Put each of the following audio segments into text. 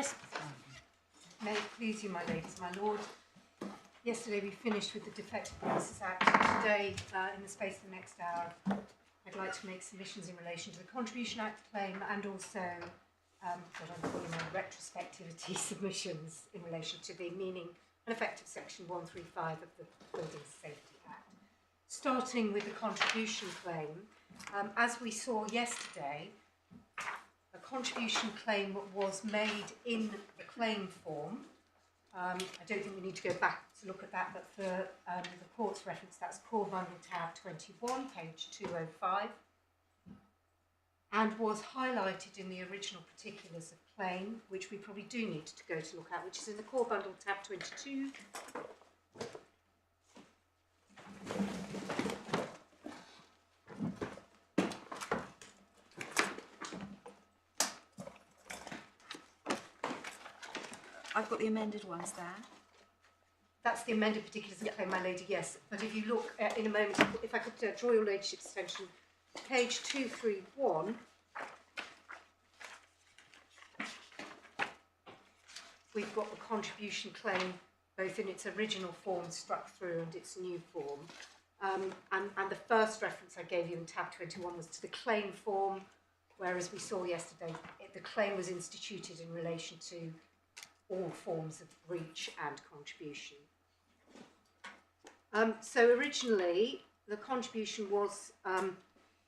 Yes. May it please you, my ladies, my lord. Yesterday we finished with the Defective Premises Act. Today, in the space of the next hour, I'd like to make submissions in relation to the Contribution Act claim and also what I'm calling my retrospectivity submissions in relation to the meaning and effect of Section 135 of the Building Safety Act. Starting with the contribution claim, as we saw yesterday, a contribution claim was made in the claim form. I don't think we need to go back to look at that, but for the court's reference, that's Core Bundle tab 21, page 205, and was highlighted in the original particulars of claim, which we probably do need to go to look at, which is in the Core Bundle tab 22. I've got the amended ones there. That's the amended particulars of claim, my lady, yes. But if you look in a moment, if I could draw your ladyship's attention to page 231, we've got the contribution claim both in its original form struck through and its new form. And the first reference I gave you in tab 21 was to the claim form, whereas we saw yesterday the claim was instituted in relation to all forms of breach and contribution. So originally, the contribution was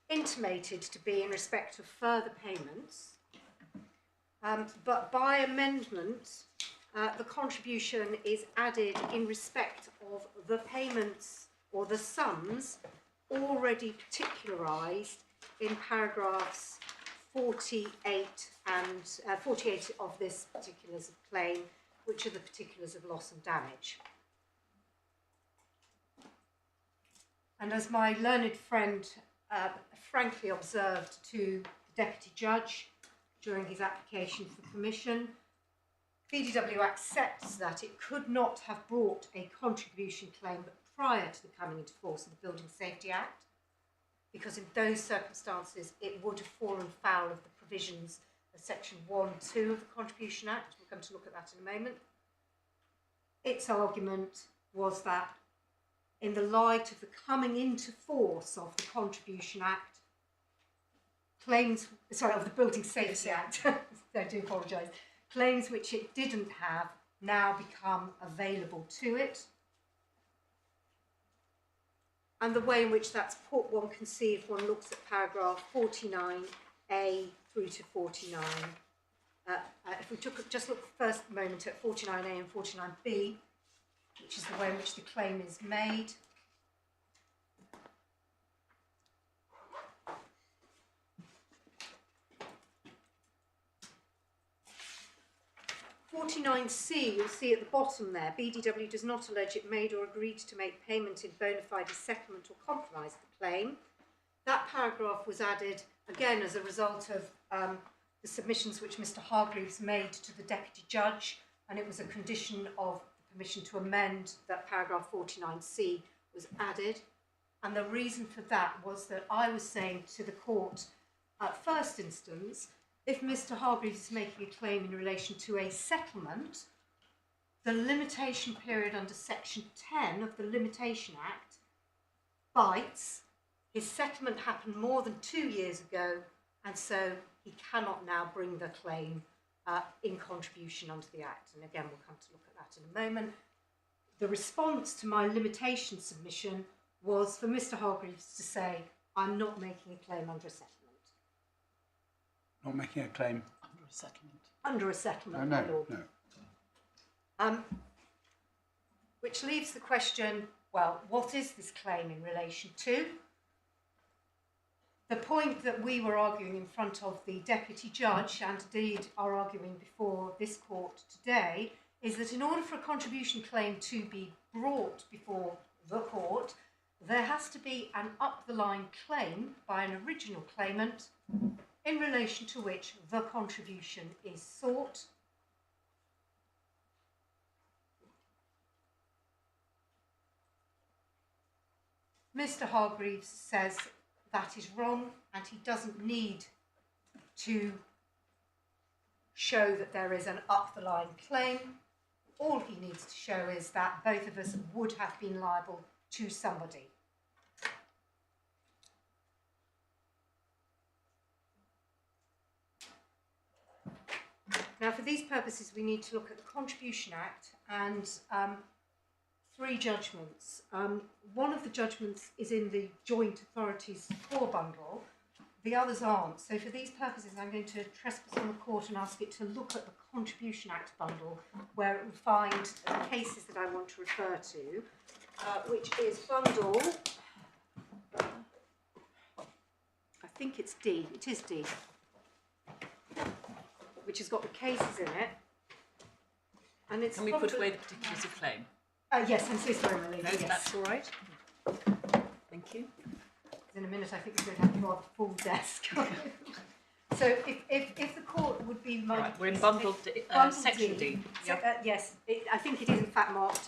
intimated to be in respect of further payments, but by amendment, the contribution is added in respect of the payments or the sums already particularised in paragraphs 48 and 48 of this particulars of claim, which are the particulars of loss and damage. And as my learned friend frankly observed to the Deputy Judge during his application for permission, BDW accepts that it could not have brought a contribution claim prior to the coming into force of the Building Safety Act, because in those circumstances it would have fallen foul of the provisions of Section 1(2) of the Contribution Act. We're going to look at that in a moment. Its argument was that in the light of the coming into force of the Contribution Act, of the Building Safety Act, I do apologise, claims which it didn't have now become available to it. And the way in which that's put, one can see if one looks at paragraph 49A through to 49. If we just look for the first moment at 49A and 49B, which is the way in which the claim is made. (49C), you'll see at the bottom there, BDW does not allege it made or agreed to make payment in bona fide settlement or compromise the claim. That paragraph was added, again, as a result of the submissions which Mr. Hargreaves made to the Deputy Judge, and it was a condition of the permission to amend that paragraph 49C was added. And the reason for that was that I was saying to the court at first instance, if Mr. Hargreaves is making a claim in relation to a settlement, the limitation period under Section 10 of the Limitation Act bites. His settlement happened more than 2 years ago, and so he cannot now bring the claim in contribution under the Act. And again, we'll come to look at that in a moment. The response to my limitation submission was for Mr. Hargreaves to say, I'm not making a claim under a settlement. Not making a claim Under a settlement. Under a settlement, no, my lord. No. Which leaves the question, well, what is this claim in relation to? The point that we were arguing in front of the Deputy Judge, and indeed are arguing before this court today, is that in order for a contribution claim to be brought before the court, there has to be an up-the-line claim by an original claimant in relation to which the contribution is sought. Mr. Hargreaves says that is wrong and he doesn't need to show that there is an up-the-line claim. All he needs to show is that both of us would have been liable to somebody. Now, for these purposes, we need to look at the Contribution Act and 3 judgments. One of the judgments is in the Joint Authorities core bundle. The others aren't. So for these purposes, I'm going to trespass on the court and ask it to look at the Contribution Act bundle, where it will find the cases that I want to refer to, which is bundle, I think it's D, it is D, which has got the cases in it. And it's Can we put away the particulars of claim? Yes, I'm so sorry, my lady. No, Yes. that's all right. Thank you. In a minute, I think we're going to have a rather full desk. So if the court would be minded... Right, we're in bundle section D. Yep. Yes, I think it is in fact marked,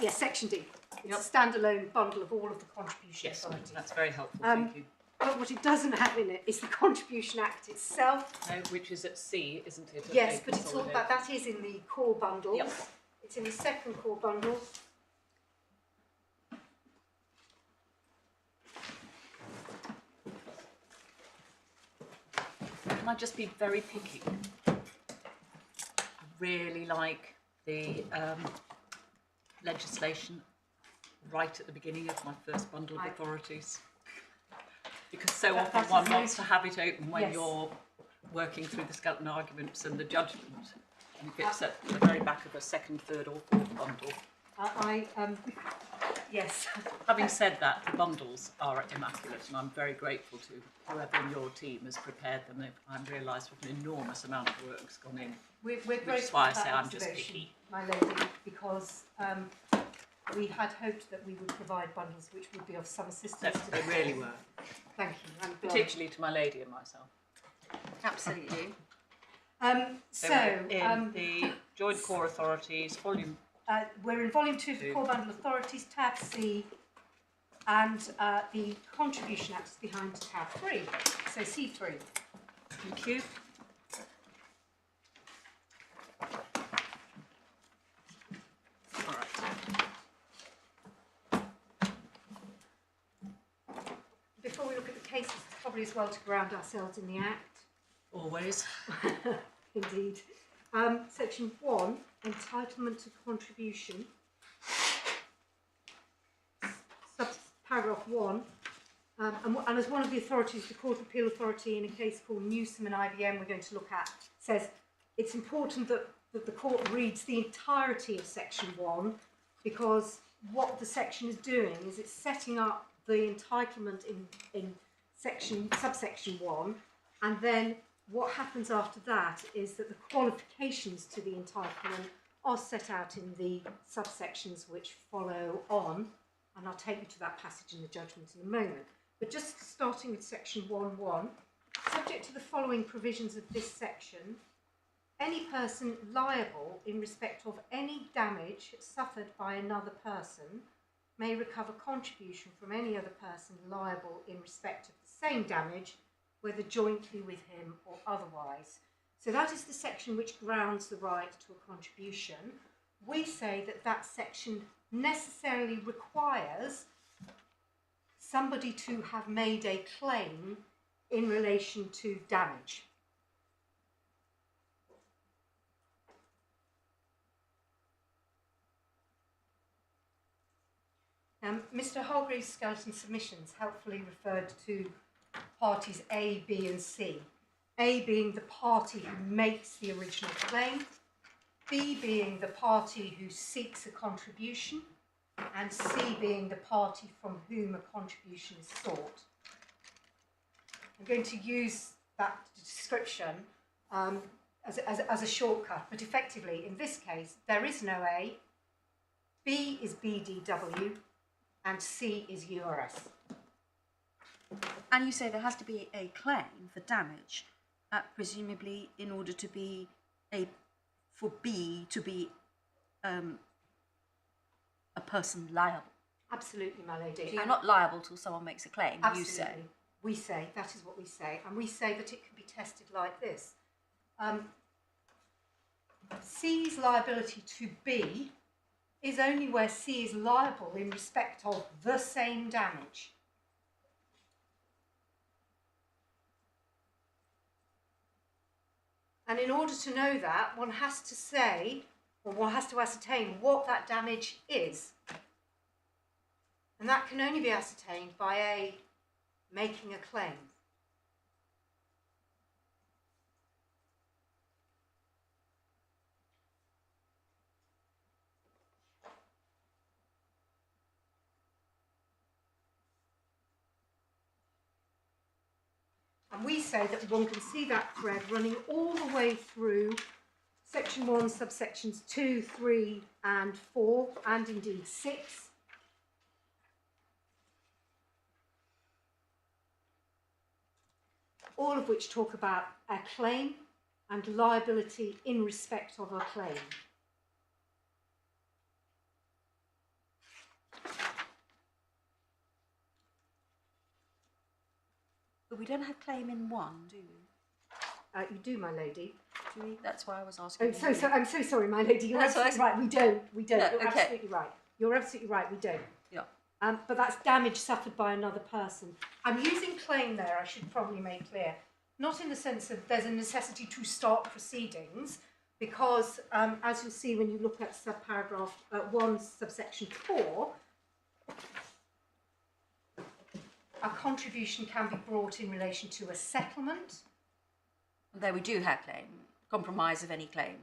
yes, section D. It's Yep. a standalone bundle of all of the contribution Yes, authorities. that's very helpful, thank you. But what it doesn't have in it is the Contribution Act itself. No, which is at C, isn't it? Yes, but it's all about, that is in the core bundle. Yep. It's in the second core bundle. Can I just be very picky? I really like the legislation right at the beginning of my first bundle of authorities. Because so often one wants to have it open when you're working through the skeleton arguments and the judgment, and it gets at the very back of a second, third or fourth bundle. Yes. Having said that, the bundles are immaculate, and I'm very grateful to whoever in your team has prepared them. I realise what an enormous amount of work's gone in. We're Which is grateful why I for that say I'm just observation, picky. my lady, because we had hoped that we would provide bundles which would be of some assistance to They the really court. were. Thank you. I'm glad. Particularly to my lady and myself. Absolutely. So, in the Joint Core Authorities, volume... we're in volume 2 of the Core Bundle Authorities, tab C, and the Contribution Act is behind tab 3, so C3. Thank you. All right. Before we look at the cases, it's probably as well to ground ourselves in the Act. Always. Indeed. Section 1, entitlement to contribution. Paragraph 1. And as one of the authorities, the Court of Appeal Authority, in a case called Newsom and IBM, we're going to look at, says it's important that the court reads the entirety of Section 1, because what the section is doing is it's setting up the entitlement in subsection 1, and then what happens after that is that the qualifications to the entitlement are set out in the subsections which follow on, and I'll take you to that passage in the judgment in a moment. But just starting with section 1.1, subject to the following provisions of this section, any person liable in respect of any damage suffered by another person may recover contribution from any other person liable in respect of the same damage, whether jointly with him or otherwise. So that is the section which grounds the right to a contribution. We say that that section necessarily requires somebody to have made a claim in relation to damage. Mr. Holgrave's skeleton submissions helpfully referred to parties A, B and C. A being the party who makes the original claim, B being the party who seeks a contribution, and C being the party from whom a contribution is sought. I'm going to use that description as a shortcut, but effectively in this case there is no A, B is BDW, and C is URS. And you say there has to be a claim for damage, presumably in order to be for B to be a person liable. Absolutely, my lady. So you're not liable till someone makes a claim, absolutely. You say. We say, that is what we say, and we say that it can be tested like this. C's liability to B is only where C is liable in respect of the same damage. And in order to know that, one has to say, or one has to ascertain what that damage is. And that can only be ascertained by A, making a claim. And we say that one can see that thread running all the way through section 1, subsections 2, 3 and 4, and indeed 6. All of which talk about a claim and liability in respect of a claim. But we don't have claim in 1, do we? You do, my lady. Do we? That's why I was asking. Oh, I'm so sorry, my lady. You're absolutely right. We don't. No, You're okay. absolutely right. You're absolutely right. We don't. Yeah. But that's damage suffered by another person. I'm using claim there, I should probably make clear. Not in the sense that there's a necessity to start proceedings, because as you'll see when you look at subparagraph 1, subsection 4, a contribution can be brought in relation to a settlement. There we do have claim. Compromise of any claim.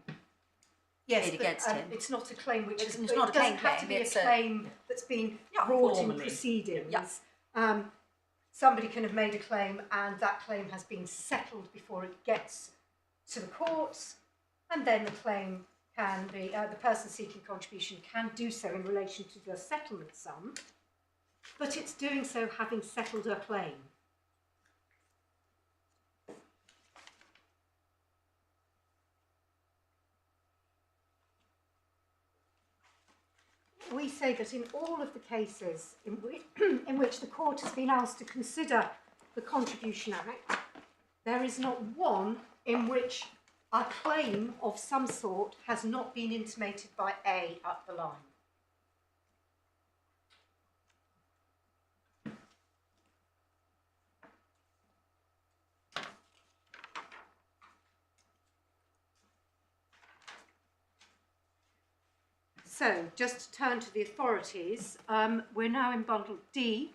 Yes, made against him. It's not a claim which It's is. not a claim It doesn't have to be a claim that's been brought in proceedings. Yeah. Somebody can have made a claim, and that claim has been settled before it gets to the courts, and then the claim can be the person seeking contribution can do so in relation to the settlement sum, but it's doing so having settled a claim. We say that in all of the cases in which the court has been asked to consider the Contribution Act, there is not one in which a claim of some sort has not been intimated by A up the line. So, just to turn to the authorities, we're now in bundle D,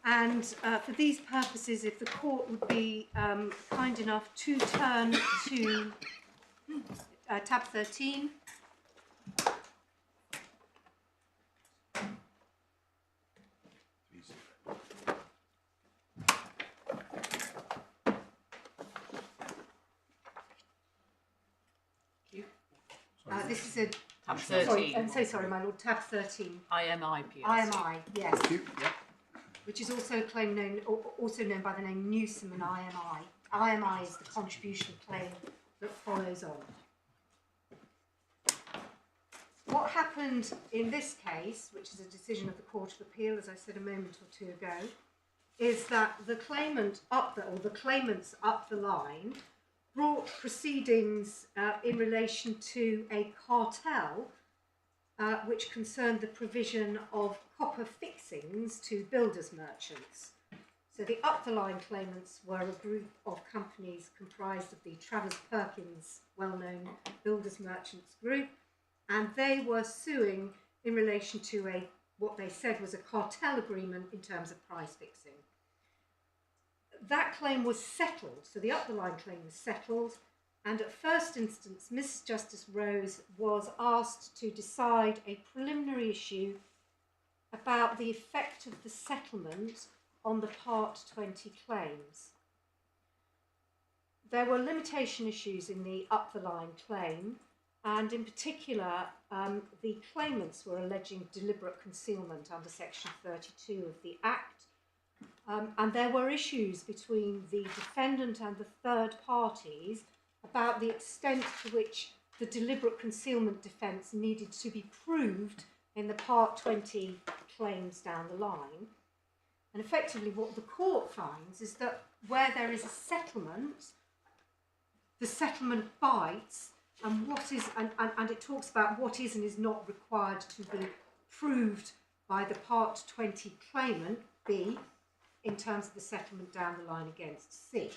and for these purposes, if the court would be kind enough to turn to tab 13. This is a Tab 13. Sorry, I'm so sorry, my lord. Tab 13. IMI PLC. IMI, yes. Yep. Which is also also known by the name Newsom and IMI. IMI is the contribution claim that follows on. What happened in this case, which is a decision of the Court of Appeal, as I said a moment or two ago, is that the claimants up the line brought proceedings in relation to a cartel which concerned the provision of copper fixings to builders merchants. So the up-the-line claimants were a group of companies comprised of the Travers Perkins well-known builders merchants group, and they were suing in relation to what they said was a cartel agreement in terms of price fixing. That claim was settled, so the up-the-line claim was settled, and at first instance, Miss Justice Rose was asked to decide a preliminary issue about the effect of the settlement on the Part 20 claims. There were limitation issues in the up-the-line claim, and in particular, the claimants were alleging deliberate concealment under Section 32 of the Act. And there were issues between the defendant and the third parties about the extent to which the deliberate concealment defence needed to be proved in the Part 20 claims down the line. And effectively what the court finds is that where there is a settlement, the settlement bites and what is, and it talks about what is and is not required to be proved by the Part 20 claimant, B, in terms of the settlement down the line against C.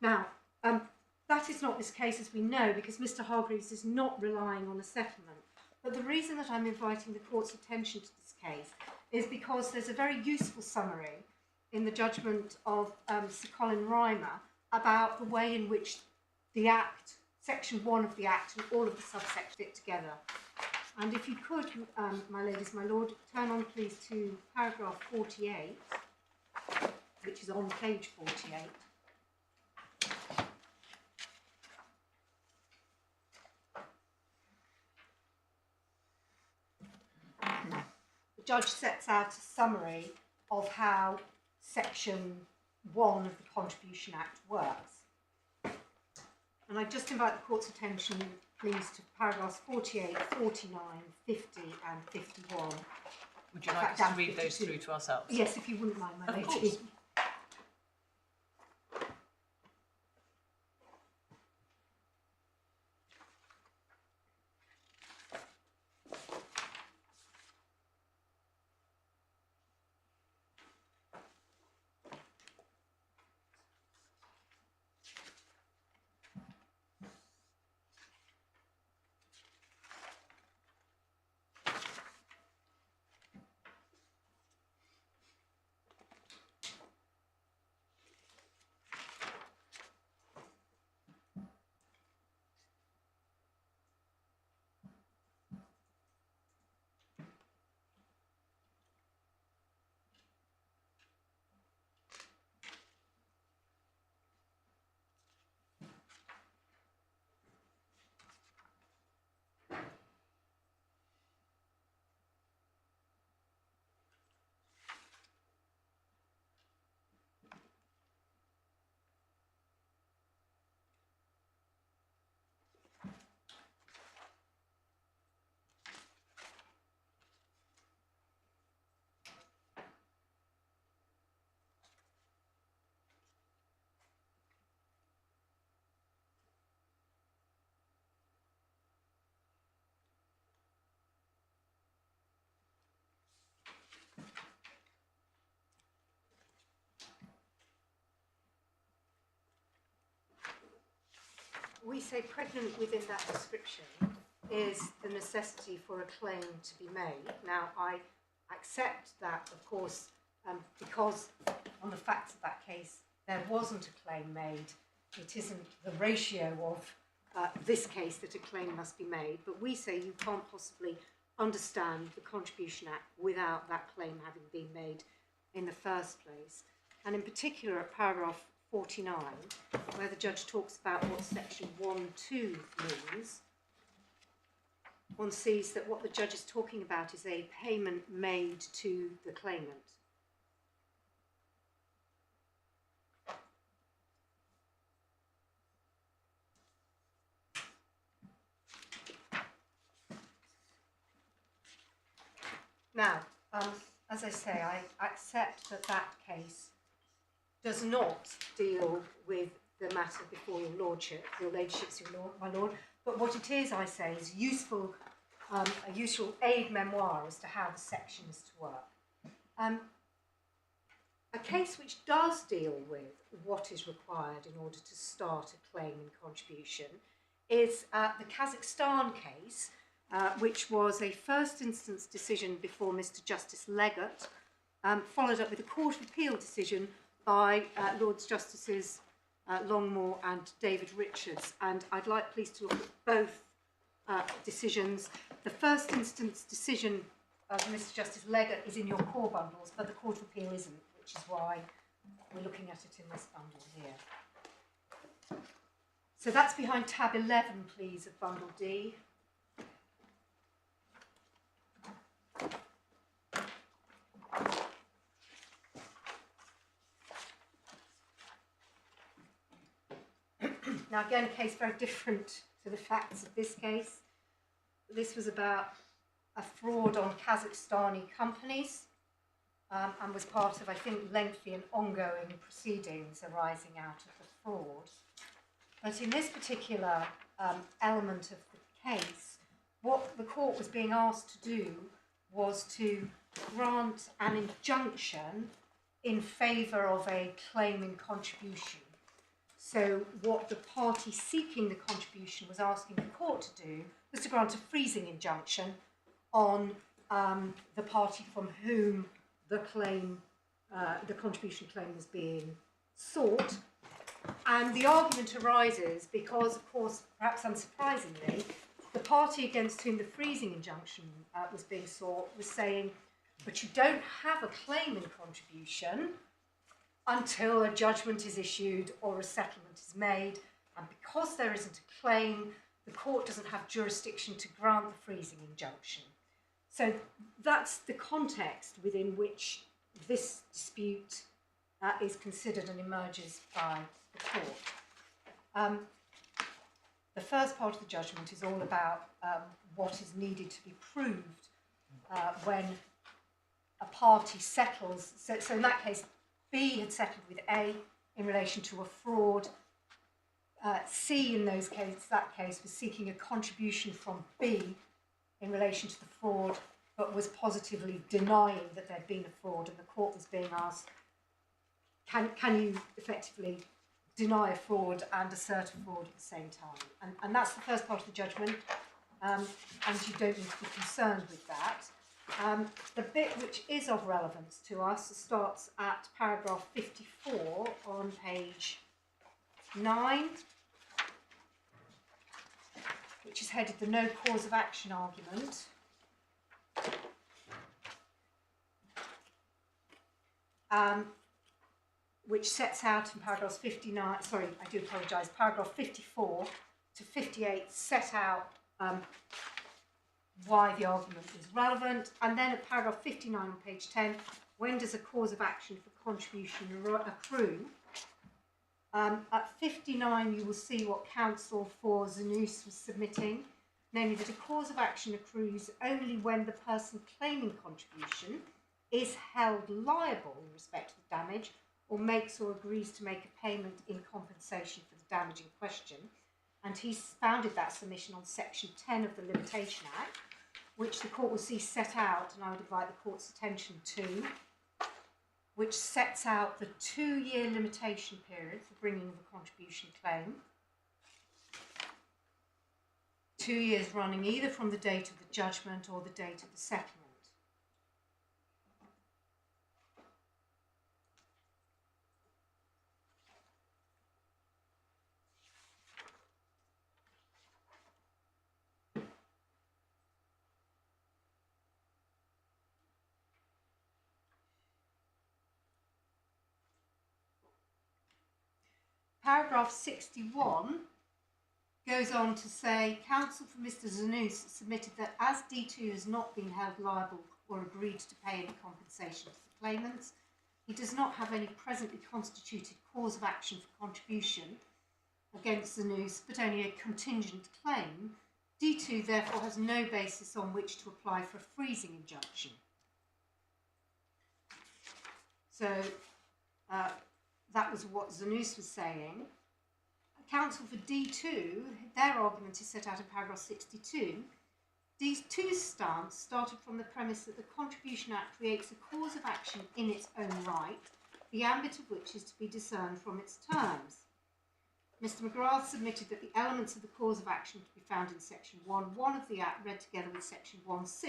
Now, that is not this case, as we know, because Mr. Hargreaves is not relying on a settlement. But the reason that I'm inviting the court's attention to this case is because there's a very useful summary in the judgment of Sir Colin Rymer about the way in which the Act, Section 1 of the Act, and all of the subsections fit together. And if you could, my ladies, my lord, turn on please to paragraph 48, which is on page 48. The judge sets out a summary of how Section 1 of the Contribution Act works. And I just invite the court's attention, please, to paragraphs 48, 49, 50 and 51. Would you like us to read those through to ourselves? Yes, if you wouldn't mind, my lady. Of course. We say pregnant within that description is the necessity for a claim to be made. Now, I accept that, of course, because on the facts of that case, there wasn't a claim made. It isn't the ratio of this case that a claim must be made, but we say you can't possibly understand the Contribution Act without that claim having been made in the first place. And in particular, at paragraph 49, where the judge talks about what section 1(2) means, one sees that what the judge is talking about is a payment made to the claimant. Now, as I say, I accept that that case does not deal with the matter before your lordship, your ladyship's, my lord, but what it is, I say, is useful, a useful aid memoir as to how the section is to work. A case which does deal with what is required in order to start a claim in contribution is the Kazakhstan case, which was a first instance decision before Mr. Justice Leggett, followed up with a Court of Appeal decision by Lords Justices Longmore and David Richards. And I'd like please to look at both decisions. The first instance decision of Mr. Justice Leggett is in your core bundles, but the Court of Appeal isn't, which is why we're looking at it in this bundle here. So that's behind tab 11, please, of bundle D. Now again, a case very different to the facts of this case. This was about a fraud on Kazakhstani companies and was part of, I think, lengthy and ongoing proceedings arising out of the fraud. But in this particular element of the case, what the court was being asked to do was to grant an injunction in favour of a claim in contribution. So what the party seeking the contribution was asking the court to do was to grant a freezing injunction on the party from whom the claim, the contribution claim was being sought. And the argument arises because, of course, perhaps unsurprisingly, the party against whom the freezing injunction was being sought was saying, but you don't have a claim in contribution until a judgment is issued or a settlement is made. And because there isn't a claim, the court doesn't have jurisdiction to grant the freezing injunction. So that's the context within which this dispute is considered and emerges by the court. The first part of the judgment is all about what is needed to be proved when a party settles. So in that case, B had settled with A in relation to a fraud. C in that case was seeking a contribution from B in relation to the fraud, but was positively denying that there'd been a fraud, and the court was being asked, can you effectively deny a fraud and assert a fraud at the same time? And that's the first part of the judgment, and you don't need to be concerned with that. The bit which is of relevance to us starts at paragraph 54 on page 9, which is headed the no cause of action argument. Which sets out in paragraphs 59, sorry, I do apologise, paragraph 54 to 58 set out why the argument is relevant. And then at paragraph 59 on page 10, when does a cause of action for contribution accrue? At 59, you will see what counsel for Zanus was submitting, namely that a cause of action accrues only when the person claiming contribution is held liable in respect to the damage, or makes or agrees to make a payment in compensation for the damage in question. And he founded that submission on section 10 of the Limitation Act, which the court will see set out, and I would invite the court's attention to, which sets out the 2-year limitation period for bringing the contribution claim. 2 years running either from the date of the judgment or the date of the settlement. Paragraph 61 goes on to say, counsel for Mr. Zanus submitted that as D2 has not been held liable or agreed to pay any compensation to the claimants, he does not have any presently constituted cause of action for contribution against Zanus, but only a contingent claim. D2 therefore has no basis on which to apply for a freezing injunction. So that was what Zanus was saying. Counsel for D2, their argument is set out in paragraph 62. D2's stance started from the premise that the Contribution Act creates a cause of action in its own right, the ambit of which is to be discerned from its terms. Mr. McGrath submitted that the elements of the cause of action to be found in section 1.1 of the Act read together with section 1.6.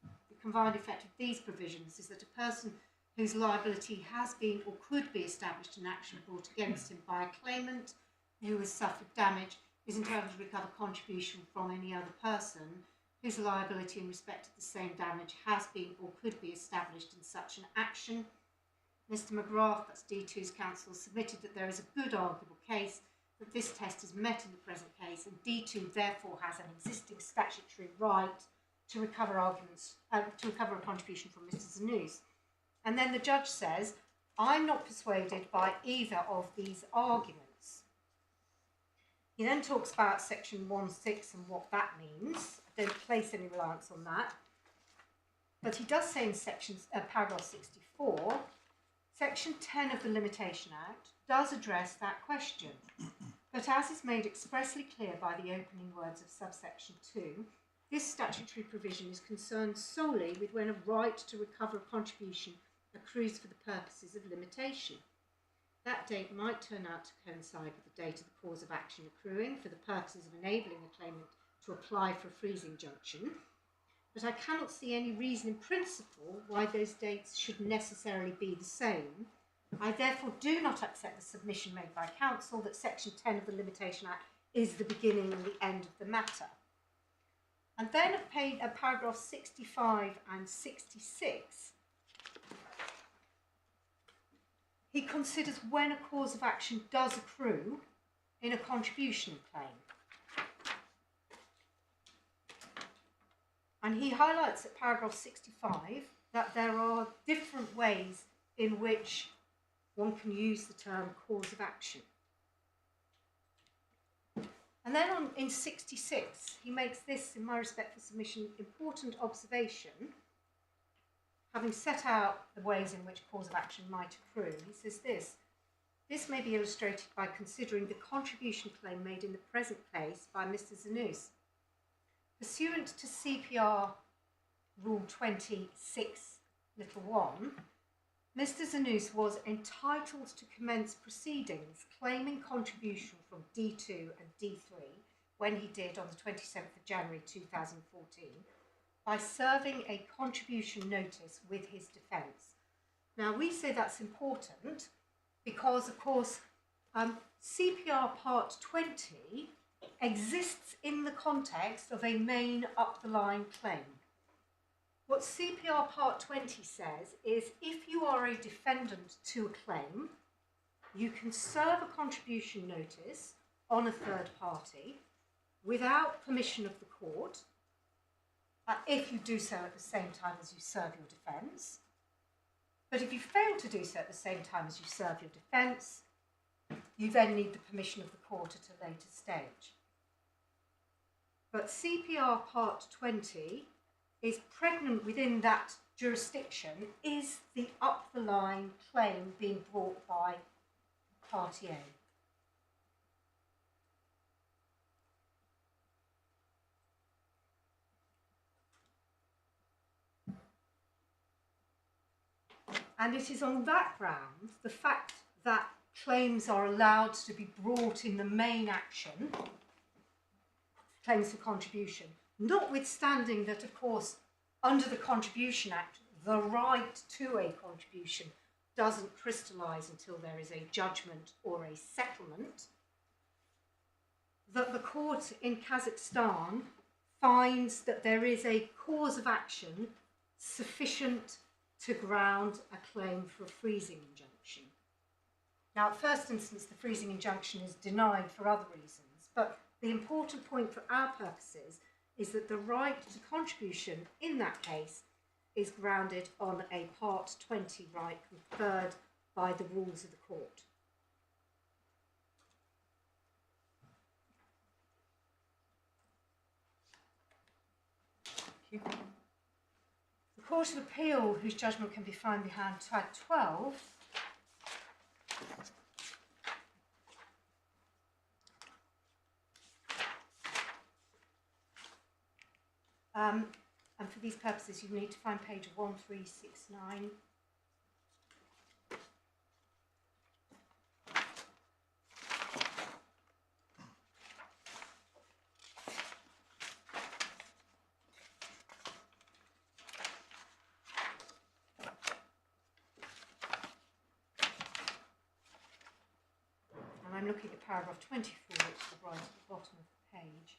The combined effect of these provisions is that a person whose liability has been or could be established in action brought against him by a claimant who has suffered damage is entitled to recover contribution from any other person whose liability in respect of the same damage has been or could be established in such an action. Mr. McGrath, that's D2's counsel, submitted that there is a good arguable case that this test is met in the present case, and D2 therefore has an existing statutory right to recover a contribution from Mr. Zanus. And then the judge says, I'm not persuaded by either of these arguments. He then talks about section 1.6 and what that means. I don't place any reliance on that. But he does say in paragraph 64, section 10 of the Limitation Act does address that question. But as is made expressly clear by the opening words of subsection 2, this statutory provision is concerned solely with when a right to recover a contribution accrues for the purposes of limitation. That date might turn out to coincide with the date of the cause of action accruing for the purposes of enabling a claimant to apply for a freezing injunction, but I cannot see any reason in principle why those dates should necessarily be the same. I therefore do not accept the submission made by counsel that section 10 of the Limitation Act is the beginning and the end of the matter. And then at paragraph 65 and 66, he considers when a cause of action does accrue in a contribution claim. And he highlights at paragraph 65 that there are different ways in which one can use the term cause of action. And then in 66, he makes this, in my respect for submission, important observation. Having set out the ways in which cause of action might accrue, he says this may be illustrated by considering the contribution claim made in the present case by Mr. Zanus. Pursuant to CPR Rule 26(1), Mr. Zanus was entitled to commence proceedings claiming contribution from D2 and D3 when he did on the 27th of January 2014 by serving a contribution notice with his defence. Now we say that's important because, of course, CPR Part 20 exists in the context of a main up-the-line claim. What CPR Part 20 says is if you are a defendant to a claim, you can serve a contribution notice on a third party without permission of the court, if you do so at the same time as you serve your defence. But if you fail to do so at the same time as you serve your defence, you then need the permission of the court at a later stage. But CPR Part 20 is pregnant within that jurisdiction is the up-the-line claim being brought by Party A. And it is on that ground, the fact that claims are allowed to be brought in the main action, claims for contribution, notwithstanding that, of course, under the Contribution Act, the right to a contribution doesn't crystallise until there is a judgment or a settlement, that the court in Kazakhstan finds that there is a cause of action sufficient to ground a claim for a freezing injunction. Now, at first instance, the freezing injunction is denied for other reasons, but the important point for our purposes is that the right to contribution in that case is grounded on a Part 20 right conferred by the rules of the court. Thank you. The Court of Appeal, whose judgment can be found behind tab 12, and for these purposes you need to find page 1369. And I'm looking at paragraph 24, which is right at the bottom of the page,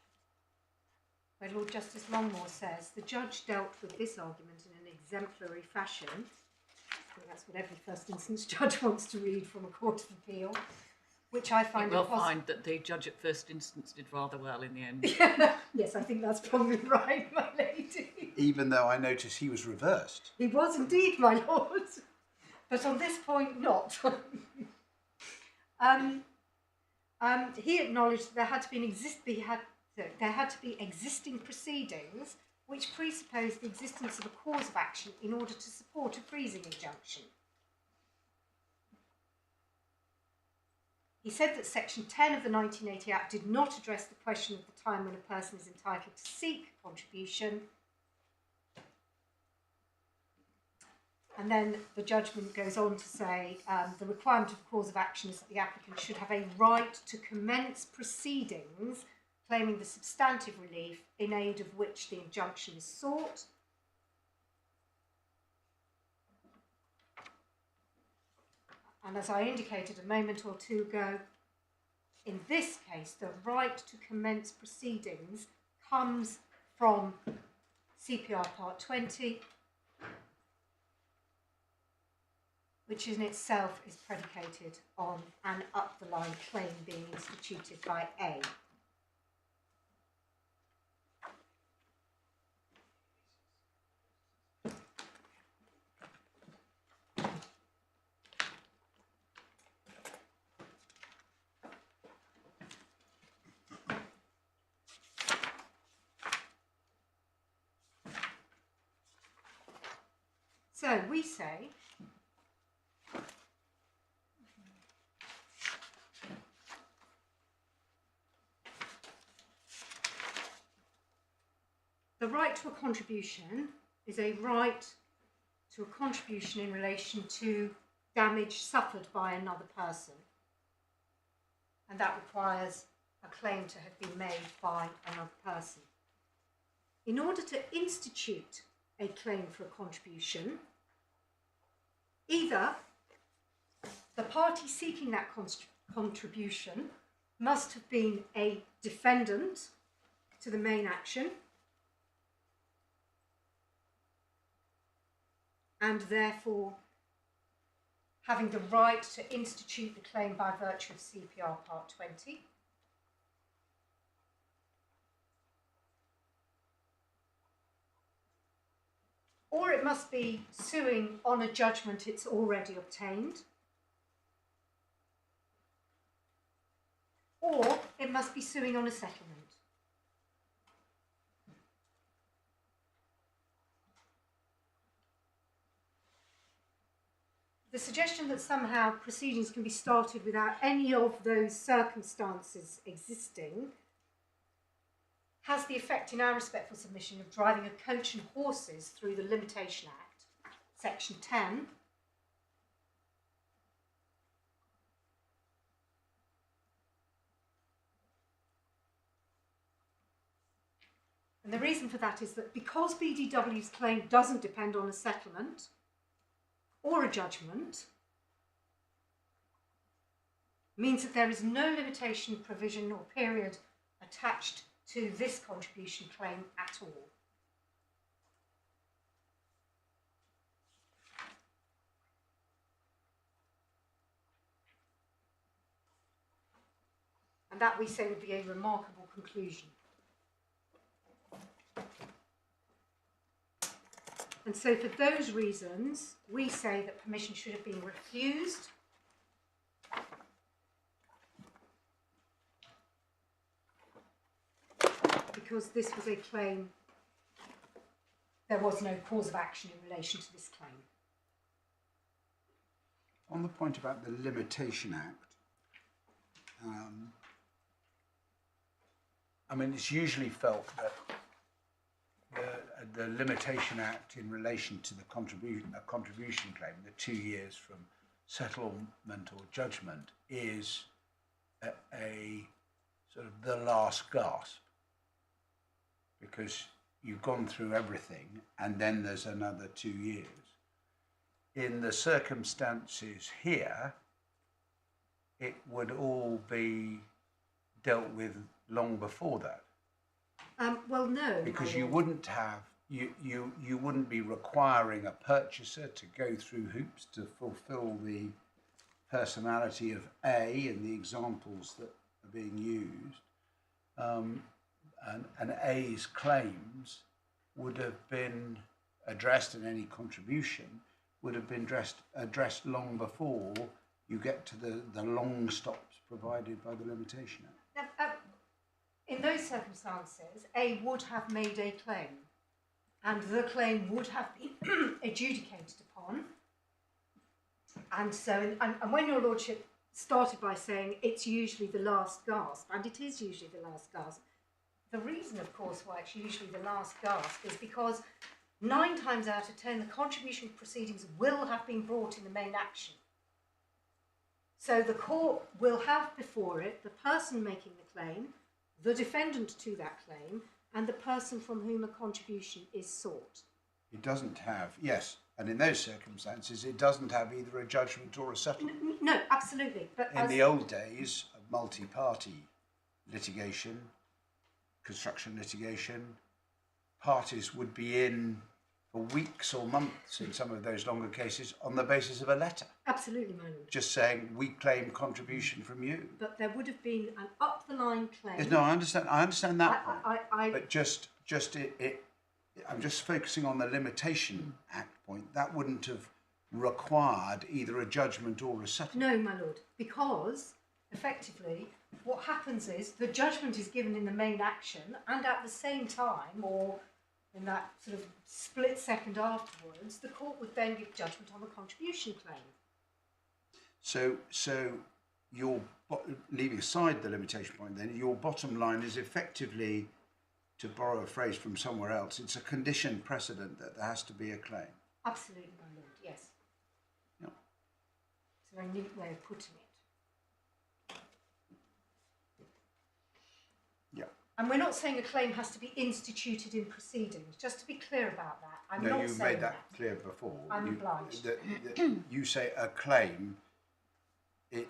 where Lord Justice Longmore says, the judge dealt with this argument in an exemplary fashion. I think that's what every first instance judge wants to read from a Court of Appeal, which I find You will find that the judge at first instance did rather well in the end. Yes, I think that's probably right, my lady. Even though I noticed he was reversed. He was indeed, my lord, but on this point not. He acknowledged there had to be existing proceedings which presupposed the existence of a cause of action in order to support a freezing injunction. He said that Section 10 of the 1980 Act did not address the question of the time when a person is entitled to seek contribution. And then the judgment goes on to say the requirement of cause of action is that the applicant should have a right to commence proceedings claiming the substantive relief in aid of which the injunction is sought. And as I indicated a moment or two ago, in this case, the right to commence proceedings comes from CPR Part 20, which in itself is predicated on an up-the-line claim being instituted by A. So we say the right to a contribution is a right to a contribution in relation to damage suffered by another person, and that requires a claim to have been made by another person. In order to institute a claim for a contribution, either the party seeking that contribution must have been a defendant to the main action and therefore having the right to institute the claim by virtue of CPR Part 20, or it must be suing on a judgment it's already obtained, or it must be suing on a settlement. The suggestion that somehow proceedings can be started without any of those circumstances existing has the effect, in our respectful submission, of driving a coach and horses through the Limitation Act, Section 10, and the reason for that is that because BDW's claim doesn't depend on a settlement or a judgment, means that there is no limitation, provision or period attached to this contribution claim at all. And that, we say, would be a remarkable conclusion. And so for those reasons, we say that permission should have been refused because this was a claim, there was no cause of action in relation to this claim. On the point about the Limitation Act, I mean, it's usually felt that the Limitation Act in relation to the contribution claim, the 2 years from settlement or judgment, is a sort of the last gasp, because you've gone through everything and then there's another 2 years. In the circumstances here, it would all be dealt with long before that. Well, no. Because you wouldn't have, you wouldn't be requiring a purchaser to go through hoops to fulfill the personality of A in the examples that are being used. And A's claims would have been addressed, and any contribution would have been addressed long before you get to the long stops provided by the Limitation Act. Now, in those circumstances, A would have made a claim, and the claim would have been adjudicated upon. And so, and when your lordship started by saying it's usually the last gasp, and it is usually the last gasp. The reason, of course, why it's usually the last gasp is because 9 times out of 10, the contribution proceedings will have been brought in the main action. So the court will have before it the person making the claim, the defendant to that claim, and the person from whom a contribution is sought. It doesn't have, yes, and in those circumstances, it doesn't have either a judgment or a settlement. No, absolutely. But In the old days of multi-party litigation, construction litigation, parties would be in for weeks or months in some of those longer cases on the basis of a letter. Absolutely, my lord. Just saying, we claim contribution from you. But there would have been an up-the-line claim. Yes, no, I understand that point. I But I'm just focusing on the Limitation Act point. That wouldn't have required either a judgment or a settlement. No, my lord, because effectively what happens is the judgment is given in the main action, and at the same time, or in that sort of split second afterwards, the court would then give judgment on the contribution claim. So you're leaving aside the limitation point then, your bottom line is effectively, to borrow a phrase from somewhere else, it's a conditioned precedent that there has to be a claim. Absolutely, my lord, yes. Yeah. It's a very neat way of putting it. Yeah. And we're not saying a claim has to be instituted in proceedings, just to be clear about that. I'm No, not you saying made that clear before. I'm obliged. You say a claim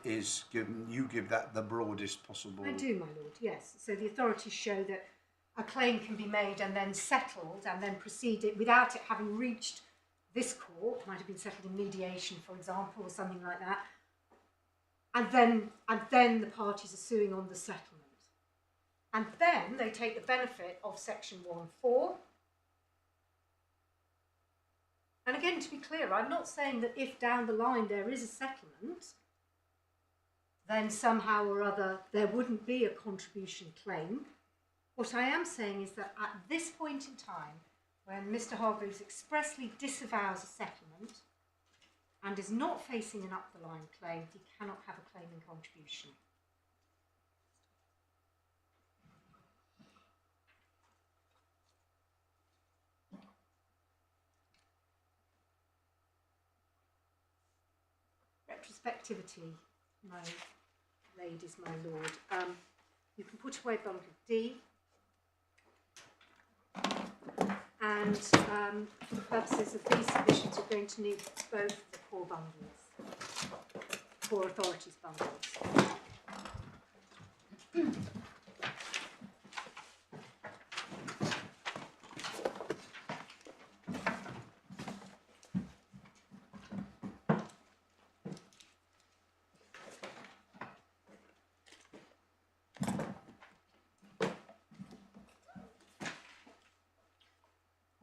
is given, you give that the broadest possible. I do, my lord, yes. So the authorities show that a claim can be made and then settled and then proceeded without it having reached this court. It might have been settled in mediation, for example, or something like that. And then the parties are suing on the settlement. And then they take the benefit of Section 1(4). And again, to be clear, I'm not saying that if down the line there is a settlement, then somehow or other there wouldn't be a contribution claim. What I am saying is that at this point in time, when Mr. Hargreaves expressly disavows a settlement and is not facing an up-the-line claim, he cannot have a claim in contribution. Retrospectivity, my ladies, my lord. You can put away bundle D, and for the purposes of these submissions, you're going to need both the core bundles, core authorities bundles.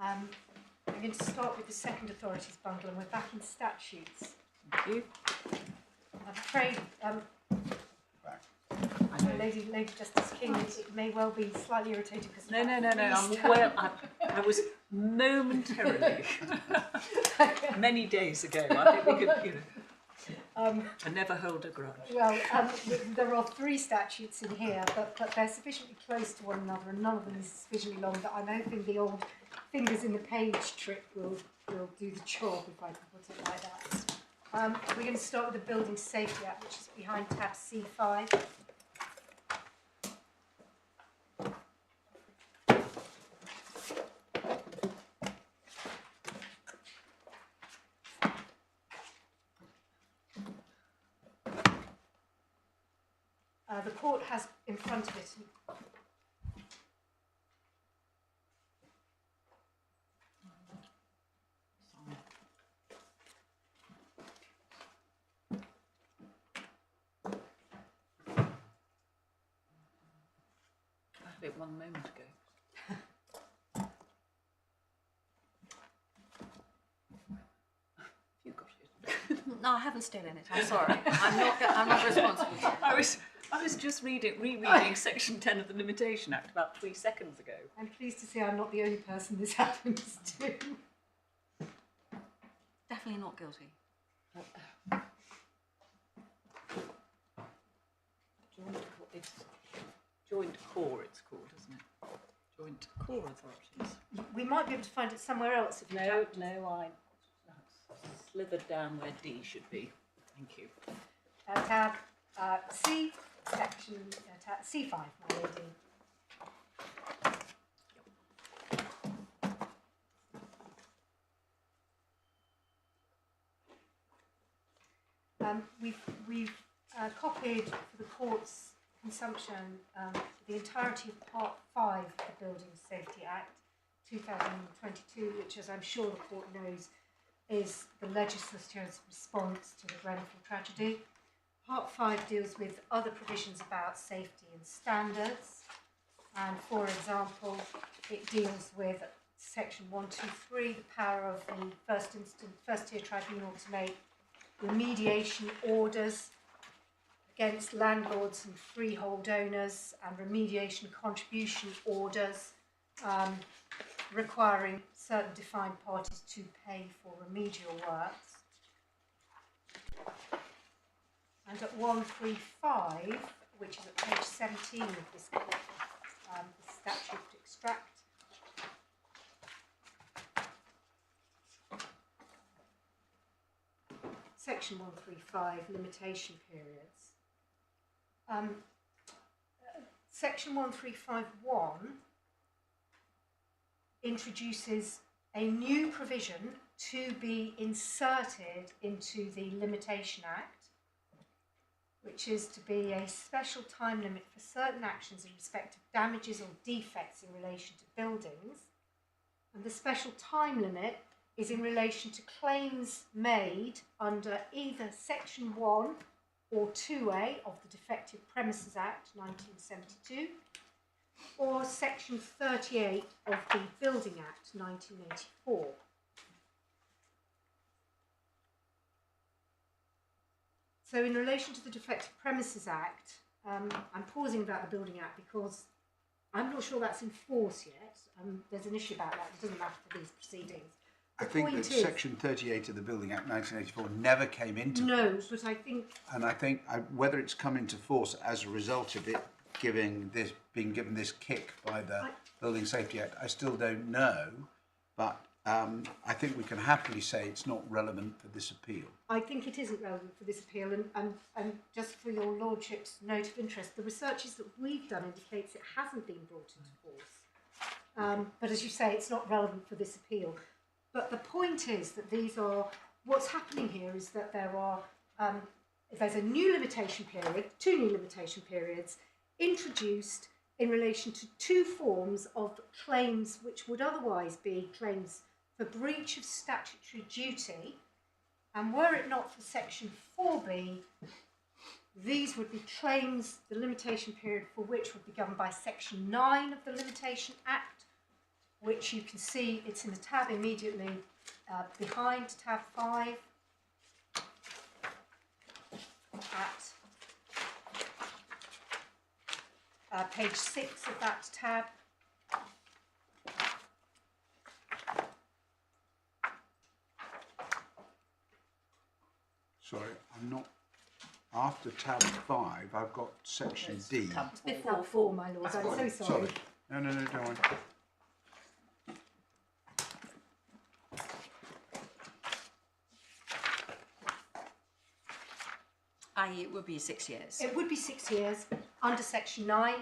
I'm going to start with the second authorities bundle, and we're back in statutes. Thank you. I'm afraid, I know Lady Justice King, it may well be slightly irritated because I was momentarily, many days ago. I think we could, I never hold a grudge. Well, there are 3 statutes in here, but they're sufficiently close to one another, and none of them is sufficiently long that I'm hoping the old fingers in the page trick will do the job, if I can put it like that. We're going to start with the Building Safety Act, which is behind tab C5. The court has in front of it I had it 1 moment ago. You got it. No, I haven't stolen it. I'm sorry. I'm not responsible. I was just rereading Section 10 of the Limitation Act about 3 seconds ago. I'm pleased to say I'm not the only person this happens to. Definitely not guilty. It's joint core, it's called, isn't it? Joint core authorities. We might be able to find it somewhere else if you No, don't. no, I slithered down where D should be. Thank you. Tab C, section tab C5, my lady. We've copied for the court's consumption the entirety of Part 5 of the Building Safety Act 2022, which, as I'm sure the court knows, is the legislature's response to the Grenfell tragedy. Part 5 deals with other provisions about safety and standards, and for example, it deals with section 123, the power of the first tier tribunal to make remediation orders against landlords and freehold owners, and remediation contribution orders requiring certain defined parties to pay for remedial works. And at 135, which is at page 17 of this statute extract, section 135, limitation periods. Section 1351 introduces a new provision to be inserted into the Limitation Act, which is to be a special time limit for certain actions in respect of damages or defects in relation to buildings. And the special time limit is in relation to claims made under either Section 1 or 2A of the Defective Premises Act 1972 or Section 38 of the Building Act 1984. So in relation to the Defective Premises Act, I'm pausing about the Building Act because I'm not sure that's in force yet. There's an issue about that. It doesn't matter for these proceedings. I think that Section 38 of the Building Act 1984 never came into force. But I think... And I think whether it's come into force as a result of it being given this kick by the Building Safety Act, I still don't know. But I think we can happily say it's not relevant for this appeal. I think it isn't relevant for this appeal. And just for your Lordship's note of interest, the researches that we've done indicates it hasn't been brought into force. But as you say, it's not relevant for this appeal. But the point is that these are, what's happening here is that there are, there's a new limitation period, two new limitation periods introduced in relation to two forms of claims which would otherwise be claims for breach of statutory duty. And were it not for Section 4B, these would be claims, the limitation period for which would be governed by Section 9 of the Limitation Act, which you can see, it's in the tab immediately behind tab 5 at page 6 of that tab. Sorry, I'm not. After tab 5, I've got section D. It's before 4, my lord. I'm so sorry. No, don't worry. i.e. it would be 6 years. It would be 6 years under Section 9.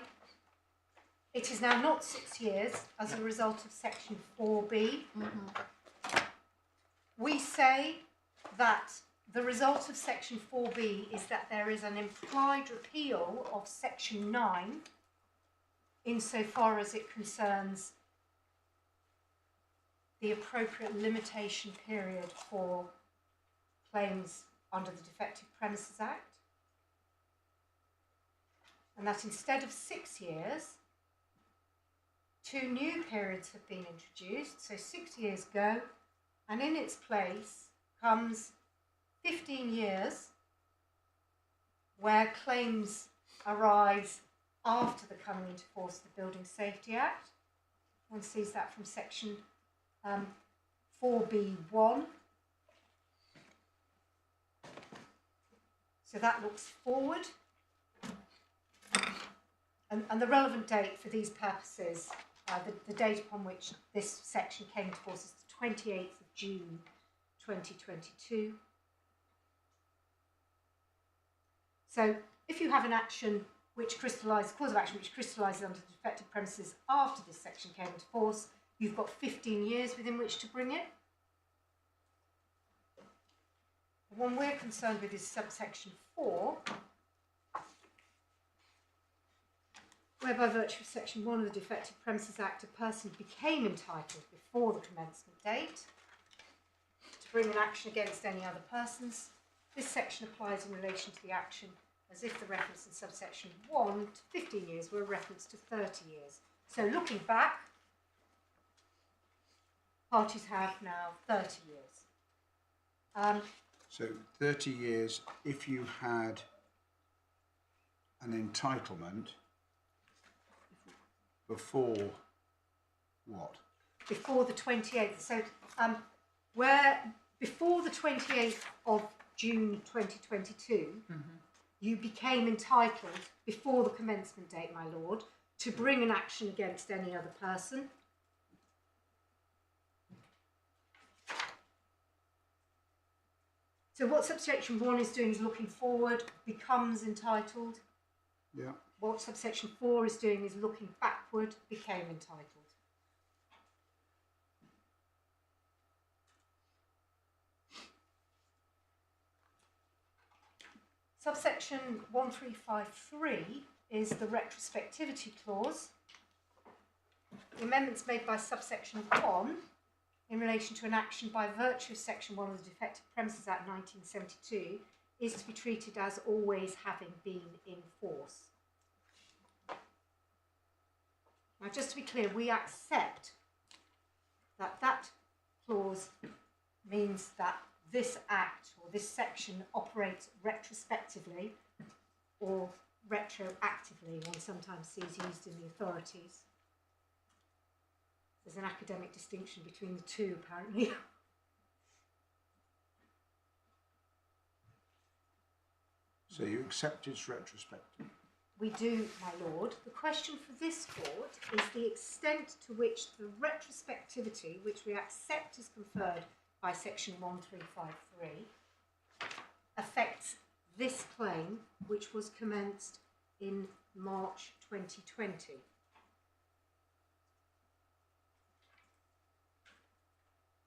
It is now not 6 years as a result of Section 4B. We say that the result of Section 4B is that there is an implied repeal of Section 9 insofar as it concerns the appropriate limitation period for claims under the Defective Premises Act, and that instead of 6 years, 2 new periods have been introduced, so 6 years go, and in its place comes 15 years where claims arise after the coming into force of the Building Safety Act. One sees that from Section 4B1. So that looks forward. And the relevant date for these purposes, the date upon which this section came into force is the 28th of June 2022. So if you have an action which crystallises, cause of action which crystallises under the defective premises after this section came into force, you've got 15 years within which to bring it. The one we're concerned with is subsection 4, where by virtue of section 1 of the Defective Premises Act, a person became entitled before the commencement date to bring an action against any other persons. This section applies in relation to the action as if the reference in subsection 1 to 15 years were a reference to 30 years. So looking back, parties have now 30 years. So 30 years if you had an entitlement before what? Before the 28th. So where before the 28th of June 2022, you became entitled before the commencement date, my lord, to bring an action against any other person. So what subsection 1 is doing is looking forward, becomes entitled. Yeah. What subsection 4 is doing is looking backward, became entitled. Subsection 1353 is the retrospectivity clause. The amendments made by subsection 1 in relation to an action by virtue of section 1 of the Defective Premises Act 1972 is to be treated as always having been in force. Now, just to be clear, we accept that that clause means that this act or this section operates retrospectively or retroactively, one sometimes sees used in the authorities. There's an academic distinction between the two, apparently. So you accept it's retrospective? We do, my lord. The question for this court is the extent to which the retrospectivity, which we accept is conferred by section 1353, affects this claim, which was commenced in March 2020.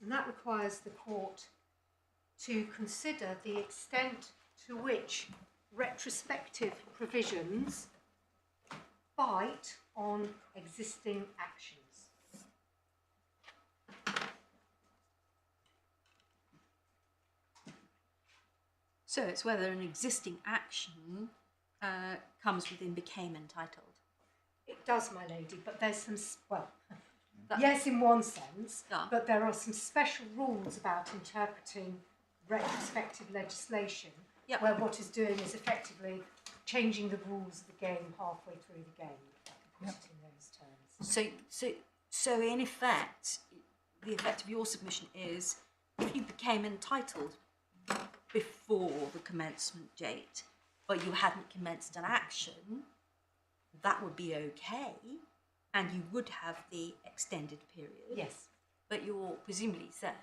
And that requires the court to consider the extent to which retrospective provisions bite on existing actions. So it's whether an existing action comes within became entitled. It does, my lady, but there's some, well, yes, in one sense, but there are some special rules about interpreting retrospective legislation where what it's doing is effectively changing the rules of the game halfway through the game, if I can put it in those terms. So in effect, the effect of your submission is if you became entitled before the commencement date, but you hadn't commenced an action, that would be okay, and you would have the extended period. Yes. But you're presumably saying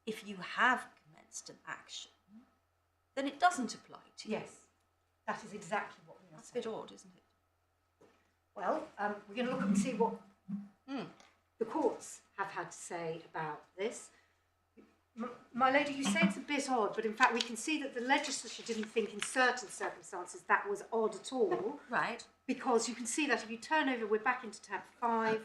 if you have commenced an action, then it doesn't apply to you. Yes, that is exactly what we are That's a saying. bit odd, isn't it? Well, we're going to look and see what the courts have had to say about this. My lady, you say it's a bit odd, but in fact we can see that the legislature didn't think in certain circumstances that was odd at all. Right. Because you can see that if you turn over, we're back into tab 5,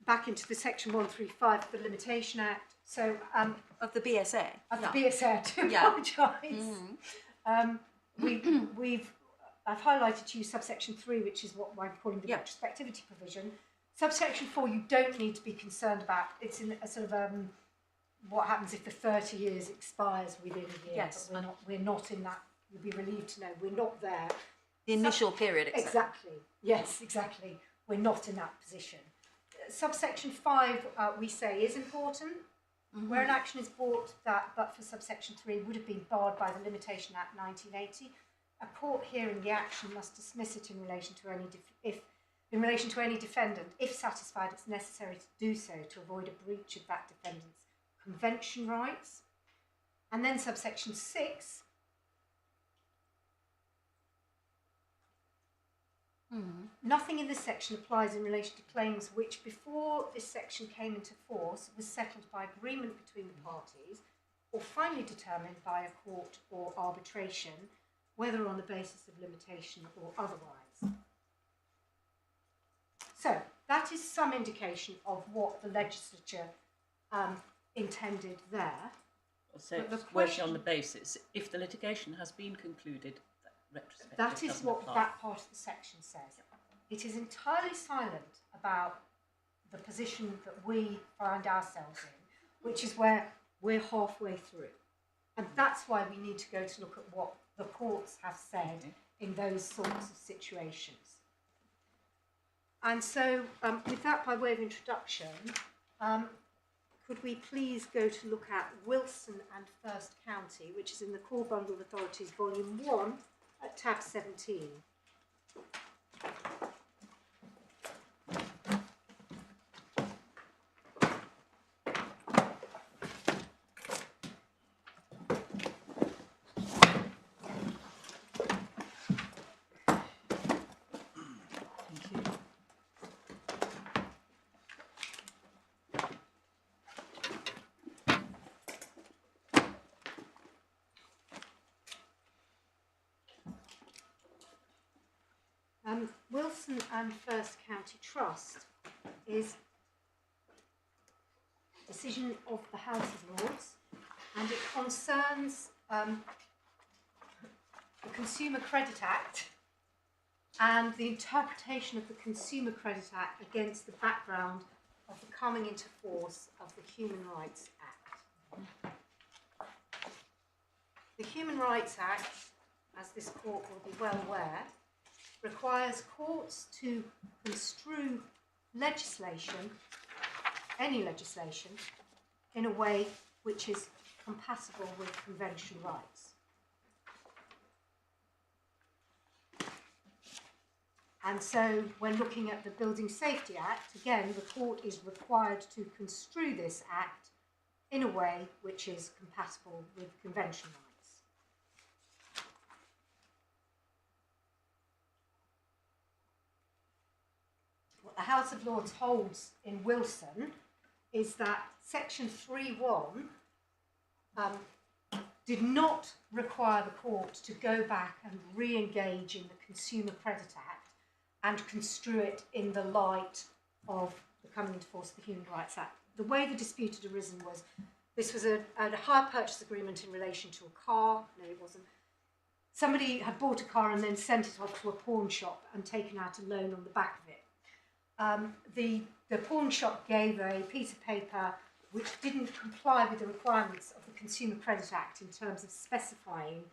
back into the section 135 of the Limitation Act. So Of the BSA. of the BSA, I do apologise. I've highlighted to you subsection 3, which is what I'm calling the retrospectivity provision. Subsection 4, you don't need to be concerned about. It's in a sort of what happens if the 30 years expires within a year. Yes. But we're not in that. You'll be relieved to know we're not there. The initial period, etc. Exactly. Yes, exactly. We're not in that position. Subsection 5, we say, is important. Where an action is brought that, but for subsection 3, would have been barred by the Limitation Act 1980. a court hearing the action must dismiss it in relation to any defendant, if satisfied it's necessary to do so to avoid a breach of that defendant's convention rights. And then subsection 6. Nothing in this section applies in relation to claims which, before this section came into force, was settled by agreement between the parties or finally determined by a court or arbitration, whether on the basis of limitation or otherwise. So that is some indication of what the legislature intended there. So it's working on the basis, if the litigation has been concluded, retrospectively that is what that part of the section says. It is entirely silent about the position that we find ourselves in, which is where we're halfway through. And that's why we need to go to look at what the courts have said in those sorts of situations. And so, with that by way of introduction, could we please go to look at Wilson and First County, which is in the Core Bundle of Authorities, Volume 1, at tab 17. Wilson and First County Trust is a decision of the House of Lords, and it concerns the Consumer Credit Act and the interpretation of the Consumer Credit Act against the background of the coming into force of the Human Rights Act. The Human Rights Act, as this court will be well aware, requires courts to construe legislation, any legislation, in a way which is compatible with convention rights. And so when looking at the Building Safety Act, again, the court is required to construe this act in a way which is compatible with convention rights. What the House of Lords holds in Wilson is that Section 3.1 did not require the court to go back and re-engage in the Consumer Credit Act and construe it in the light of the coming into force of the Human Rights Act. The way the dispute had arisen was, this was a hire purchase agreement in relation to a car. No, it wasn't. Somebody had bought a car and then sent it off to a pawn shop and taken out a loan on the back of it. The pawn shop gave a piece of paper which didn't comply with the requirements of the Consumer Credit Act in terms of specifying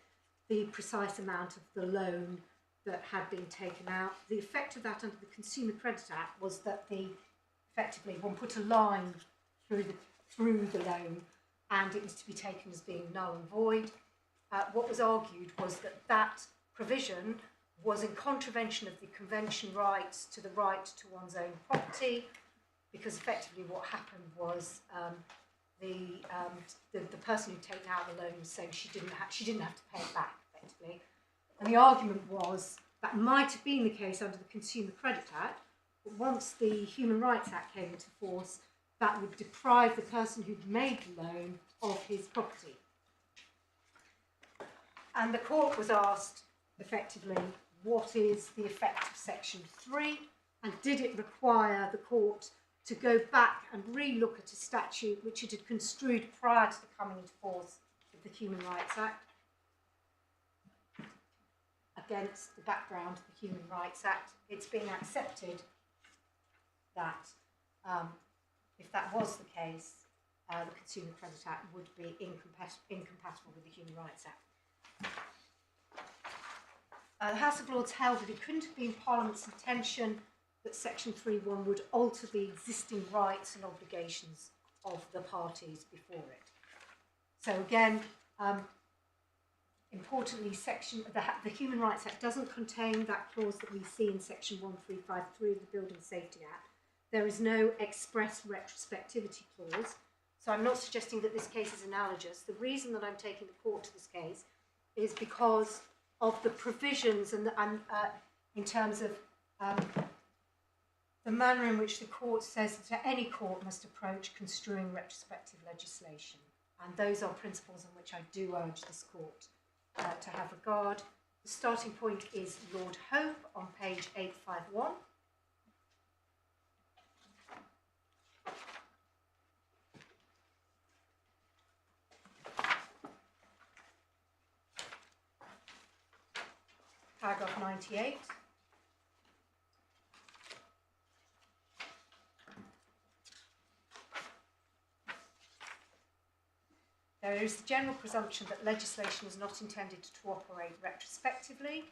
the precise amount of the loan that had been taken out. The effect of that under the Consumer Credit Act was that effectively one put a line through the loan, and it was to be taken as being null and void. What was argued was that provision was in contravention of the convention rights to the right to one's own property, because effectively what happened was the person who'd taken out the loan was saying she didn't have to pay it back, effectively. And the argument was that might have been the case under the Consumer Credit Act, but once the Human Rights Act came into force, that would deprive the person who'd made the loan of his property. And the court was asked, effectively, what is the effect of Section 3, and did it require the court to go back and re-look at a statute which it had construed prior to the coming into force of the Human Rights Act against the background of the Human Rights Act. It's being accepted that if that was the case, the Consumer Credit Act would be incompatible with the Human Rights Act. The House of Lords held that it couldn't have been Parliament's intention that Section 3.1 would alter the existing rights and obligations of the parties before it. So again, importantly, the Human Rights Act doesn't contain that clause that we see in section 1353 of the Building Safety Act. There is no express retrospectivity clause. So I'm not suggesting that this case is analogous. The reason that I'm taking the court to this case is because of the provisions and in terms of the manner in which the court says that any court must approach construing retrospective legislation. And those are principles on which I do urge this court to have regard. The starting point is Lord Hope on page 851. Paragraph 98. There is the general presumption that legislation is not intended to operate retrospectively.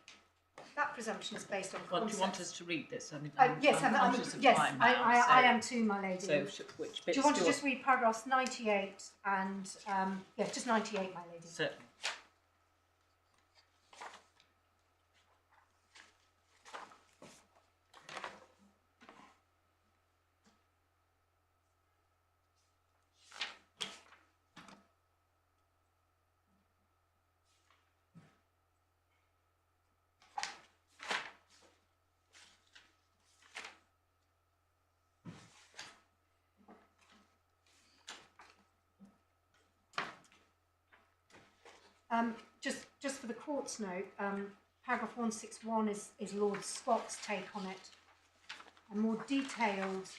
That presumption is based on Well, concepts. do you want us to read this? I mean, Yes, I'm conscious of yes, time now, I am too, my lady. So, which bits do you want to just read paragraphs 98 and, yeah, just 98, my lady. Certainly. Just for the court's note, paragraph 161 is Lord Scott's take on it. A more detailed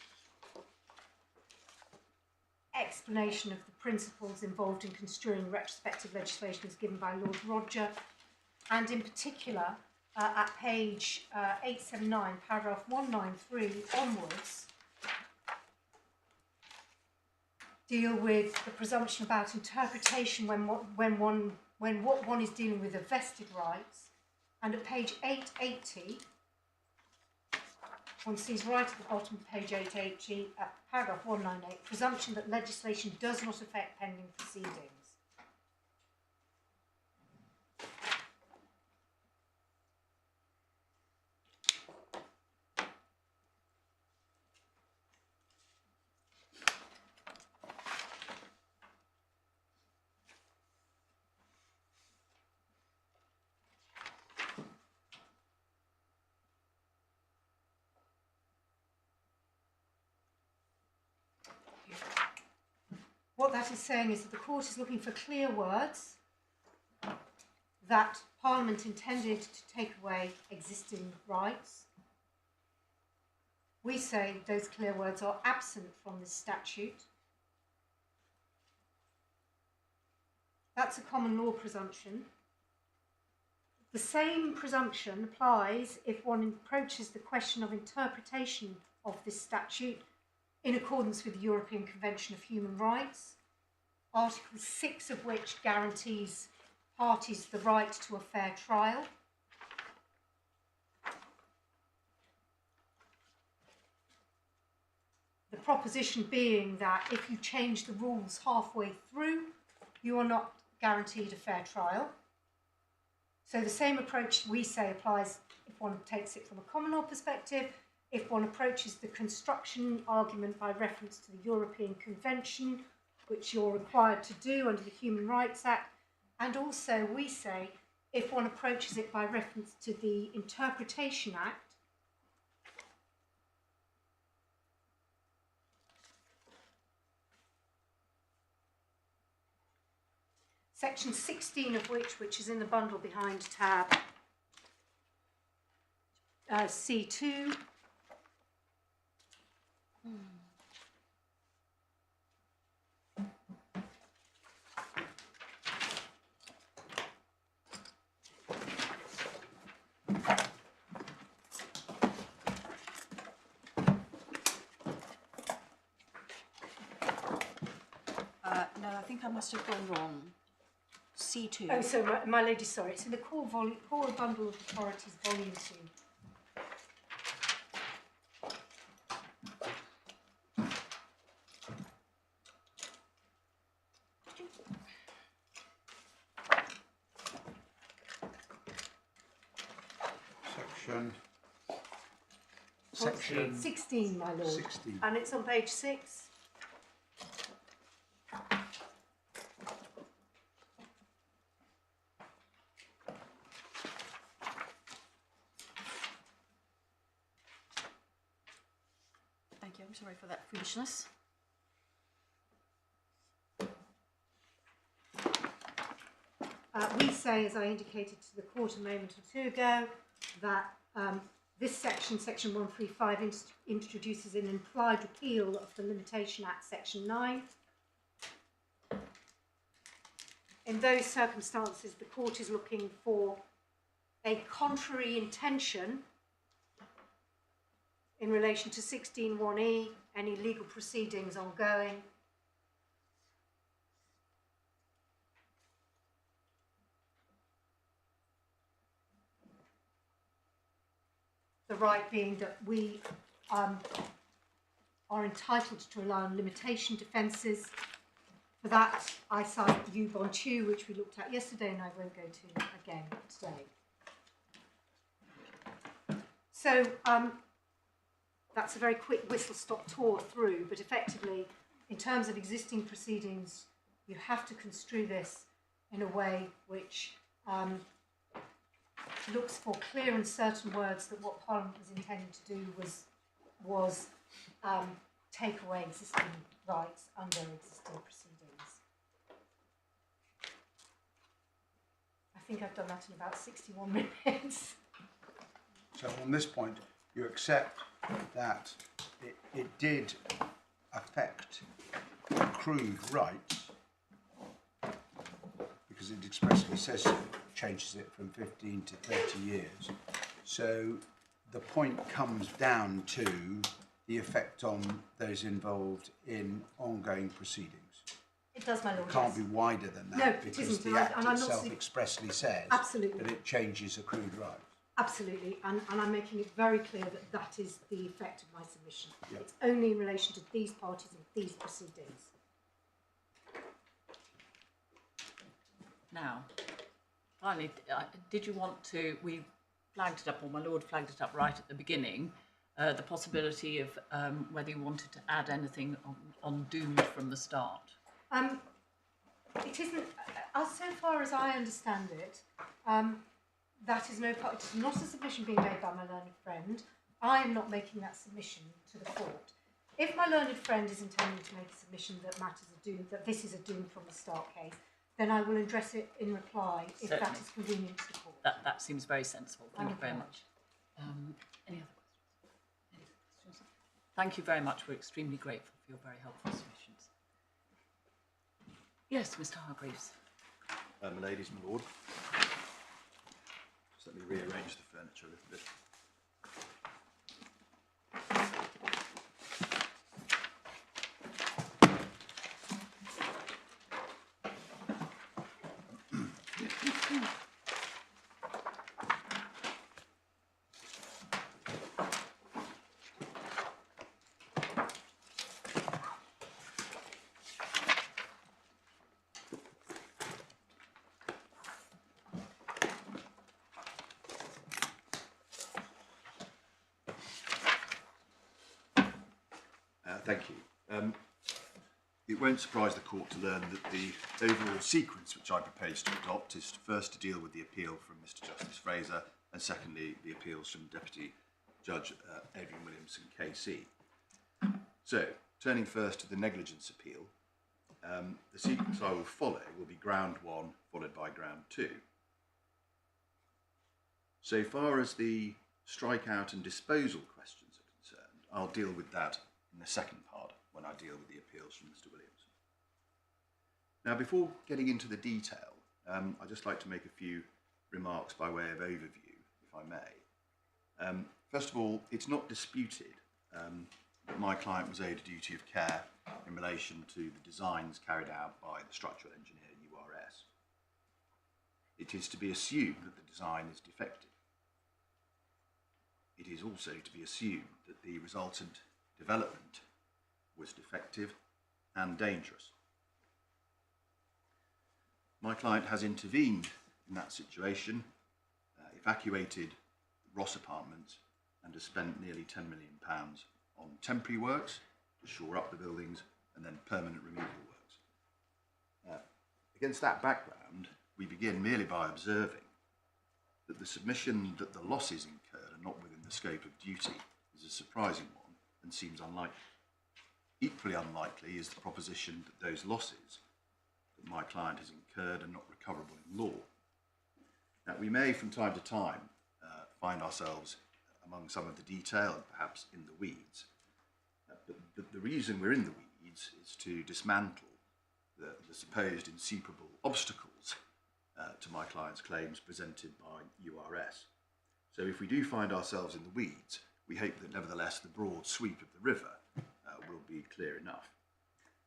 explanation of the principles involved in construing retrospective legislation is given by Lord Roger, and in particular at page 879, paragraph 193 onwards, deal with the presumption about interpretation when what one is dealing with are vested rights. And at page 880, one sees right at the bottom of page 880, at paragraph 198, presumption that legislation does not affect pending proceedings. What that is saying is that the court is looking for clear words that Parliament intended to take away existing rights. We say those clear words are absent from this statute. That's a common law presumption. The same presumption applies if one approaches the question of interpretation of this statute in accordance with the European Convention of Human Rights, Article 6 of which guarantees parties the right to a fair trial. The proposition being that if you change the rules halfway through, you are not guaranteed a fair trial. So the same approach, we say, applies if one takes it from a common law perspective, if one approaches the construction argument by reference to the European Convention, which you're required to do under the Human Rights Act, and also, we say, if one approaches it by reference to the Interpretation Act, section 16 of which is in the bundle behind tab C2. No, I think I must have gone wrong. C2. Oh, so my lady, sorry, it's in the core bundle of authorities, volume 2. Section 16, my lord. 16. And it's on page 6. Thank you. I'm sorry for that foolishness. We say, as I indicated to the court a moment or two ago, that this section, section 135, introduces an implied repeal of the Limitation Act, section 9. In those circumstances, the court is looking for a contrary intention in relation to 16(1)(e), any legal proceedings ongoing, the right being that we are entitled to rely on limitation defences. For that, I cite U Bon 2, which we looked at yesterday, and I won't go to again today. So that's a very quick whistle-stop tour through, but effectively, in terms of existing proceedings, you have to construe this in a way which looks for clear and certain words that what Parliament was intending to do was take away existing rights under existing proceedings. I think I've done that in about 61 minutes. So on this point, you accept that it did affect accrued rights, because it expressly says so, changes it from 15 to 30 years. So the point comes down to the effect on those involved in ongoing proceedings. It does, my lord. It can't yes. be wider than that, No, it because isn't, the and Act I'm not itself saying- expressly says Absolutely. that it changes accrued rights. Absolutely, and I'm making it very clear that that is the effect of my submission. Yep. It's only in relation to these parties and these proceedings. Now, finally, did you want to, we flagged it up, or my lord flagged it up right at the beginning, the possibility of whether you wanted to add anything on doomed from the start. It isn't, so far as I understand it, that is no part, it is not a submission being made by my learned friend. I am not making that submission to the court. If my learned friend is intending to make a submission that matters a doom, that this is a doom from the start case, then I will address it in reply if that Certainly. is convenient to the court. That seems very sensible. Thank you very much. Any other questions? Any questions? Thank you very much. We're extremely grateful for your very helpful submissions. Yes, Mr. Hargreaves. My ladies, my lord. Just let me rearrange the furniture a little bit. Thank you. It won't surprise the court to learn that the overall sequence which I propose to adopt is first to deal with the appeal from Mr. Justice Fraser, and secondly the appeals from Deputy Judge Adrian Williamson KC. So, turning first to the negligence appeal, the sequence I will follow will be ground 1 followed by ground 2. So far as the strikeout and disposal questions are concerned, I'll deal with that in the second part when I deal with the appeals from Mr. Williamson. Now, before getting into the detail, I'd just like to make a few remarks by way of overview, if I may. First of all, it's not disputed that my client was owed a duty of care in relation to the designs carried out by the structural engineer URS. It is to be assumed that the design is defective. It is also to be assumed that the resultant development was defective and dangerous. My client has intervened in that situation, evacuated the Ross apartment and has spent nearly £10 million on temporary works to shore up the buildings and then permanent remedial works. Against that background, we begin merely by observing that the submission that the losses incurred are not within the scope of duty is a surprising one and seems unlikely. Equally unlikely is the proposition that those losses that my client has incurred are not recoverable in law. Now, we may from time to time find ourselves among some of the detail and perhaps in the weeds, but the reason we're in the weeds is to dismantle the supposed insuperable obstacles to my client's claims presented by URS. So if we do find ourselves in the weeds, we hope that nevertheless the broad sweep of the river will be clear enough.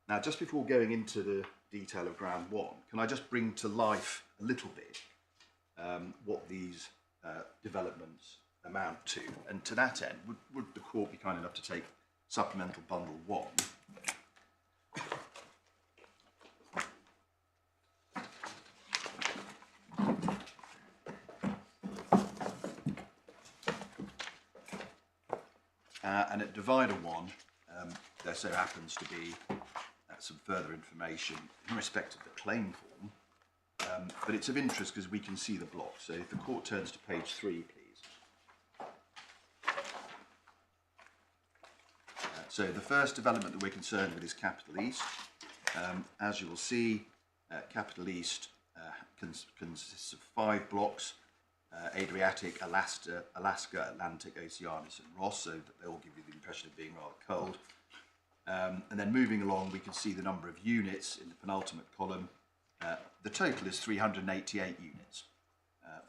Now, just before going into the detail of ground one, can I just bring to life a little bit what these developments amount to? And to that end, would the court be kind enough to take supplemental bundle 1? And at divider 1, there so happens to be some further information in respect of the claim form, but it's of interest because we can see the block. So if the court turns to page 3, please. So the first development that we're concerned with is Capital East. As you will see, Capital East consists of 5 blocks: Adriatic, Alaska, Atlantic, Oceanus and Ross, so that they all give you the impression of being rather cold. And then moving along, we can see the number of units in the penultimate column. The total is 388 units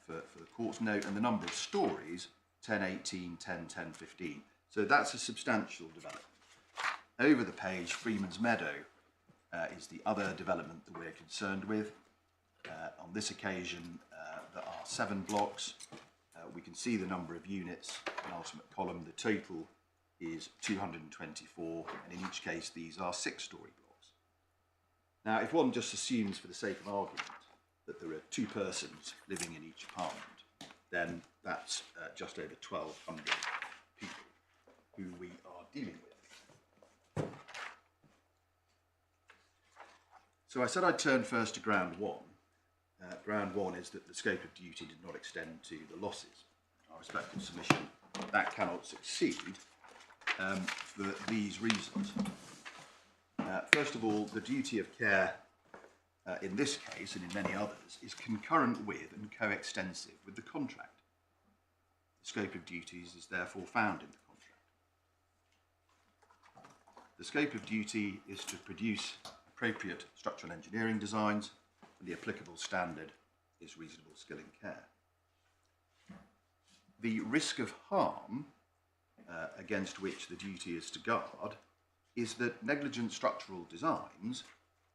for the court's note, and the number of stories, 10, 18, 10, 10, 15. So that's a substantial development. Over the page, Freeman's Meadow is the other development that we're concerned with. On this occasion, there are 7 blocks. We can see the number of units in the ultimate column. The total is 224, and in each case these are 6-storey blocks. Now, if one just assumes for the sake of argument that there are 2 persons living in each apartment, then that's just over 1,200 people who we are dealing with. So I said I'd turn first to ground 1. Ground 1 is that the scope of duty did not extend to the losses. Our respectful submission, that cannot succeed for these reasons. First of all, the duty of care in this case and in many others is concurrent with and coextensive with the contract. The scope of duties is therefore found in the contract. The scope of duty is to produce appropriate structural engineering designs, and the applicable standard is reasonable skill in care. The risk of harm against which the duty is to guard is that negligent structural designs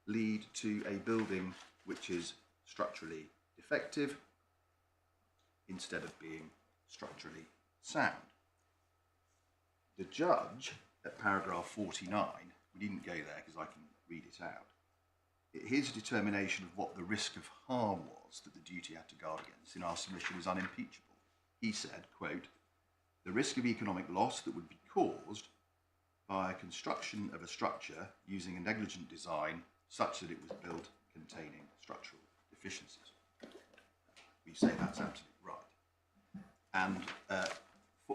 lead to a building which is structurally defective instead of being structurally sound. The judge at paragraph 49, we didn't go there because I can read it out, his determination of what the risk of harm was that the duty had to guard against in our submission is unimpeachable. He said, quote, "The risk of economic loss that would be caused by a construction of a structure using a negligent design such that it was built containing structural deficiencies." We say that's absolutely right. And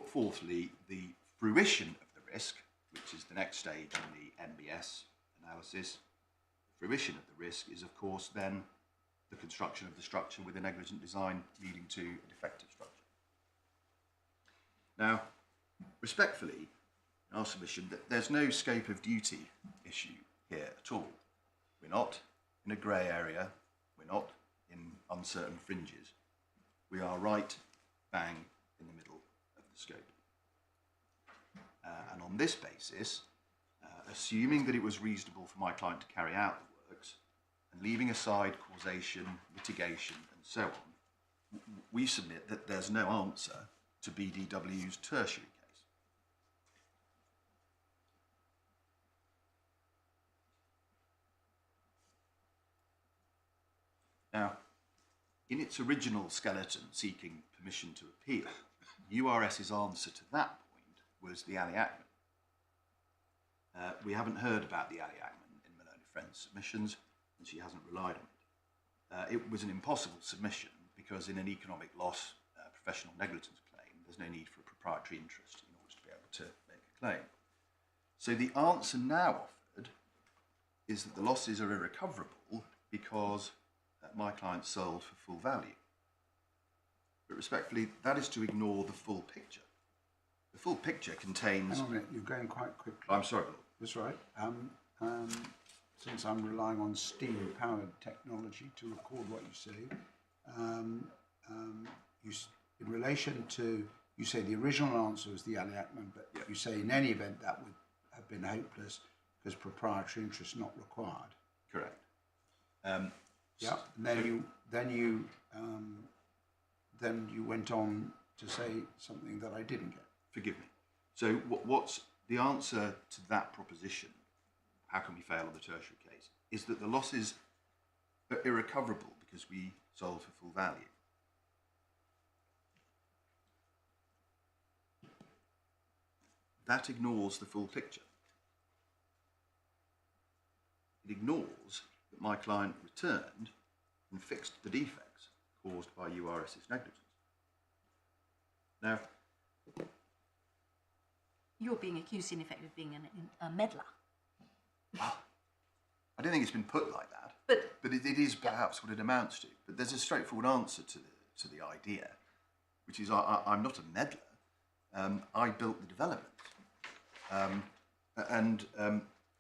fourthly, the fruition of the risk, which is the next stage in the NBS analysis, the fruition of the risk is, of course, then the construction of the structure with a negligent design leading to a defective structure. Now, respectfully, in our submission, there's no scope of duty issue here at all. We're not in a grey area. We're not in uncertain fringes. We are right bang in the middle of the scope. And on this basis, assuming that it was reasonable for my client to carry out the works, and leaving aside causation, mitigation, and so on, we submit that there's no answer to BDW's tertiary case. Now, in its original skeleton seeking permission to appeal, URS's answer to that point was the aliagment. We haven't heard about the aliagment in Maloney Friend's submissions, and she hasn't relied on it. It was an impossible submission because in an economic loss professional negligence claim, there's no need for a proprietary interest in order to be able to make a claim. So the answer now offered is that the losses are irrecoverable because my client sold for full value. But respectfully, that is to ignore the full picture. The full picture contains... Hang on a minute, you're going quite quickly. I'm sorry, Lord. That's right. Since I'm relying on steam-powered technology to record what you say, in relation to, you say the original answer was the aliagment, but you say in any event that would have been hopeless because proprietary interest not required. Correct. Yeah. And then you went on to say something that I didn't get. Forgive me. So what's the answer to that proposition? How can we fail on the tertiary case? Is that the losses are irrecoverable because we sold for full value. That ignores the full picture. It ignores that my client returned and fixed the defects caused by URS's negligence. Now, You're being accused, in effect, of being a meddler. I don't think it's been put like that, But it is perhaps what it amounts to. But there's a straightforward answer to the idea, which is I'm not a meddler. I built the development.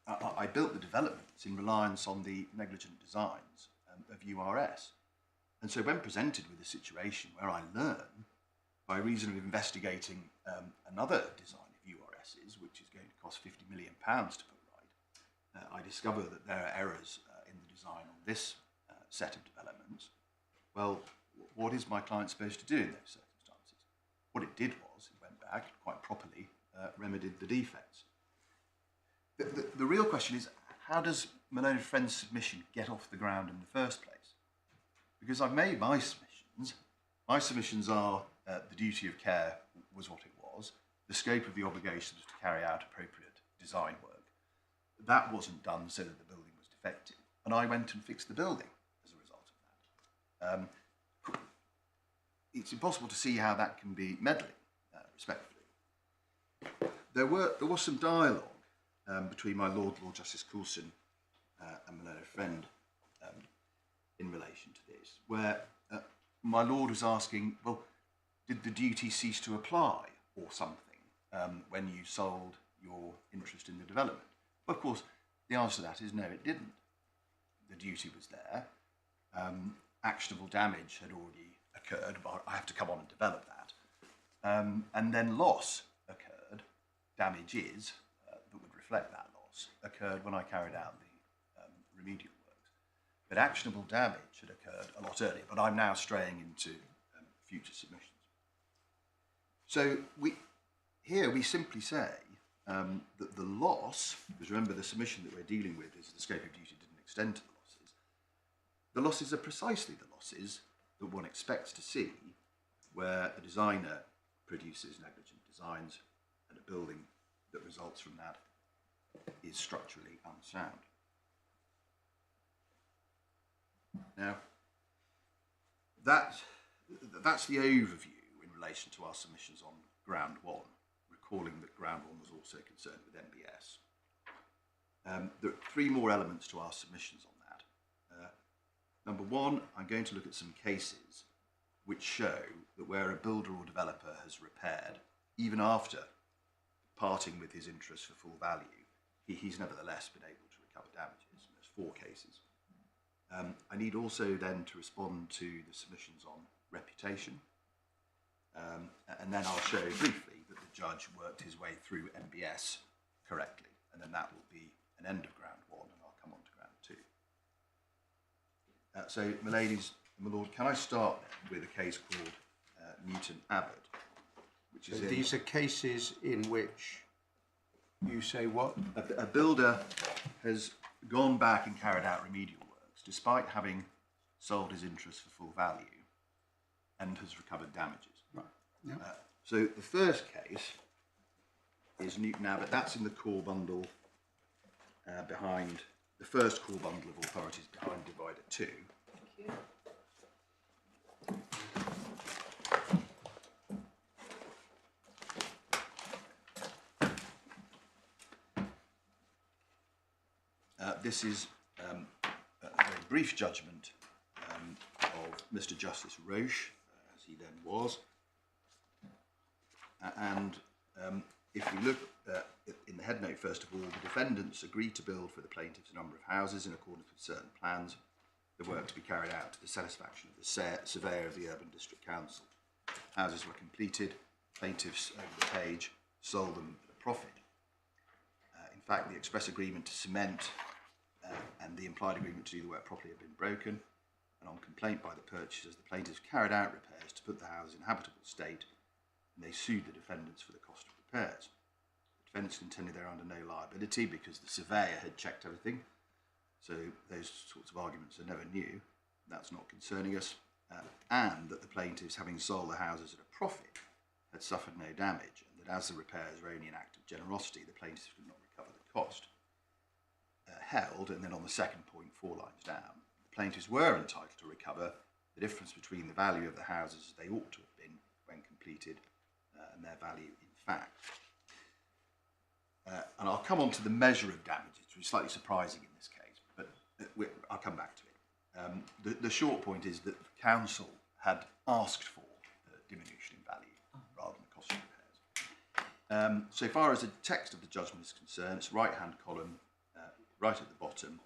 I built the developments in reliance on the negligent designs of URS. And so when presented with a situation where I learn, by reason of investigating another design of URS's, which is going to cost £50 million to put right, I discover that there are errors in the design on this set of developments. Well, what is my client supposed to do in those circumstances? What it did was, it went back, quite properly, remedied the defects. The real question is, how does Maloney Friend's submission get off the ground in the first place? Because I've made my submissions. My submissions are the duty of care was what it was, the scope of the obligations to carry out appropriate design work. That wasn't done so that the building was defective, and I went and fixed the building as a result of that. It's impossible to see how that can be meddling, respectfully. There was some dialogue between my Lord Justice Coulson and Maloney Friend in relation to this, where my Lord was asking, well, did the duty cease to apply or something when you sold your interest in the development? Of course, the answer to that is no, it didn't. The duty was there. Actionable damage had already occurred, but I have to come on and develop that. And then loss occurred, damages that would reflect that loss, occurred when I carried out the remedial works. But actionable damage had occurred a lot earlier, but I'm now straying into future submissions. So we simply say that the loss, because remember the submission that we're dealing with is the scope of duty didn't extend to the losses. The losses are precisely the losses that one expects to see where a designer produces negligent designs and a building that results from that is structurally unsound. Now, that's the overview in relation to our submissions on ground one, recalling that ground one was also concerned with MBS. There are three more elements to our submissions on that. Number one, I'm going to look at some cases which show that where a builder or developer has repaired, even after parting with his interest for full value, he's nevertheless been able to recover damages. There's 4 cases. I need also then to respond to the submissions on reputation, and then I'll show briefly that the judge worked his way through MBS correctly, and then that will be an end of ground one, and I'll come on to ground two. So, my ladies and my lord, can I start with a case called Newton Abbott, which is these are cases in which you say what? A builder has gone back and carried out remedial works, despite having sold his interest for full value, and has recovered damages. Right. Yeah. So the first case is Newton Abbot. That's in the core bundle behind the first core bundle of authorities behind Divider 2. Thank you. This is a very brief judgment of Mr. Justice Roche, as he then was. And if we look in the headnote, first of all, the defendants agreed to build for the plaintiffs a number of houses in accordance with certain plans, the work to be carried out to the satisfaction of the surveyor of the Urban District Council. Houses were completed, plaintiffs over the page sold them at a profit. In fact, the express agreement to cement and the implied agreement to do the work properly had been broken, and on complaint by the purchasers, the plaintiffs carried out repairs to put the houses in habitable state, and they sued the defendants for the cost of repairs. The defendants contended they were under no liability because the surveyor had checked everything, so those sorts of arguments are never new. That's not concerning us, and that the plaintiffs, having sold the houses at a profit, had suffered no damage, and that as the repairs were only an act of generosity, the plaintiffs could not recover the cost. Held, and then on the second point, 4 lines down, the plaintiffs were entitled to recover the difference between the value of the houses as they ought to have been when completed and their value in fact. And I'll come on to the measure of damages, which is slightly surprising in this case, but I'll come back to it. The short point is that the council had asked for the diminution in value rather than the cost of repairs. So far as the text of the judgment is concerned, it's right-hand column, right at the bottom,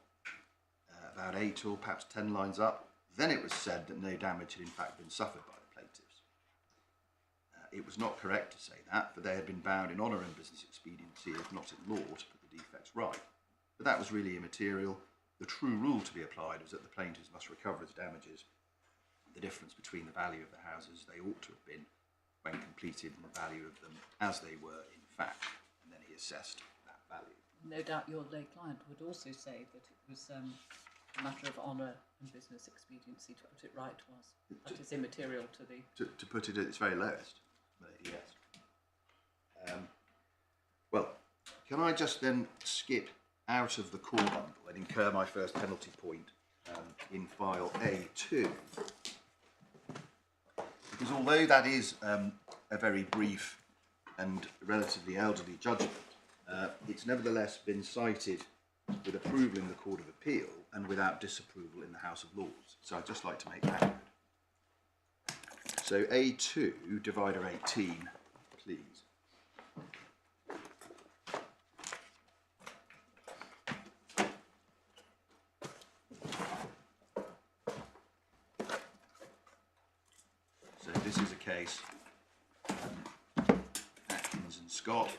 about 8 or perhaps 10 lines up. Then it was said that no damage had in fact been suffered by the plaintiffs. It was not correct to say that, for they had been bound in honour and business expediency, if not in law, to put the defects right. But that was really immaterial. The true rule to be applied was that the plaintiffs must recover as damages the difference between the value of the houses they ought to have been when completed and the value of them as they were in fact. And then he assessed that value. No doubt your lay client would also say that it was a matter of honour and business expediency to put it right was. That is immaterial to the... To put it at its very lowest, yes. Well, can I just then skip out of the core bundle and incur my first penalty point in file A2? Because although that is a very brief and relatively elderly judgment, it's nevertheless been cited with approval in the Court of Appeal and without disapproval in the House of Lords. So I'd just like to make that good. So A2, divider 18, please. So this is a case, Atkins and Scott.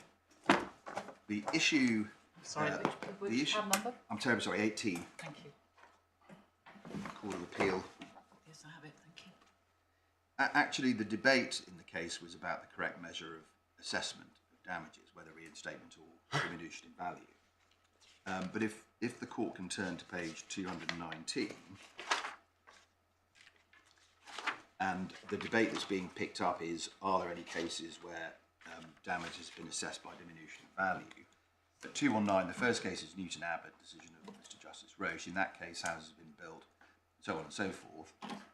The issue... Sorry, which the issue, number? I'm terribly sorry, 18. Thank you. Court of Appeal. Yes, I have it, thank you. Actually, the debate in the case was about the correct measure of assessment of damages, whether reinstatement or diminution in value. But if the court can turn to page 219, and the debate that's being picked up is, are there any cases where damage has been assessed by diminution of value? At 219, the first case is Newton Abbot, decision of Mr. Justice Roche. In that case, houses have been built, so on and so forth.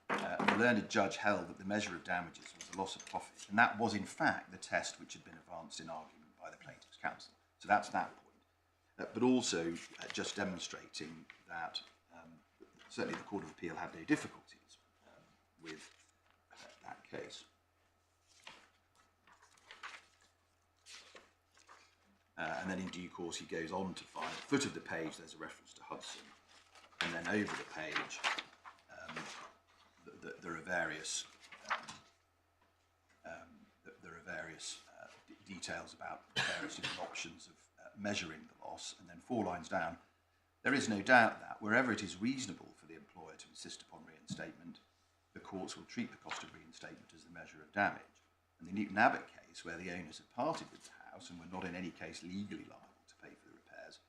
The learned judge held that the measure of damages was the loss of profit, and that was in fact the test which had been advanced in argument by the plaintiff's counsel. So that's that point. But also just demonstrating that certainly the Court of Appeal had no difficulties with that case. And then in due course he goes on to find, at the foot of the page there's a reference to Hudson, and then over the page there are various details about various different options of measuring the loss, and then 4 lines down, there is no doubt that wherever it is reasonable for the employer to insist upon reinstatement, the courts will treat the cost of reinstatement as the measure of damage. And the Newton Abbot case, where the owners had parted with the house and were not in any case legally liable to pay for the repairs,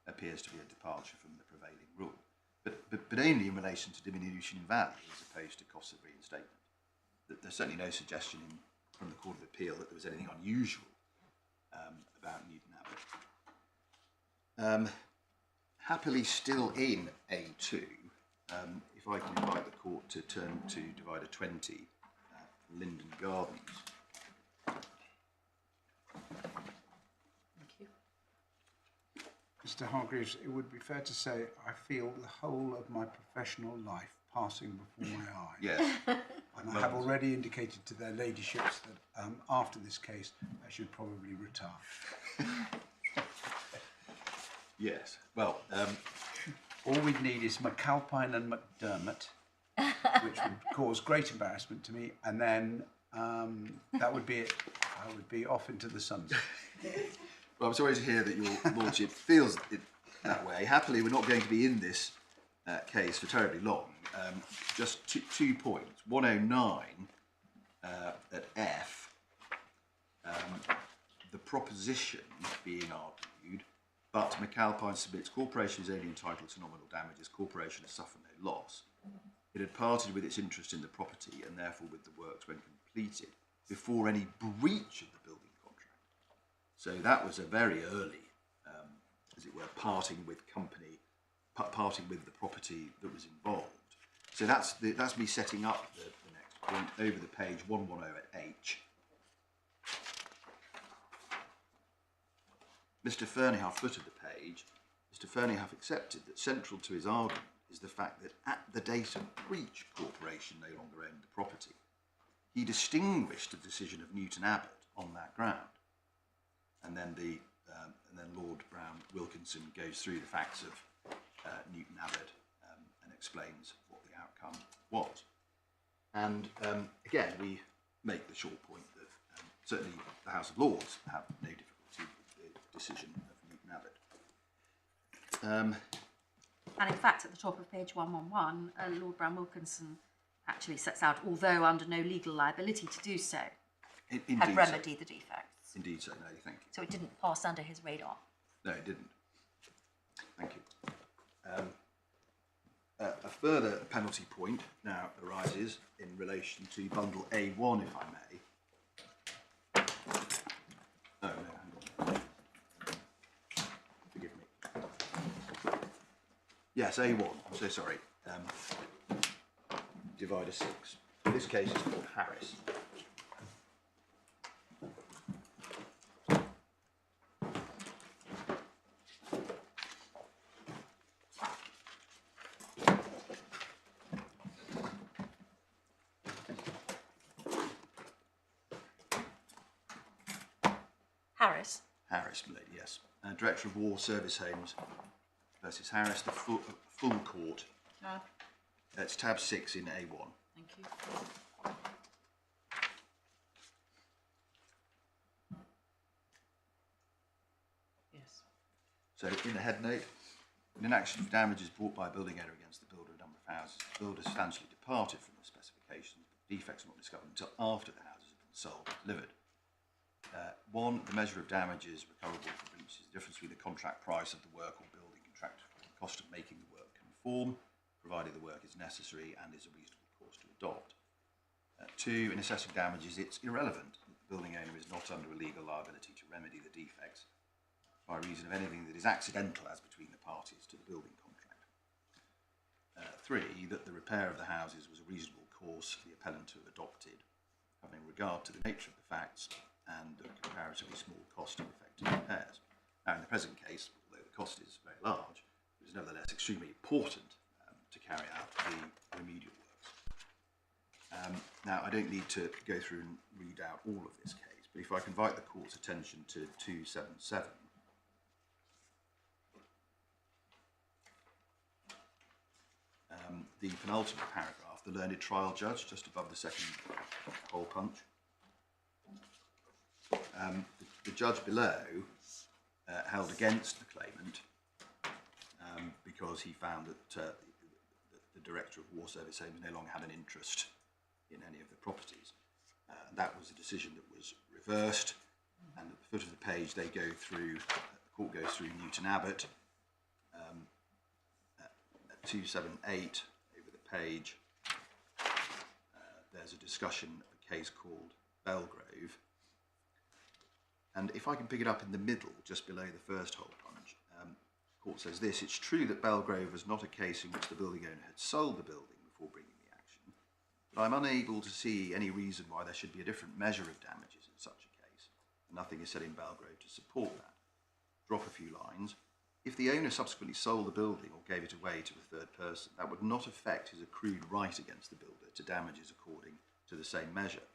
appears to be a departure from the prevailing rule, but only in relation to diminution in value as opposed to costs of reinstatement. There's certainly no suggestion in from the Court of Appeal that there was anything unusual about Newton Abbot. Happily still in A2, if I can invite the court to turn to divider 20, Linden Gardens. Thank you. Mr. Hargreaves, it would be fair to say I feel the whole of my professional life passing before my eyes. Yes. And I have already indicated to their ladyships that after this case I should probably retire. Yes. Well, all we'd need is McAlpine and McDermott, which would cause great embarrassment to me, and then that would be it. I would be off into the sunset. well, I'm sorry to hear that your lordship feels it that way. Happily, we're not going to be in this case for terribly long. Just 2 points. 109 at F, the proposition being argued, but McAlpine submits corporation is only entitled to nominal damages, corporation has suffered no loss. It had parted with its interest in the property and therefore with the works when completed before any breach of the building contract. So that was a very early, as it were, parting with the property that was involved. So that's me setting up the next point over the page 110 at H. Mr. Ferneyhough footed the page. Mr. Ferneyhough accepted that central to his argument is the fact that at the date of breach, corporation no longer owned the property. He distinguished the decision of Newton Abbot on that ground, and then Lord Brown Wilkinson goes through the facts of Newton Abbot and explains what the outcome was. And again, we make the short point that certainly the House of Lords have no difficulty with the decision of Newton Abbot. And in fact, at the top of page 111, Lord Brown Wilkinson actually sets out, although under no legal liability to do so, had remedied the defects. Indeed so, no, thank you. So it didn't pass under his radar. No, it didn't. Thank you. A further penalty point now arises in relation to bundle A1, if I may. Oh, no, hang on. Forgive me. Yes, A1, I'm so sorry. Divider 6. This case is called Harris. Harris, my lady, yes. Director of War Service Homes versus Harris, the full court. That's tab 6 in A1. Thank you. Yes. So in the head note, in an action for damages brought by a building owner against the builder of a number of houses, the builder substantially departed from the specifications, but defects were not discovered until after the houses had been sold and delivered. 1, the measure of damages recoverable for breaches is the difference between the contract price of the work or building contract and the cost of making the work conform, provided the work is necessary and is a reasonable course to adopt. 2, in assessing damages, it's irrelevant that the building owner is not under a legal liability to remedy the defects by reason of anything that is accidental as between the parties to the building contract. 3, that the repair of the houses was a reasonable course for the appellant to have adopted, having regard to the nature of the facts and the comparatively small cost of effective repairs. Now, in the present case, although the cost is very large, it is nevertheless extremely important to carry out the remedial works. Now, I don't need to go through and read out all of this case, but if I can invite the court's attention to 277. The penultimate paragraph, the learned trial judge, just above the second hole punch. The judge below held against the claimant because he found that the Director of War Service Homes no longer had an interest in any of the properties. That was a decision that was reversed, and at the foot of the page they go through, the court goes through Newton Abbot, at 278 over the page. There's a discussion of a case called Belgrove. And if I can pick it up in the middle, just below the first hole punch, court says this: it's true that Belgrove was not a case in which the building owner had sold the building before bringing the action, but I'm unable to see any reason why there should be a different measure of damages in such a case. Nothing is said in Belgrove to support that. Drop a few lines. If the owner subsequently sold the building or gave it away to a third person, that would not affect his accrued right against the builder to damages according to the same measure.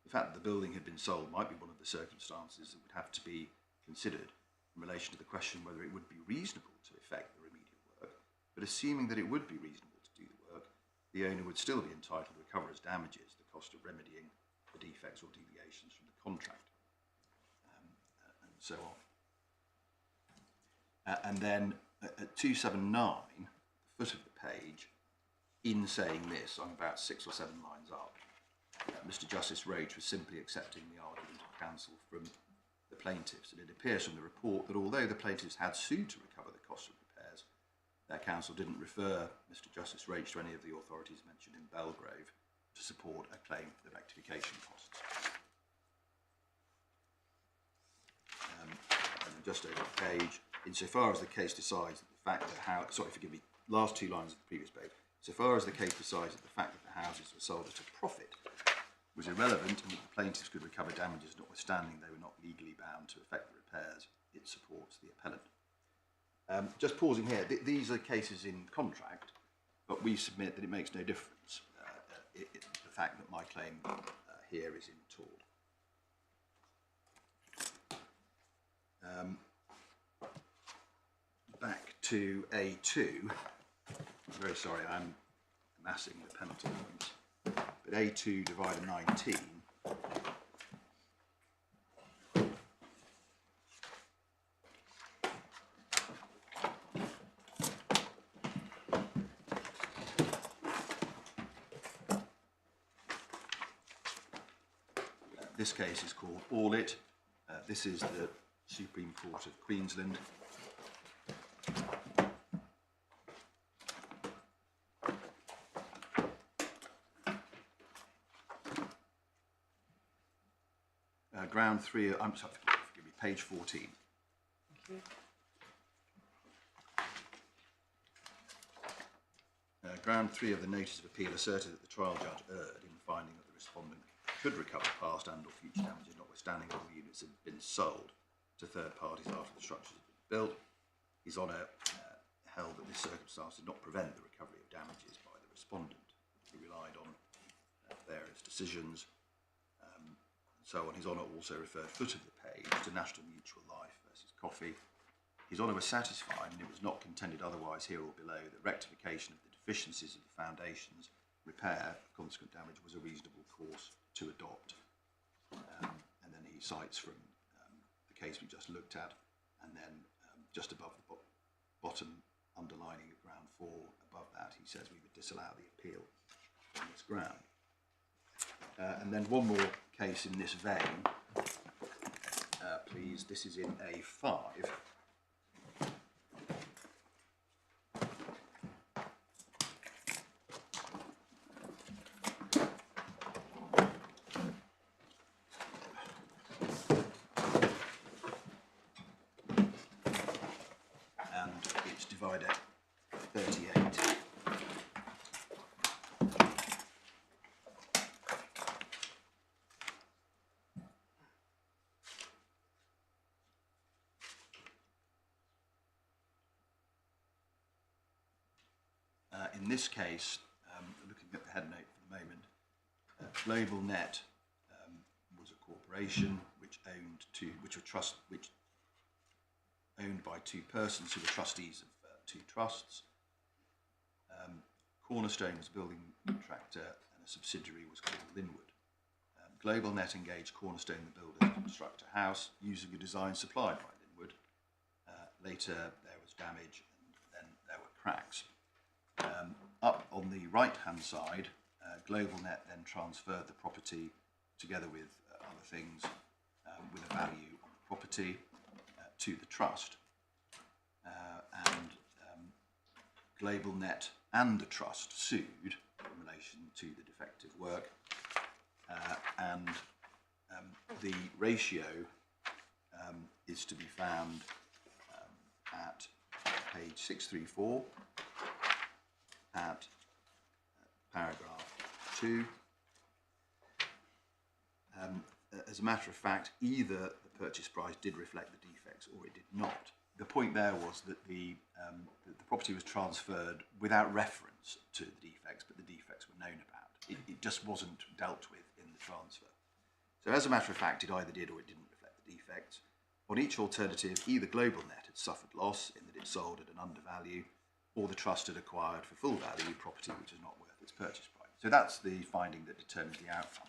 The fact that the building had been sold might be one of the circumstances that would have to be considered in relation to the question whether it would be reasonable to effect the remedial work, but assuming that it would be reasonable to do the work, the owner would still be entitled to recover as damages the cost of remedying the defects or deviations from the contract, and so on. And then at 279, the foot of the page, in saying this, I'm about 6 or 7 lines up, Mr. Justice Roach was simply accepting the argument of counsel from the plaintiffs, and it appears from the report that although the plaintiffs had sued to recover the cost of repairs, their counsel didn't refer Mr. Justice Roach to any of the authorities mentioned in Belgrove to support a claim for the rectification costs. And just over the page, insofar as the case decides that the fact that last 2 lines of the previous page, so far as the case decides that the fact that the houses were sold at a profit was irrelevant and that the plaintiffs could recover damages notwithstanding they were not legally bound to effect the repairs, it supports the appellant. Just pausing here, these are cases in contract, but we submit that it makes no difference, the fact that my claim here is in tort. Back to A2. I'm very sorry, I'm amassing the penalty points. But A2 divided 19. This case is called Orlit. This is the Supreme Court of Queensland. Ground 3, I'm sorry, forgive me, page 14. Thank you. Ground 3 of the notice of appeal asserted that the trial judge erred in finding that the respondent could recover past and or future damages notwithstanding all the units had been sold to third parties after the structures had been built. His Honour held that this circumstance did not prevent the recovery of damages by the respondent. He relied on various decisions. So on. His Honour also referred foot of the page to National Mutual Life versus Coffee. His Honour was satisfied, and it was not contended otherwise here or below, that rectification of the deficiencies of the foundations, repair of consequent damage was a reasonable course to adopt. And then he cites from the case we just looked at, and then just above the bottom underlining of ground 4, above that he says we would disallow the appeal on this ground. And then one more case in this vein, please. This is in A5. And it's divided 38. In this case, looking at the head note for the moment, Global Net was a corporation which owned by 2 persons who were trustees of 2 trusts. Cornerstone was a building contractor, and a subsidiary was called Linwood. Global Net engaged Cornerstone the builder to construct a house using a design supplied by Linwood. Later there was damage, and then there were cracks. Up on the right-hand side, Global Net then transferred the property, together with other things, with a value on the property, to the trust. And Global Net and the trust sued in relation to the defective work, and the ratio is to be found at page 634 at paragraph 2. As a matter of fact, either the purchase price did reflect the defects or it did not. The point there was that the property was transferred without reference to the defects, but the defects were known about. It just wasn't dealt with in the transfer. So as a matter of fact, it either did or it didn't reflect the defects. On each alternative, either GlobalNet had suffered loss in that it sold at an undervalue, or the trust had acquired for full value property which is not worth its purchase price. So that's the finding that determines the outcome.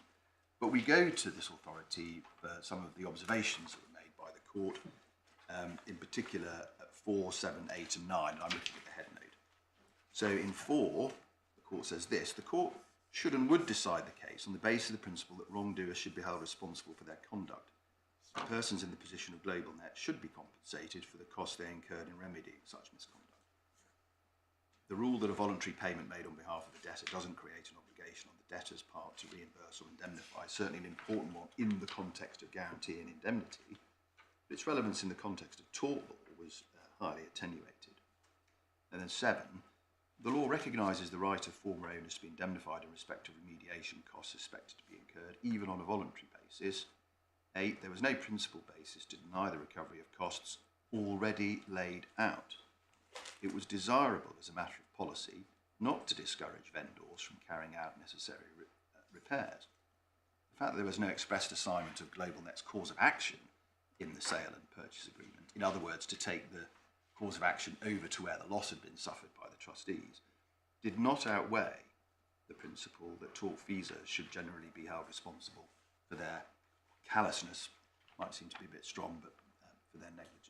But we go to this authority for some of the observations that were made by the court, in particular at 4, 7, 8 and 9, and I'm looking at the head note. So in 4, the court says this: the court should and would decide the case on the basis of the principle that wrongdoers should be held responsible for their conduct. The persons in the position of GlobalNet should be compensated for the costs they incurred in remedying such misconduct. The rule that a voluntary payment made on behalf of the debtor doesn't create an obligation on the debtor's part to reimburse or indemnify is certainly an important one in the context of guarantee and indemnity, but its relevance in the context of tort law was highly attenuated. And then 7, the law recognises the right of former owners to be indemnified in respect of remediation costs suspected to be incurred, even on a voluntary basis. 8, there was no principal basis to deny the recovery of costs already laid out. It was desirable as a matter of policy not to discourage vendors from carrying out necessary repairs. The fact that there was no expressed assignment of GlobalNet's cause of action in the sale and purchase agreement, in other words, to take the cause of action over to where the loss had been suffered by the trustees, did not outweigh the principle that tortfeasors should generally be held responsible for their callousness, might seem to be a bit strong, but for their negligence.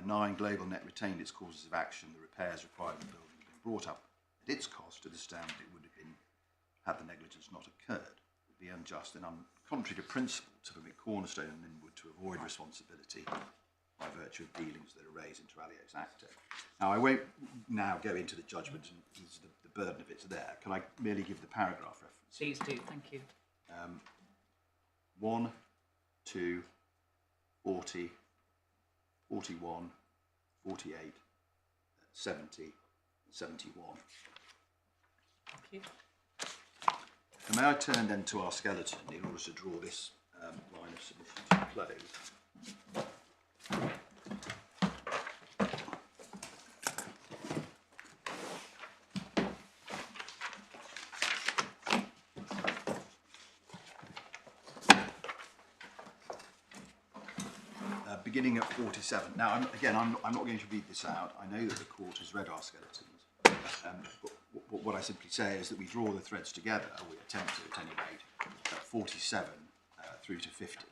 9, GlobalNet retained its causes of action. The repairs required in the building had been brought up at its cost to the standard it would have been had the negligence not occurred. It would be unjust and contrary to principle to permit Cornerstone and Linwood to avoid responsibility by virtue of dealings that are raised inter alios acta. Now, I won't now go into the judgment, and the burden of it's there. Can I merely give the paragraph reference? Please do, thank you. 1, 2, 40, 41, 48, 70, 71. Thank you. And may I turn then to our skeleton in order to draw this line of submission to a close. Beginning at 47. Now, I'm not going to read this out. I know that the court has read our skeletons. But what I simply say is that we draw the threads together, or we attempt to at any rate, at 47 through to 50.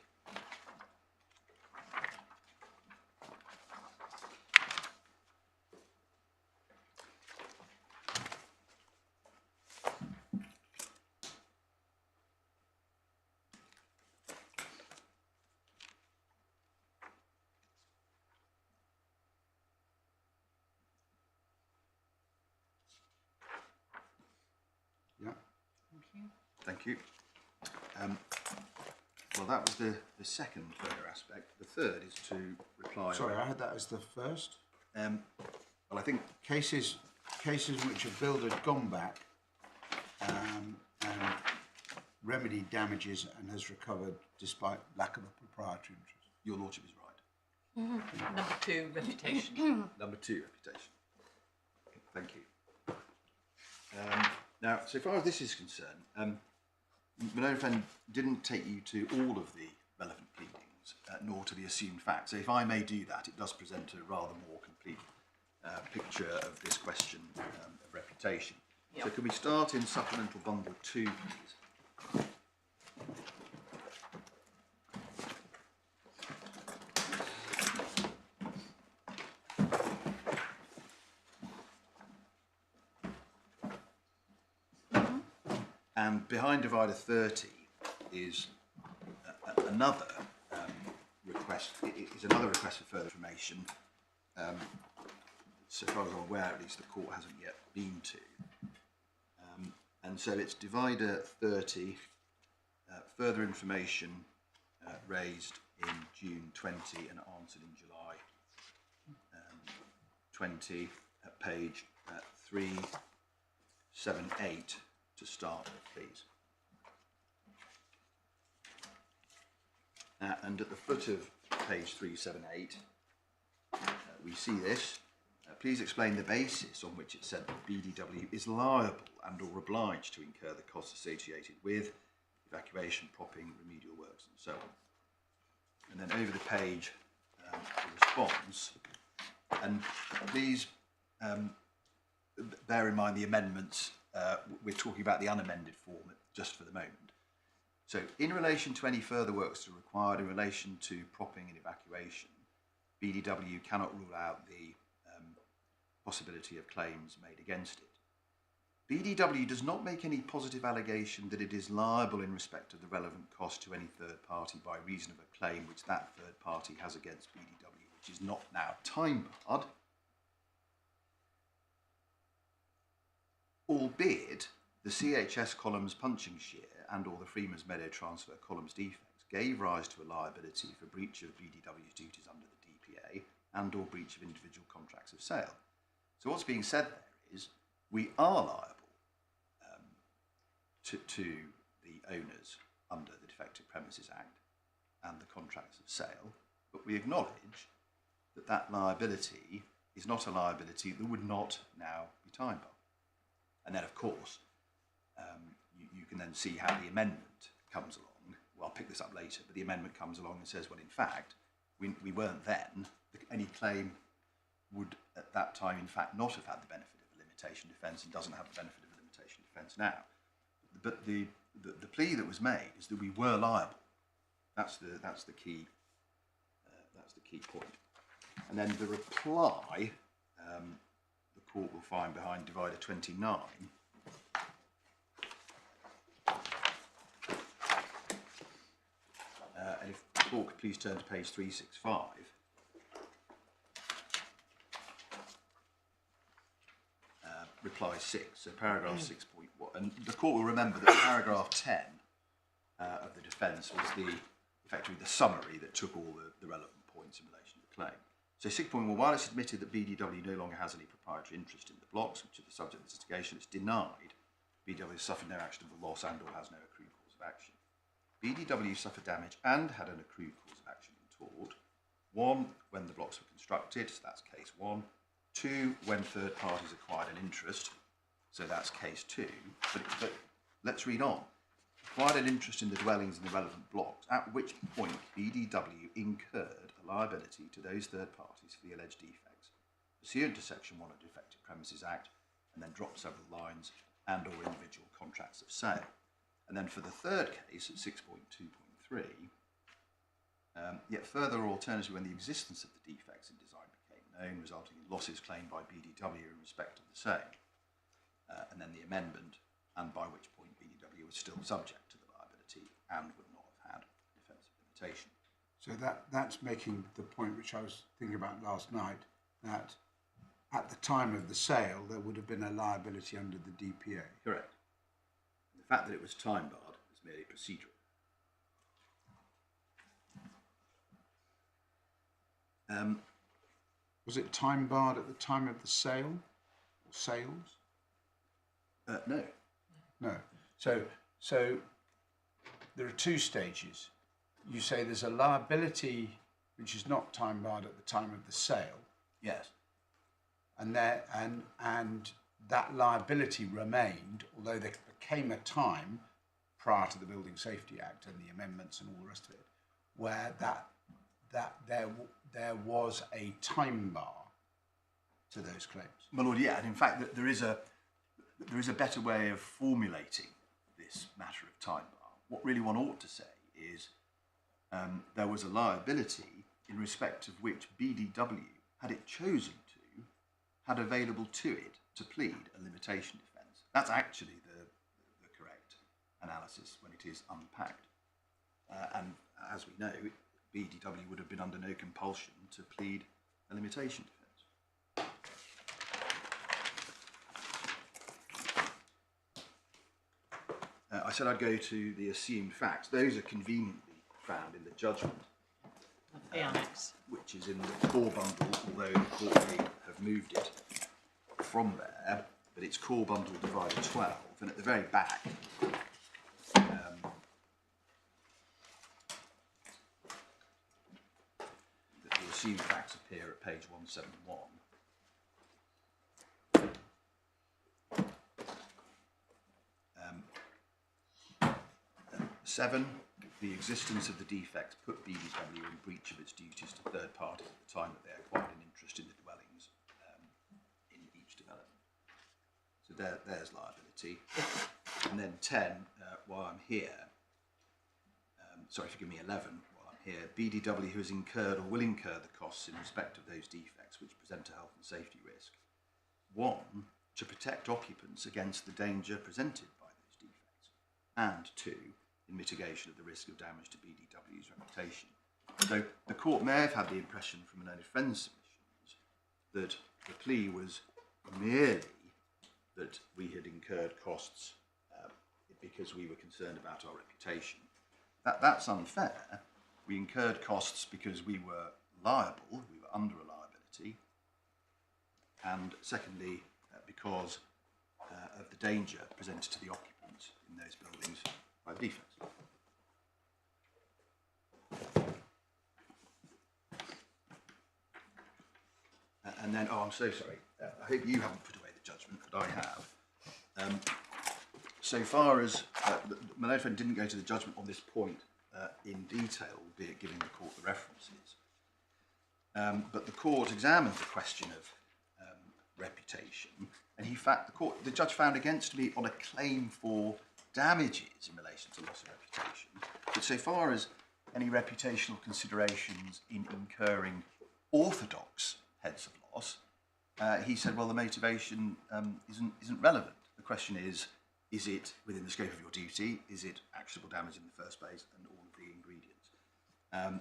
Yeah. Thank you. Well, that was the second further aspect. The third is to reply. Sorry, I had that as the first. Well, I think Cases in which a builder had gone back and remedied damages and has recovered despite lack of a proprietary interest. your lordship is right. Number 2, reputation. Number 2, reputation. Thank you. Now, so far as this is concerned, Minofen didn't take you to all of the relevant pleadings, nor to the assumed facts. So if I may do that, it does present a rather more complete picture of this question of reputation. Yep. So can we start in supplemental bundle 2, please? And behind divider 30 is another request. It is another request for further information. So far as I'm aware, at least the court hasn't yet been to. And so it's divider 30, further information raised in June 20 and answered in July 20 at page 378 to start with, please. And at the foot of page 378, we see this. Please explain the basis on which it said that BDW is liable and or obliged to incur the costs associated with evacuation, propping, remedial works and so on. And then over the page, the response. And please bear in mind the amendments. We're talking about the unamended form just for the moment. So in relation to any further works that are required in relation to propping and evacuation, BDW cannot rule out the possibility of claims made against it. BDW does not make any positive allegation that it is liable in respect of the relevant cost to any third party by reason of a claim which that third party has against BDW, which is not now time barred, albeit the CHS columns punching shear and or the Freeman's Meadow transfer columns defects gave rise to a liability for breach of BDW's duties under the DPA and or breach of individual contracts of sale. So what's being said there is we are liable to the owners under the Defective Premises Act and the contracts of sale, but we acknowledge that that liability is not a liability that would not now be time barred. And then, of course, you can then see how the amendment comes along. Well, I'll pick this up later, but the amendment comes along and says, well, in fact, we weren't then. Any claim would, at that time, in fact, not have had the benefit of a limitation defence and doesn't have the benefit of a limitation defence now. But the plea that was made is that we were liable. That's the key. That's the key point. And then the reply, the court will find behind divider 29. And if the court could please turn to page 365. Reply 6, so paragraph 6.1. And the court will remember that paragraph 10 of the defence was effectively the summary that took all the relevant points in relation to the claim. So 6.1, while it's admitted that BDW no longer has any proprietary interest in the blocks, which are the subject of this litigation, it's denied BDW has suffered no actionable loss and or has no accrued cause of action. BDW suffered damage and had an accrued cause of action in tort. 1, when the blocks were constructed, so that's case 1. 2, when third parties acquired an interest, so that's case 2. But let's read on. Acquired an interest in the dwellings in the relevant blocks, at which point BDW incurred a liability to those third parties for the alleged defects, pursuant to section 1 of the Defective Premises Act, and then drop several lines and or individual contracts of sale. And then for the third case at 6.2.3, yet further or alternatively when the existence of the defects in design became known, resulting in losses claimed by BDW in respect of the same, and then the amendment, and by which point BDW was still subject to the liability and would not have had defensive limitation. So that's making the point which I was thinking about last night, that at the time of the sale there would have been a liability under the DPA. Correct. The fact that it was time barred is merely procedural. Was it time barred at the time of the sale or sales? No. No. So there are two stages. You say there's a liability which is not time barred at the time of the sale, Yes. and that liability remained, although there became a time prior to the Building Safety Act and the amendments and all the rest of it, where there was a time bar to those claims. My lord, yeah, and in fact there is a better way of formulating this matter of time bar. What really one ought to say is there was a liability in respect of which BDW, had it chosen to, had available to it to plead a limitation defence. That's actually the correct analysis when it is unpacked. And as we know, BDW would have been under no compulsion to plead a limitation defence. I I said I'd go to the assumed facts. Those are conveniently found in the judgment, The annex. which is in the core bundle, although the court may have moved it from there, but it's core bundle divided 12, and at the very back, the assumed facts appear at page 171. 7, the existence of the defects put BDW in breach of its duties to third parties at the time that they acquired an interest in the dwellings in each development. So there's liability. And then 10, while I'm here, sorry, forgive me, 11, while I'm here, BDW has incurred or will incur the costs in respect of those defects which present a health and safety risk. 1, to protect occupants against the danger presented by those defects. And 2, in mitigation of the risk of damage to BDW's reputation. So the court may have had the impression from an own friend's submissions that the plea was merely that we had incurred costs because we were concerned about our reputation. That's unfair. We incurred costs because we were liable, we were under a liability, and secondly, because of the danger presented to the occupants in those buildings by the defects. And then, oh, I'm so sorry. I hope you haven't put away the judgment, but I have. So far as my learned friend didn't go to the judgment on this point in detail, albeit giving the court the references. But the court examined the question of reputation, and the judge found against me on a claim for damages in relation to loss of reputation. But so far as any reputational considerations in incurring orthodox heads of loss, he said, well, the motivation isn't relevant. The question is it within the scope of your duty? Is it actionable damage in the first place? And all of the ingredients.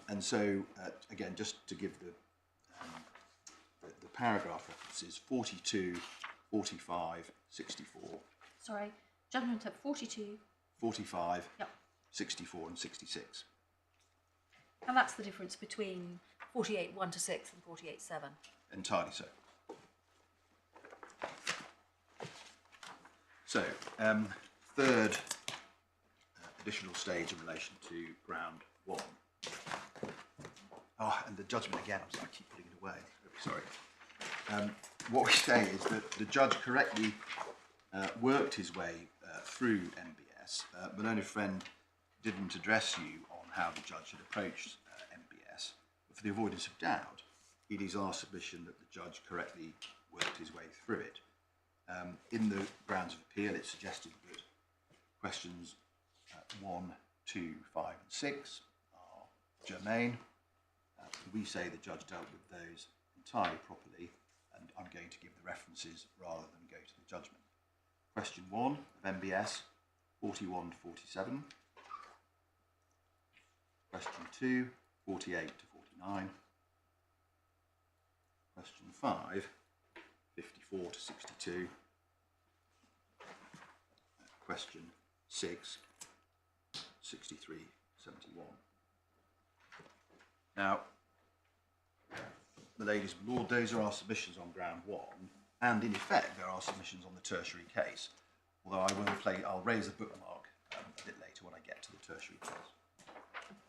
And so, again, just to give the paragraph references, 42, 45, 64. Sorry, judgment at 42. 45, Yep. 64 and 66. And that's the difference between 48 1 to 6 and 48 7. Entirely so. So, third additional stage in relation to ground 1. Oh, and the judgment again, I'm sorry, I keep putting it away. Sorry. What we say is that the judge correctly worked his way through MBS. My learned friend didn't address you on how the judge had approached MBS. But for the avoidance of doubt, it is our submission that the judge correctly worked his way through it. In the grounds of appeal, it suggested that questions 1, 2, 5 and 6 are germane. We say the judge dealt with those entirely properly, and I'm going to give the references rather than go to the judgment. Question 1 of MBS, 41 to 47. Question 2, 48 to 49. Question 5, 54 to 62. Question 6, 63, 71. Now, the ladies and lords, those are our submissions on ground 1, and in effect there are submissions on the tertiary case. Although I'll raise a bookmark a bit later when I get to the tertiary case.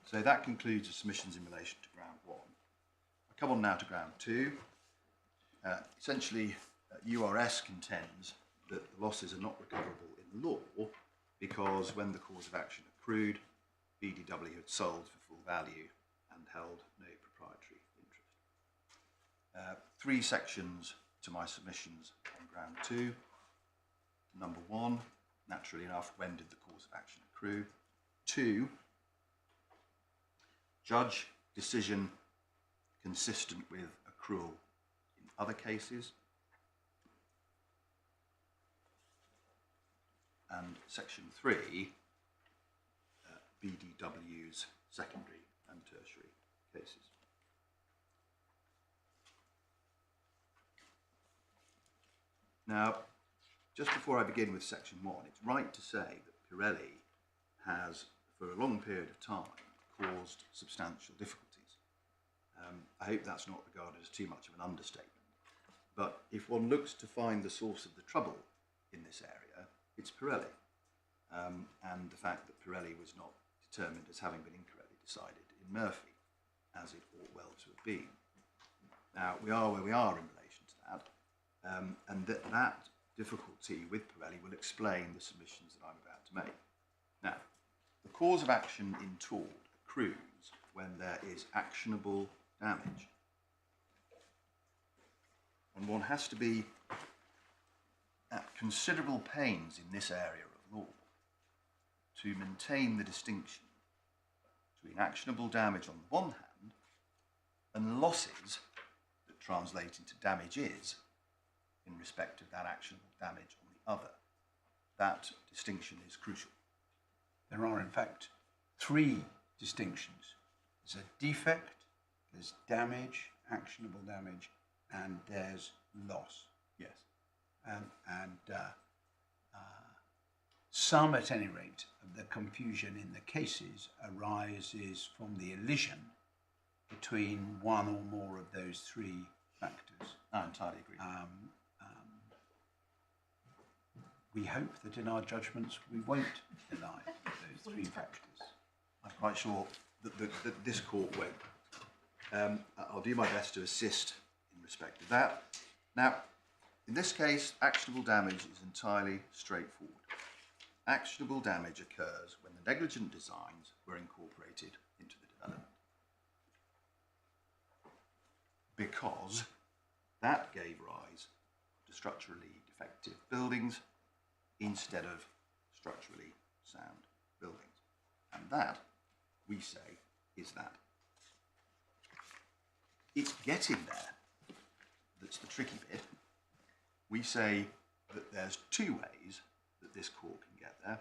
So that concludes the submissions in relation to ground 1. I come on now to ground 2. Essentially, URS contends that the losses are not recoverable in law because when the cause of action accrued, BDW had sold for full value and held no proprietary interest. 3 sections to my submissions on ground 2. Number 1, naturally enough, when did the cause of action accrue? 2, judge decision consistent with accrual in other cases. And section 3, BDW's secondary and tertiary cases. Now, just before I begin with section 1, it's right to say that Pirelli has, for a long period of time, caused substantial difficulties. I hope that's not regarded as too much of an understatement. But if one looks to find the source of the trouble in this area, it's Pirelli. And the fact that Pirelli was not determined as having been incorrectly decided in Murphy, as it ought well to have been. Now, we are where we are in relation to that, and that difficulty with Pirelli will explain the submissions that I'm about to make. Now, the cause of action in tort accrues when there is actionable damage. And one has to be at considerable pains in this area of law to maintain the distinction between actionable damage on the one hand and losses that translate into damages in respect of that actionable damage on the other. That distinction is crucial. There are, in fact, three distinctions. There's a defect, there's damage, actionable damage, and there's loss. Yes. Some, at any rate, of the confusion in the cases arises from the elision between one or more of those three factors. I entirely agree. We hope that in our judgments we won't deny those three factors. I'm quite sure that this court won't. I'll do my best to assist in respect of that. Now, in this case, actionable damage is entirely straightforward. Actionable damage occurs when the negligent designs were incorporated into the development, because that gave rise to structurally defective buildings instead of structurally sound buildings. And that, we say, is that. It's getting there that's the tricky bit. We say that there's two ways that this court can get there.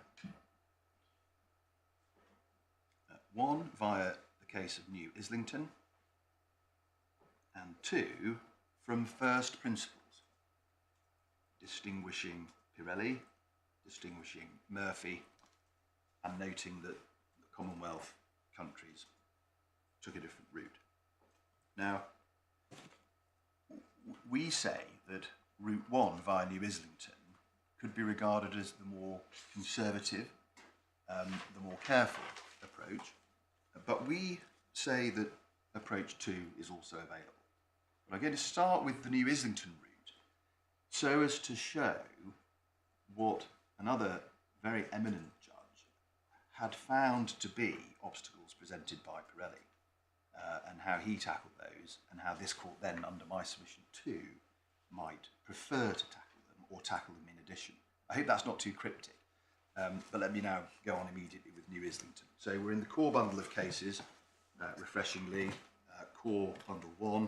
One, via the case of New Islington, and two, from first principles, distinguishing Pirelli, distinguishing Murphy, and noting that the Commonwealth countries took a different route. Now, we say that Route 1 via New Islington could be regarded as the more conservative, the more careful approach, but we say that approach 2 is also available. But I'm going to start with the New Islington route so as to show what another very eminent judge had found to be obstacles presented by Pirelli, and how he tackled those, and how this court then, under my submission too, might prefer to tackle them or tackle them in addition. I hope that's not too cryptic, but let me now go on immediately with New Islington. So we're in the core bundle of cases, refreshingly, core bundle 1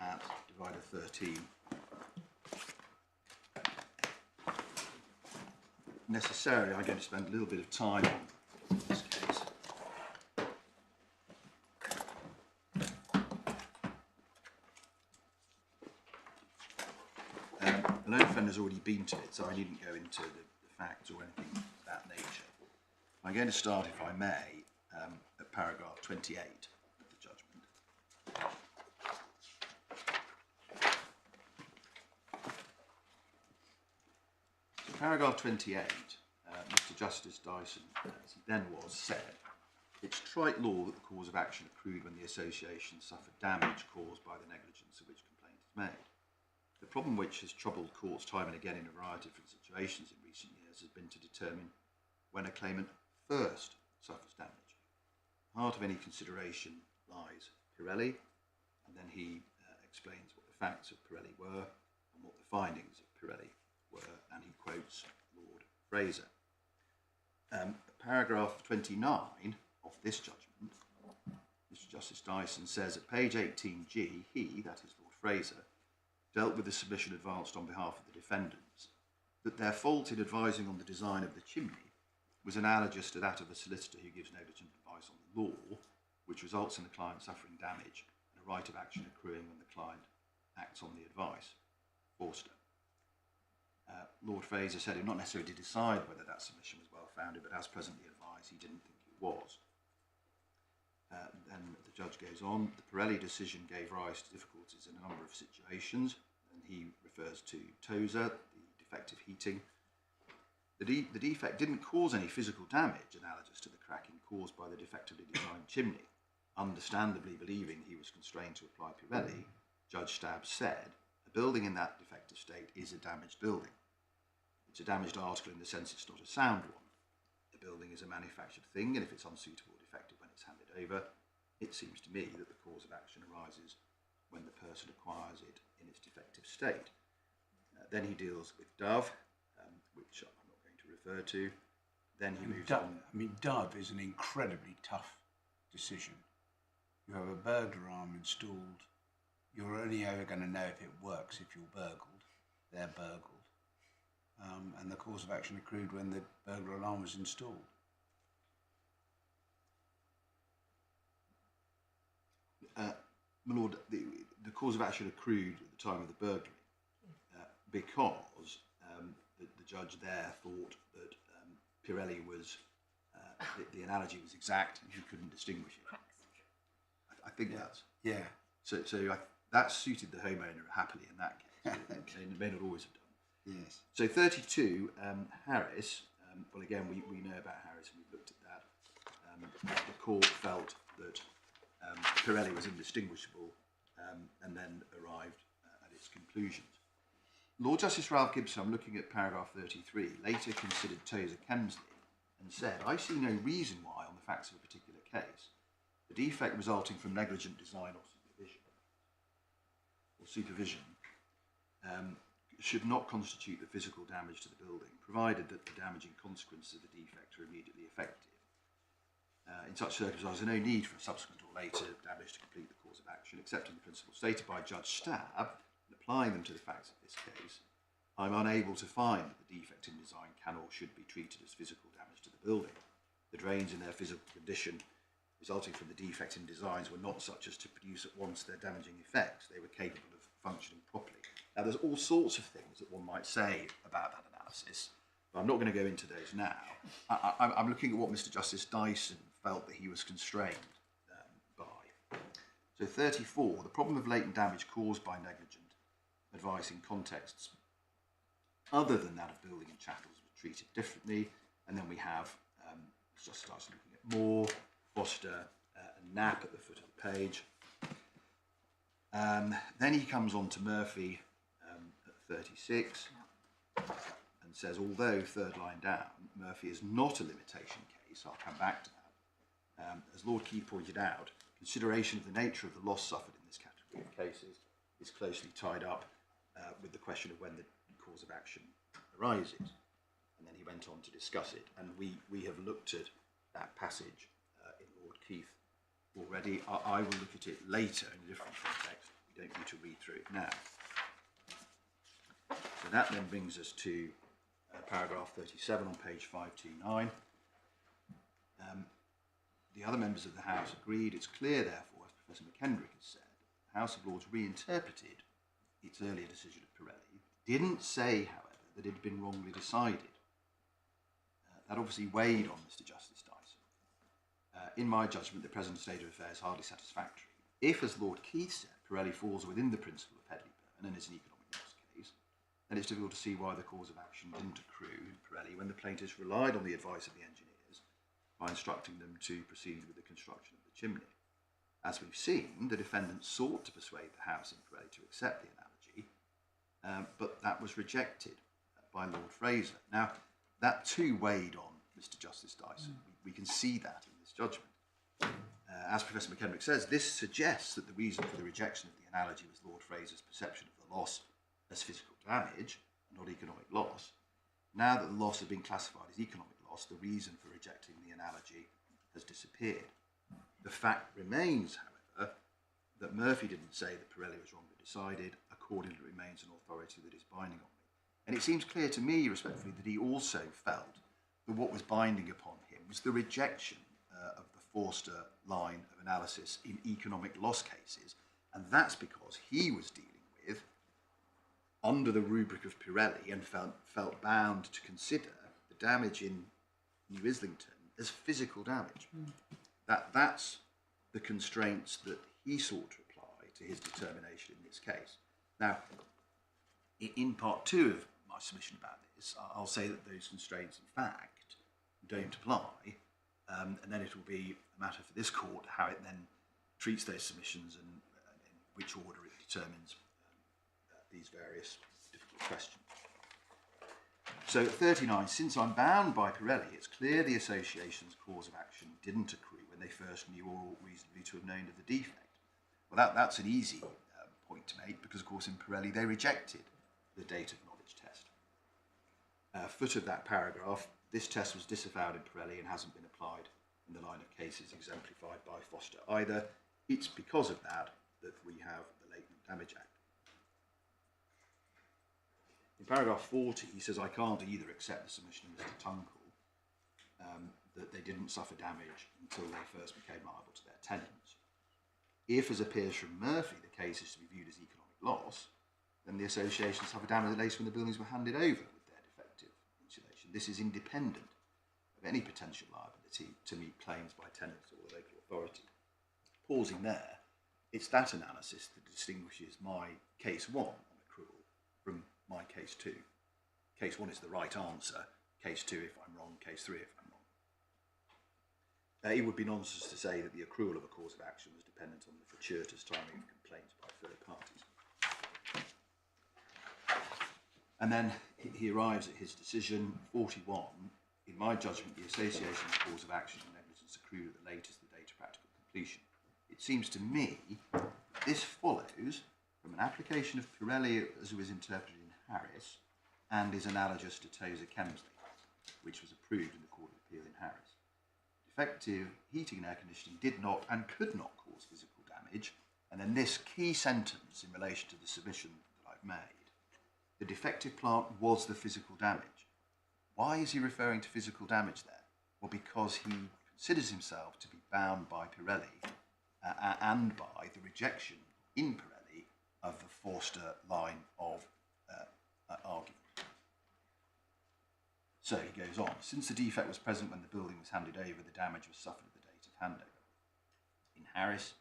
at divider 13. Necessarily, I'm going to spend a little bit of time on this case. The known offender's already been to it, so I needn't go into the facts or anything of that nature. I'm going to start, if I may, at paragraph 28 of the judgment. So paragraph 28, Mr. Justice Dyson, as he then was, said, "It's trite law that the cause of action accrued when the association suffered damage caused by the negligence of which complaint is made. The problem which has troubled courts time and again in a variety of different situations in recent years has been to determine when a claimant first suffers damage. At the heart of any consideration lies Pirelli," and then he explains what the facts of Pirelli were and what the findings of Pirelli were, and he quotes Lord Fraser. Paragraph 29 of this judgment, Mr. Justice Dyson says at page 18G, he, that is Lord Fraser, dealt with the submission advanced on behalf of the defendants that their fault in advising on the design of the chimney was analogous to that of a solicitor who gives negligent advice on the law, which results in the client suffering damage and a right of action accruing when the client acts on the advice. Forster. Lord Fraser said, not necessarily to decide whether that submission was well-founded, but as presently advised, he didn't think it was. Then the judge goes on, the Pirelli decision gave rise to difficulties in a number of situations, and he refers to Tozer, the defective heating. The defect didn't cause any physical damage analogous to the cracking caused by the defectively designed chimney. Understandably believing he was constrained to apply Pirelli, Judge Stabbs said, a building in that defective state is a damaged building. It's a damaged article in the sense it's not a sound one. The building is a manufactured thing, and if it's unsuitable or defective when it's handed over, it seems to me that the cause of action arises when the person acquires it in its defective state. Then he deals with Dove, which I'm not going to refer to. Then he moves on. I mean, Dove is an incredibly tough decision. You have a burglar alarm installed. You're only ever going to know if it works if you're burgled. They're burgled. And the cause of action accrued when the burglar alarm was installed. My lord, the cause of action accrued at the time of the burglary because the judge there thought that Pirelli was, the analogy was exact and he couldn't distinguish it. I think that's... Yeah. So that suited the homeowner happily in that case. They may not always have done. Yes. So 32, Harris, well again we know about Harris and we've looked at that. The court felt that Pirelli was indistinguishable and then arrived at its conclusions. Lord Justice Ralph Gibson, I'm looking at paragraph 33, later considered Tozer Kemsley and said, I see no reason why on the facts of a particular case the defect resulting from negligent design or supervision should not constitute the physical damage to the building, provided that the damaging consequences of the defect are immediately effective. In such circumstances, there is no need for a subsequent or later damage to complete the cause of action, except in the principle stated by Judge Stabb, and applying them to the facts of this case, I'm unable to find that the defect in design can or should be treated as physical damage to the building. The drains in their physical condition resulting from the defect in designs were not such as to produce at once their damaging effects. They were capable of functioning properly. Now, there's all sorts of things that one might say about that analysis, but I'm not going to go into those now. I'm looking at what Mr. Justice Dyson felt that he was constrained by. So 34, the problem of latent damage caused by negligent advice in contexts other than that of building and chattels was treated differently. And then we have Justice Dyson looking at Moore, Foster and Knapp at the foot of the page. Then he comes on to Murphy at 36 and says, although third line down, Murphy is not a limitation case, I'll come back to that. As Lord Keith pointed out, consideration of the nature of the loss suffered in this category of cases is closely tied up with the question of when the cause of action arises. And then he went on to discuss it. And we have looked at that passage in Lord Keith already. I will look at it later in a different context. We don't need to read through it now. So that then brings us to paragraph 37 on page 529. The other members of the House agreed. It's clear, therefore, as Professor McKendrick has said, the House of Lords reinterpreted its earlier decision of Pirelli, didn't say, however, that it had been wrongly decided. That obviously weighed on Mr. Justice Dyson. In my judgment, the present state of affairs is hardly satisfactory. If, as Lord Keith said, Pirelli falls within the principle of Headley-Burn and is an economic loss case, then it's difficult to see why the cause of action didn't accrue in Pirelli when the plaintiffs relied on the advice of the engineers by instructing them to proceed with the construction of the chimney. As we've seen, the defendants sought to persuade the House and Pirelli to accept the analogy, but that was rejected by Lord Fraser. Now, that too weighed on Mr. Justice Dyson. We can see that in this judgment. As Professor McKendrick says, this suggests that the reason for the rejection of the analogy was Lord Fraser's perception of the loss as physical damage, not economic loss. Now that the loss has been classified as economic loss, the reason for rejecting the analogy has disappeared. The fact remains, however, that Murphy didn't say that Pirelli was wrongly decided. Accordingly, it remains an authority that is binding on me. And it seems clear to me, respectfully, that he also felt that what was binding upon him was the rejection of the Forster line of analysis in economic loss cases. And that's because he was dealing with under the rubric of Pirelli and felt bound to consider the damage in New Islington as physical damage. That's the constraints that he sought to apply to his determination in this case. Now, in part 2 of my submission about this, I'll say that those constraints, in fact, don't apply, and then it will be a matter for this court how it then treats those submissions and in which order it determines these various difficult questions. So at 39, since I'm bound by Pirelli, it's clear the association's cause of action didn't accrue when they first knew or ought reasonably to have known of the defect. Well, that's an easy point to make because, of course, in Pirelli they rejected the date of knowledge test. Foot of that paragraph, this test was disavowed in Pirelli and hasn't been applied in the line of cases exemplified by Foster either. It's because of that that we have the Latent Damage Act. In paragraph 40, he says, I can't either accept the submission of Mr. Tunkel that they didn't suffer damage until they first became liable to their tenants. If, as appears from Murphy, the case is to be viewed as economic loss, then the association suffered damage at least when the buildings were handed over with their defective insulation. This is independent of any potential liability to meet claims by tenants or the local authority. Pausing there, it's that analysis that distinguishes my case 1 on accrual from my case 2. Case 1 is the right answer, case 2 if I'm wrong, case 3 if I'm wrong. It would be nonsense to say that the accrual of a cause of action was dependent on the fortuitous timing of complaints by third parties. And then he arrives at his decision, 41. In my judgment, the association's cause of action and negligence accrued at the latest the date of practical completion. It seems to me this follows from an application of Pirelli as it was interpreted in Harris and is analogous to Tozer Kemsley, which was approved in the Court of Appeal in Harris. Defective heating and air conditioning did not and could not cause physical damage, and then this key sentence in relation to the submission that I've made, the defective plant was the physical damage. Why is he referring to physical damage there? Well, because he considers himself to be bound by Pirelli and by the rejection in Pirelli of the Forster line of argument. So he goes on. Since the defect was present when the building was handed over, the damage was suffered at the date of handover. In Harris,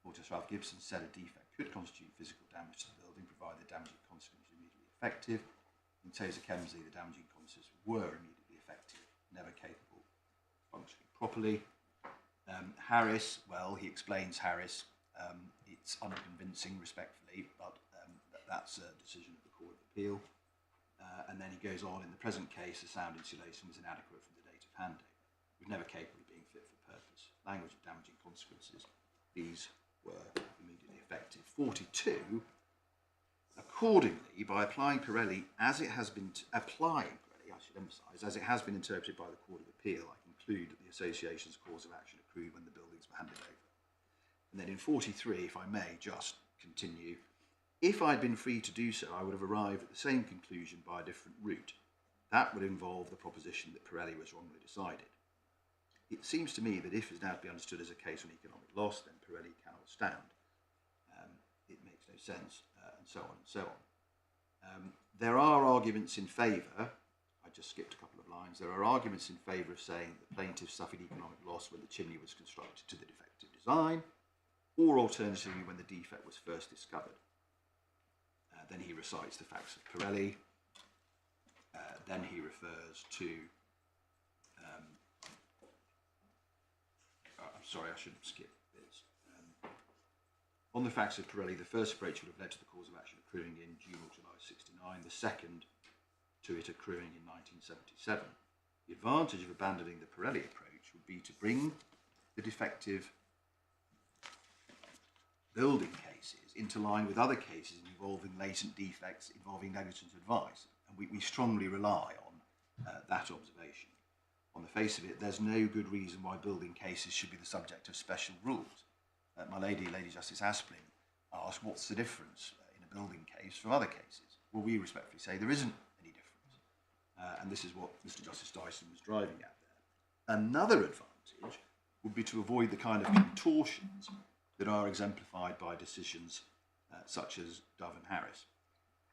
Justice Ralph Gibson said a defect could constitute physical damage to the building, provided the damaging consequences were immediately effective. In Tozer Kemsley, the damaging consequences were immediately effective, never capable of functioning properly. Harris, well, he explains Harris. It's unconvincing, respectfully, but that's a decision of the Court of Appeal. And then he goes on, in the present case, the sound insulation was inadequate from the date of handover. It was never capable of being fit for purpose. Language of damaging consequences, these were immediately effective. 42, accordingly, by applying Pirelli as it has been, as it has been interpreted by the Court of Appeal, I conclude that the association's cause of action accrued when the buildings were handed over. And then in 43, if I may just continue, if I'd been free to do so, I would have arrived at the same conclusion by a different route. That would involve the proposition that Pirelli was wrongly decided. It seems to me that if it's now to be understood as a case on economic loss, then Pirelli cannot stand. It makes no sense, and so on and so on. There are arguments in favour, I just skipped a couple of lines, there are arguments in favour of saying that the plaintiff suffered economic loss when the chimney was constructed to the defective design, or alternatively when the defect was first discovered. Then he recites the facts of Pirelli. Then he refers to, I'm sorry, I shouldn't skip this. On the facts of Pirelli, the first approach would have led to the cause of action accruing in June or July 69, the second to it accruing in 1977. The advantage of abandoning the Pirelli approach would be to bring the defective building cases into line with other cases involving latent defects involving negligent advice. And we strongly rely on that observation. On the face of it, there's no good reason why building cases should be the subject of special rules. My Lady Justice Asplin asked, what's the difference in a building case from other cases? Well, we respectfully say there isn't any difference. And this is what Mr. Justice Dyson was driving at there. Another advantage would be to avoid the kind of contortions that are exemplified by decisions such as Dove and Harris.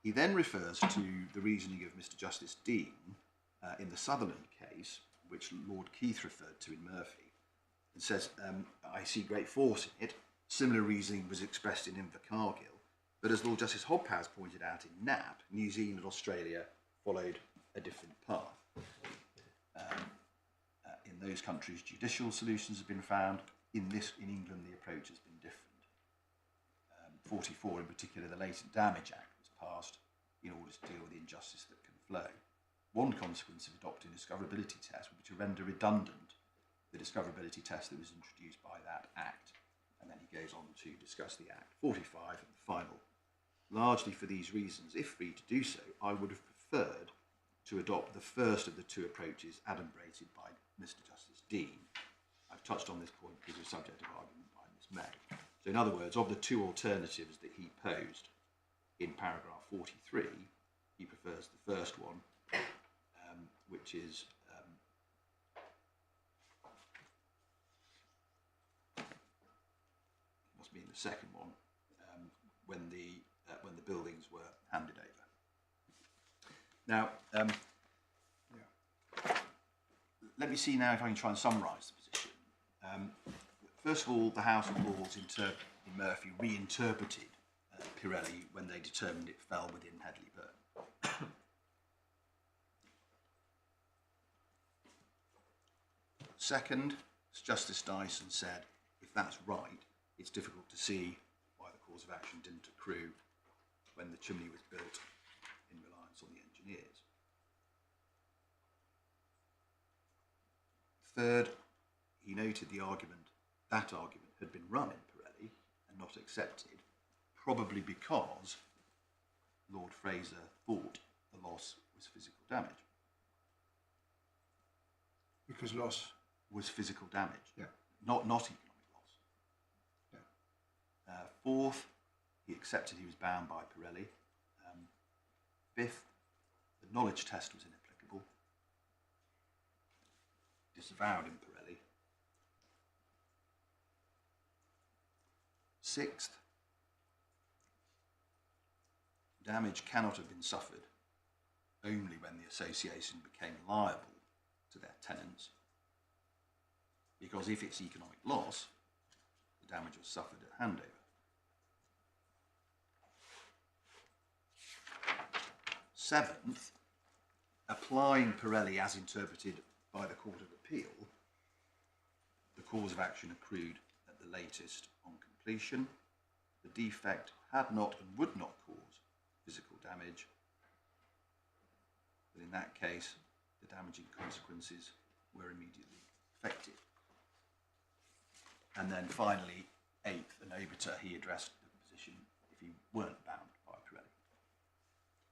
He then refers to the reasoning of Mr. Justice Dean in the Sutherland case, which Lord Keith referred to in Murphy, and says, I see great force in it. Similar reasoning was expressed in Invercargill, but as Lord Justice Hobhouse pointed out in Knapp, New Zealand and Australia followed a different path. In those countries, judicial solutions have been found. In England, the approach has been different. 44, in particular, the Latent Damage Act was passed in order to deal with the injustice that can flow. One consequence of adopting a discoverability test would be to render redundant the discoverability test that was introduced by that Act. And then he goes on to discuss the Act. 45, and the final. Largely for these reasons, if free to do so, I would have preferred to adopt the first of the two approaches adumbrated by Mr. Justice Dean. I've touched on this point because it's subject of argument by Ms. May. So in other words, of the two alternatives that he posed in paragraph 43, he prefers the first one, which is must be in the second one, when the buildings were handed over. Now, let me see now if I can try and summarise the position. First of all, the House of Lords in Murphy reinterpreted Pirelli when they determined it fell within Headley Burn. Second, as Justice Dyson said, if that's right, it's difficult to see why the cause of action didn't accrue when the chimney was built in reliance on the engineers. Third, he noted that argument had been run in Pirelli and not accepted, probably because Lord Fraser thought the loss was physical damage. Because loss was physical damage, yeah, not economic loss. Yeah. Fourth, he accepted he was bound by Pirelli. Fifth, the knowledge test was inapplicable, disavowed in Pirelli. Sixth, damage cannot have been suffered only when the association became liable to their tenants, because if it's economic loss, the damage was suffered at handover. Seventh, applying Pirelli as interpreted by the Court of Appeal, the cause of action accrued at the latest on completion. The defect had not and would not cause physical damage, but in that case, the damaging consequences were immediately effective. And then finally, eighth, an obiter, he addressed the position if he weren't bound by Pirelli.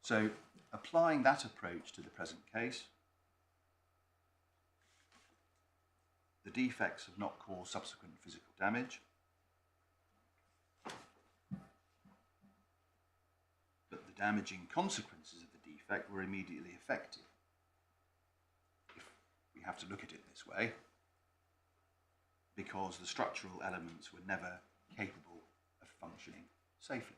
So, applying that approach to the present case, the defects have not caused subsequent physical damage, but the damaging consequences of the defect were immediately effective. If we have to look at it this way, because the structural elements were never capable of functioning safely.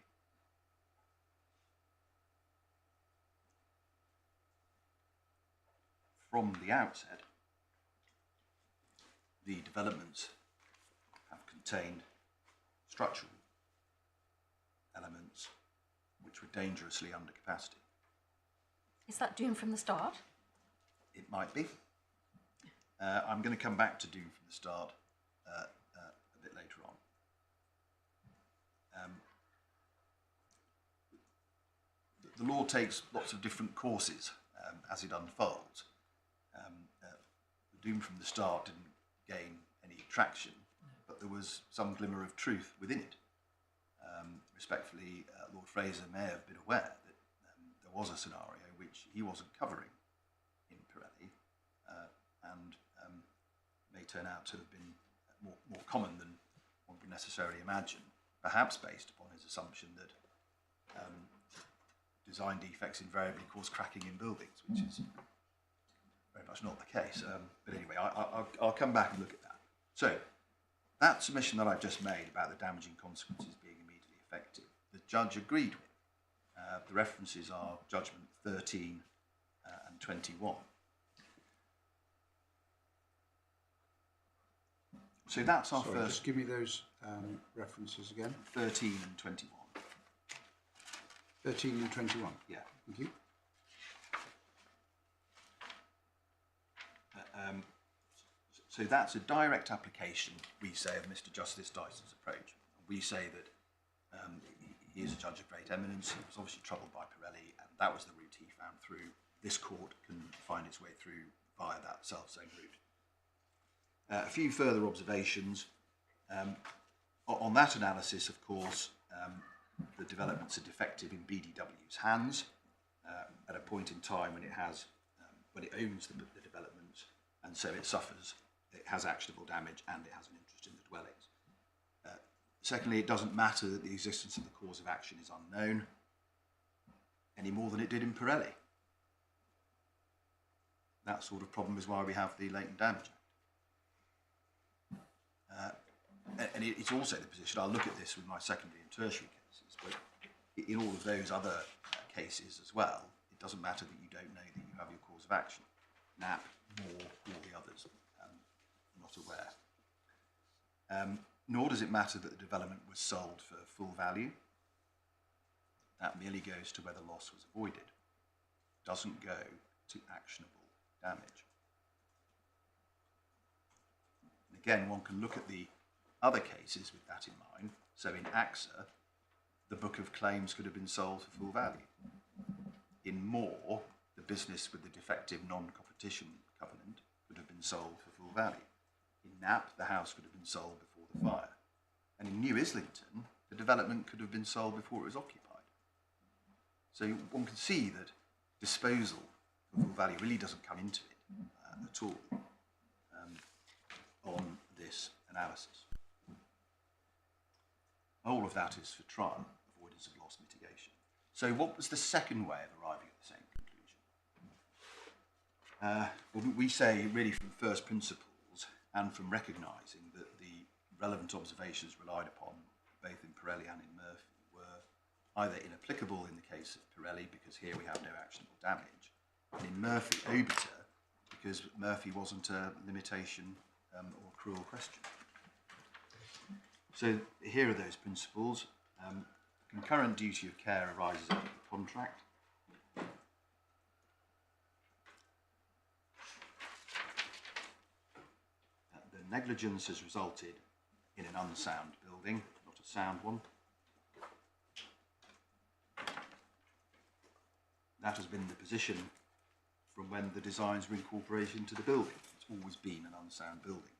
From the outset, the developments have contained structural elements which were dangerously under capacity. Is that doomed from the start? It might be. I'm going to come back to doom from the start a bit later on. The law takes lots of different courses as it unfolds. The doom from the start didn't gain any traction, but there was some glimmer of truth within it. Respectfully, Lord Fraser may have been aware that there was a scenario which he wasn't covering in Pirelli, and may turn out to have been more common than one would necessarily imagine, perhaps based upon his assumption that design defects invariably cause cracking in buildings, which is very much not the case. But anyway, I'll come back and look at that. So, that submission that I've just made about the damaging consequences being immediately effective, the judge agreed with. The references are judgment 13 and 21. So that's our Sorry, first. just give me those references again. 13 and 21. 13 and 21. Yeah. Thank you. So that's a direct application, we say, of Mr. Justice Dyson's approach. We say that he is a judge of great eminence. He was obviously troubled by Pirelli, and that was the route he found through. This court can find its way through via that self-same route. A few further observations. On that analysis, of course, the developments are defective in BDW's hands at a point in time when it has, when it owns the development, and so it suffers, it has actionable damage, and it has an interest in the dwellings. Secondly, it doesn't matter that the existence of the cause of action is unknown any more than it did in Pirelli. That sort of problem is why we have the Latent Damage Act. And it's also the position, I'll look at this with my secondary and tertiary cases, but in all of those other cases as well, it doesn't matter that you don't know that you have your cause of action. NAP, Moore, all the others, not aware. Nor does it matter that the development was sold for full value. That merely goes to whether loss was avoided. It doesn't go to actionable damage. And again, one can look at the other cases with that in mind. So in AXA, the book of claims could have been sold for full value. In Moore, the business with the defective non-competition covenant could have been sold for full value. In NAP, the house could have been sold before the fire. And in New Islington, the development could have been sold before it was occupied. So one can see that disposal for full value really doesn't come into it at all on this analysis. All of that is for trial, avoidance of loss mitigation. So what was the second way of arriving at the same conclusion? Well, we say really from first principles and from recognising that the relevant observations relied upon both in Pirelli and in Murphy were either inapplicable in the case of Pirelli because here we have no actionable damage, and in Murphy obiter because Murphy wasn't a limitation or cruel question. So here are those principles. Concurrent duty of care arises out of the contract. The negligence has resulted in an unsound building, not a sound one. That has been the position from when the designs were incorporated into the building. It's always been an unsound building.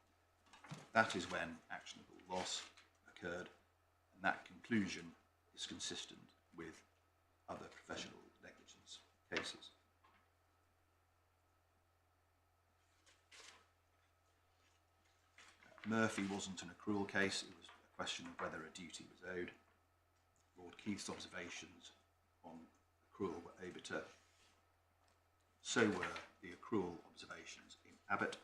That is when actionable loss occurred, and that conclusion is consistent with other professional negligence cases. Murphy wasn't an accrual case, it was a question of whether a duty was owed. Lord Keith's observations on accrual were obiter. So were the accrual observations in Abbott.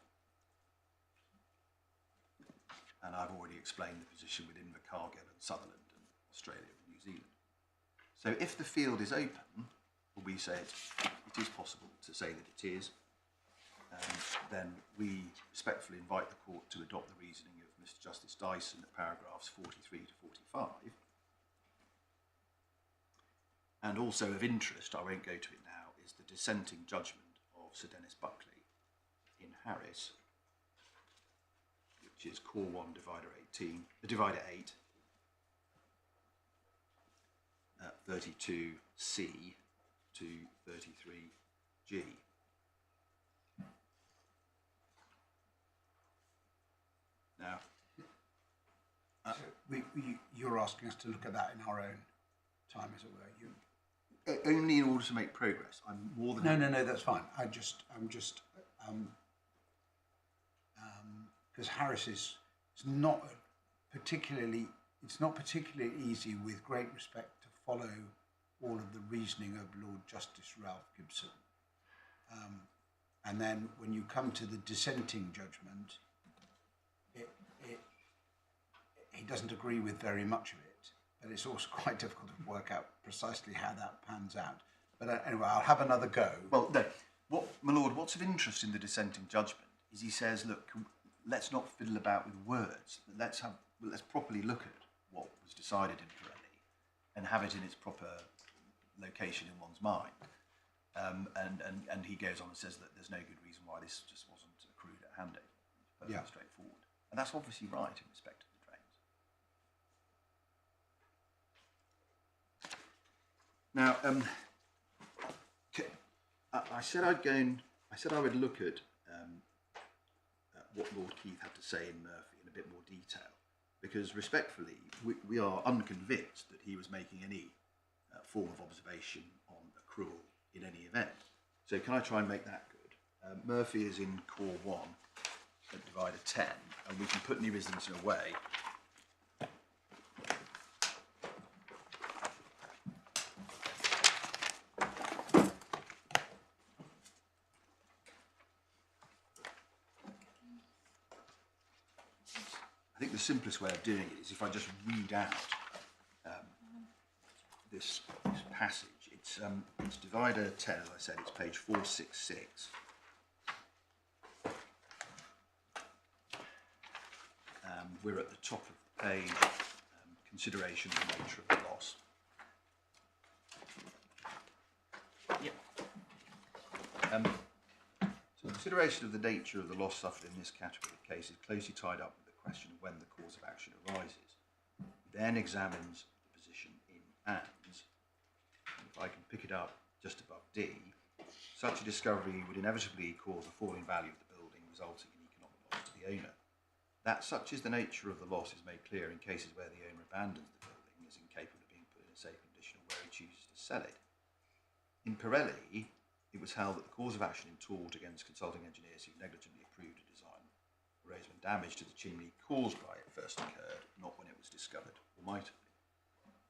And I've already explained the position within Cargill and Sutherland and Australia and New Zealand. So if the field is open, or we say it is possible to say that it is, then we respectfully invite the court to adopt the reasoning of Mr. Justice Dyson at paragraphs 43 to 45. And also of interest, I won't go to it now, is the dissenting judgment of Sir Dennis Buckley in Harris, which is Core 1 Divider 8, 32C to 33G. Now, So you're asking us to look at that in our own time, as it were. only in order to make progress. I'm more than No, that's fine. I'm just because Harris is not particularly easy, with great respect, to follow all of the reasoning of Lord Justice Ralph Gibson. And then when you come to the dissenting judgment, he doesn't agree with very much of it, and it's also quite difficult to work out precisely how that pans out. But anyway, I'll have another go. Well, no. My lord, what's of interest in the dissenting judgment is he says, look, let's not fiddle about with words. Let's properly look at what was decided in Pirelli and have it in its proper location in one's mind. And he goes on and says that there's no good reason why this just wasn't accrued at hand date. It's perfectly straightforward. And that's obviously right in respect of the drains. Now, I said I would look at what Lord Keith had to say in Murphy in a bit more detail, because respectfully, we are unconvinced that he was making any form of observation on accrual in any event. So can I try and make that good? Murphy is in core 1 at divider 10, and we can put new residence away. I think the simplest way of doing it is if I just read out this passage. It's divider 10, as I said, it's page 466. We're at the top of the page, consideration of the nature of the loss. Yep. So consideration of the nature of the loss suffered in this category of case is closely tied up with the question of when the cause of action arises. He then examines the position in ands. If I can pick it up just above D, such a discovery would inevitably cause a fall in value of the building, resulting in economic loss to the owner. That such is the nature of the loss is made clear in cases where the owner abandons the building, is incapable of being put in a safe condition, or where he chooses to sell it. In Pirelli, it was held that the cause of action in tort against consulting engineers who negligently approved a design arose when damage to the chimney caused by it first occurred, not when it was discovered, or might have been.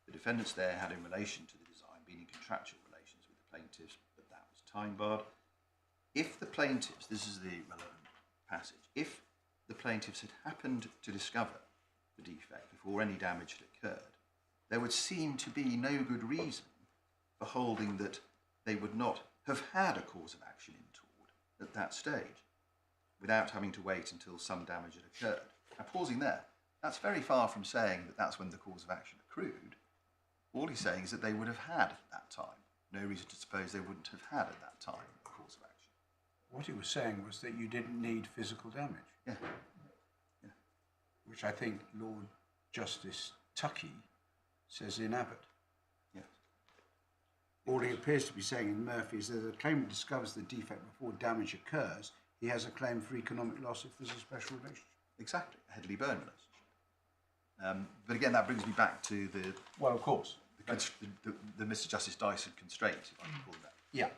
The defendants there had in relation to the design been in contractual relations with the plaintiffs, but that was time barred. If the plaintiffs, this is the relevant passage, if the plaintiffs had happened to discover the defect before any damage had occurred, there would seem to be no good reason for holding that they would not have had a cause of action in tort at that stage, without having to wait until some damage had occurred. Now, pausing there, that's very far from saying that that's when the cause of action accrued. All he's saying is that they would have had at that time. No reason to suppose they wouldn't have had at that time a cause of action. What he was saying was that you didn't need physical damage. Yeah. Which I think Lord Justice Tuckey says in Abbott. Yes. All he appears to be saying in Murphy is that the claimant discovers the defect before damage occurs, he has a claim for economic loss if there's a special relationship. Exactly, a Headley-Byrne relationship. But again, that brings me back to the... Well, of course. The Mr. Justice Dyson constraints, if I can call that. Yeah.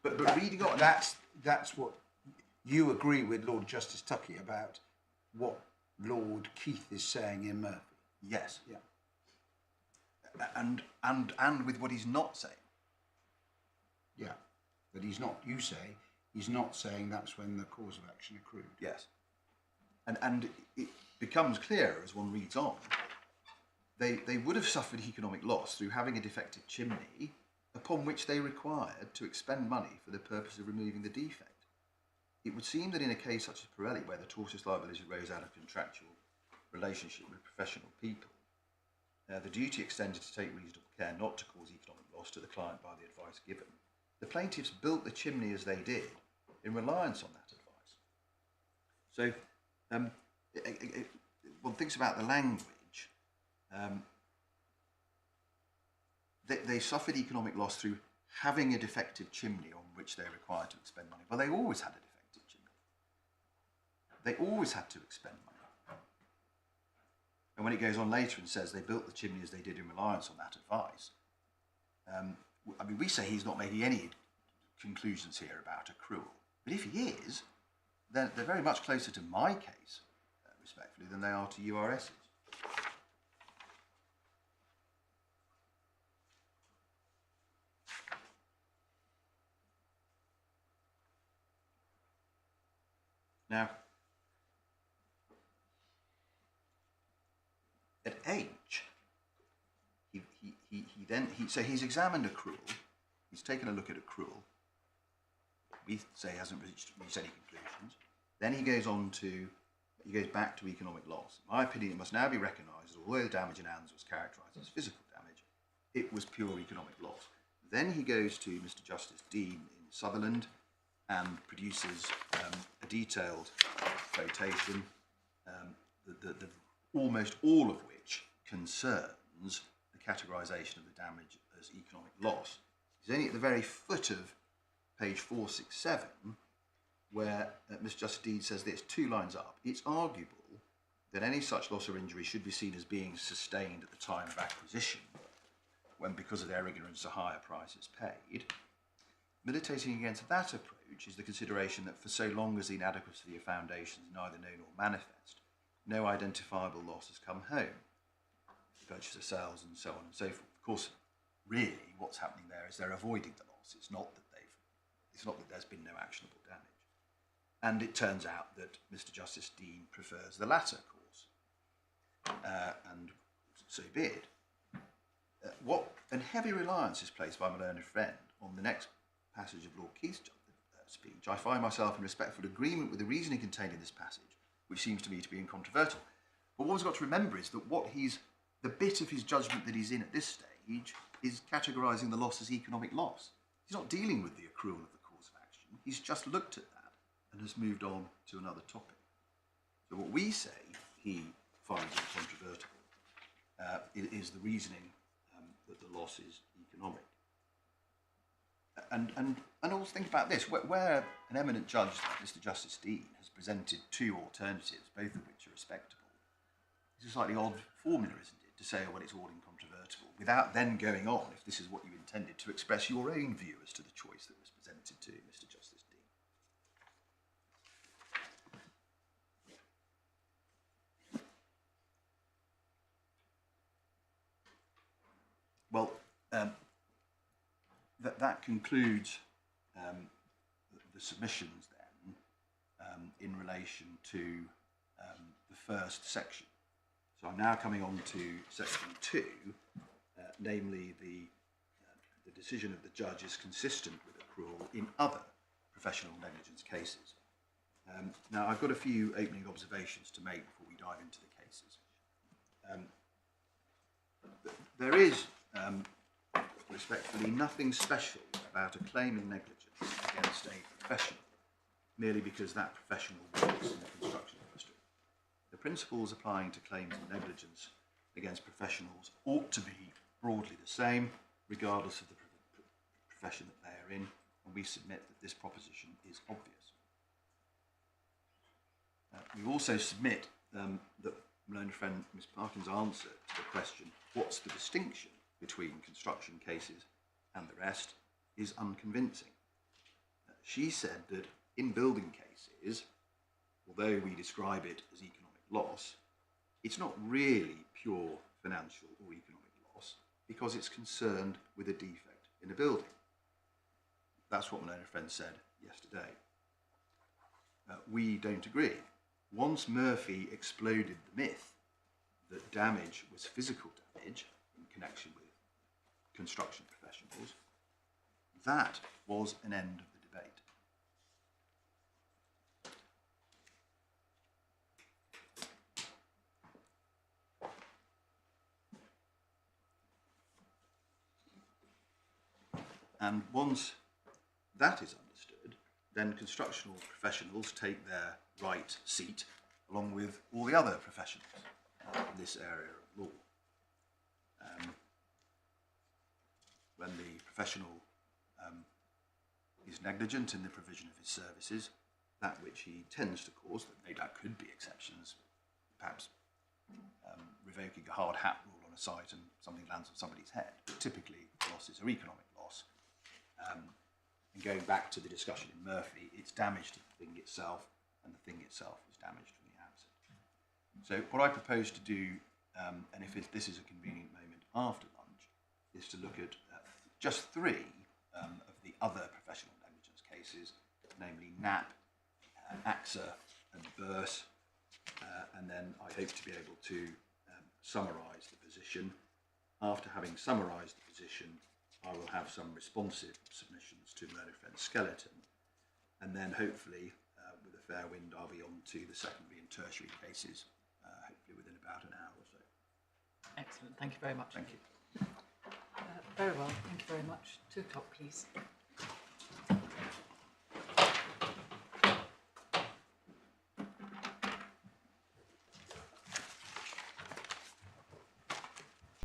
But reading on... That's what you agree with Lord Justice Tuckey about what Lord Keith is saying in Murphy. Yes. Yeah. And with what he's not saying. Yeah. But he's not, you say, he's not saying that's when the cause of action accrued. Yes. And it becomes clearer as one reads on. They would have suffered economic loss through having a defective chimney upon which they required to expend money for the purpose of removing the defect. It would seem that in a case such as Pirelli, where the tortious liability arose out of contractual relationship with professional people, the duty extended to take reasonable care not to cause economic loss to the client by the advice given. The plaintiffs built the chimney as they did in reliance on that advice. So one thinks about the language. They suffered economic loss through having a defective chimney on which they required to expend money. Well, they always had a defective chimney. They always had to expend money. And when it goes on later and says they built the chimney as they did in reliance on that advice, I mean, we say he's not making any conclusions here about accrual. But if he is, then they're very much closer to my case, respectfully, than they are to URS's. Now, at H, he's examined accrual. He's taken a look at accrual. We say he hasn't reached any conclusions. Then he goes back to economic loss. In my opinion, it must now be recognised that although the damage in Anns was characterised as physical damage, it was pure economic loss. Then he goes to Mr. Justice Dean in Sutherland and produces a detailed quotation, almost all of which concerns the categorisation of the damage as economic loss. He's only at the very foot of page 467 where Mr. Justice Dean says this, 2 lines up. It's arguable that any such loss or injury should be seen as being sustained at the time of acquisition, when because of their ignorance a higher price is paid. Militating against that approach is the consideration that for so long as the inadequacy of foundations is neither known nor manifest, no identifiable loss has come home. The purchase of sales and so on and so forth. Of course, really what's happening there is they're avoiding the loss. It's not that there's been no actionable damage. And it turns out that Mr. Justice Dean prefers the latter course, and so be it. And heavy reliance is placed by my learned friend on the next passage of Lord Keith's speech. I find myself in respectful agreement with the reasoning contained in this passage, which seems to me to be incontrovertible. But what we've got to remember is that the bit of his judgment that he's in at this stage is categorising the loss as economic loss. He's not dealing with the accrual of the cause of action. He's just looked at that and has moved on to another topic. So what we say he finds incontrovertible is the reasoning that the loss is economic. And also think about this, where an eminent judge like Mr. Justice Dean has presented 2 alternatives, both of which are respectable, it's a slightly odd formula, isn't it, to say, oh, well, it's all incontrovertible, without then going on, if this is what you intended, to express your own view as to the choice that was presented to Mr. Justice Dean. Well, that concludes the submissions then in relation to the first section. So I'm now coming on to section 2, namely the decision of the judge is consistent with accrual in other professional negligence cases. Now I've got a few opening observations to make before we dive into the cases. There is respectfully nothing special about a claim in negligence against a professional merely because that professional works in the construction industry. The principles applying to claims of negligence against professionals ought to be broadly the same regardless of the profession that they are in, and we submit that this proposition is obvious. We also submit that my learned friend Ms. Parkin's answer to the question, what's the distinction between construction cases and the rest, is unconvincing. She said that in building cases, although we describe it as economic loss, it's not really pure financial or economic loss because it's concerned with a defect in a building. That's what my learned friend said yesterday. We don't agree. Once Murphy exploded the myth that damage was physical damage in connection with construction professionals, that was an end of the debate. And once that is understood, then constructional professionals take their right seat along with all the other professionals in this area of law. When the professional is negligent in the provision of his services, that which he tends to cause, that no doubt could be exceptions, perhaps revoking a hard hat rule on a site and something lands on somebody's head, but typically losses are economic loss. And going back to the discussion in Murphy, it's damage to the thing itself, and the thing itself was damaged from the outset. So what I propose to do, and if this is a convenient moment after lunch, is to look at just 3 of the other professional negligence cases, namely NAP, AXA and Burse, and then I hope to be able to summarise the position after having summarised the position, I will have some responsive submissions to murder offence skeleton, and then hopefully, with a fair wind, I'll be on to the secondary and tertiary cases, hopefully within about an hour or so. Excellent. Thank you very much. Thank you. Very well. Thank you very much. 2 o'clock, please.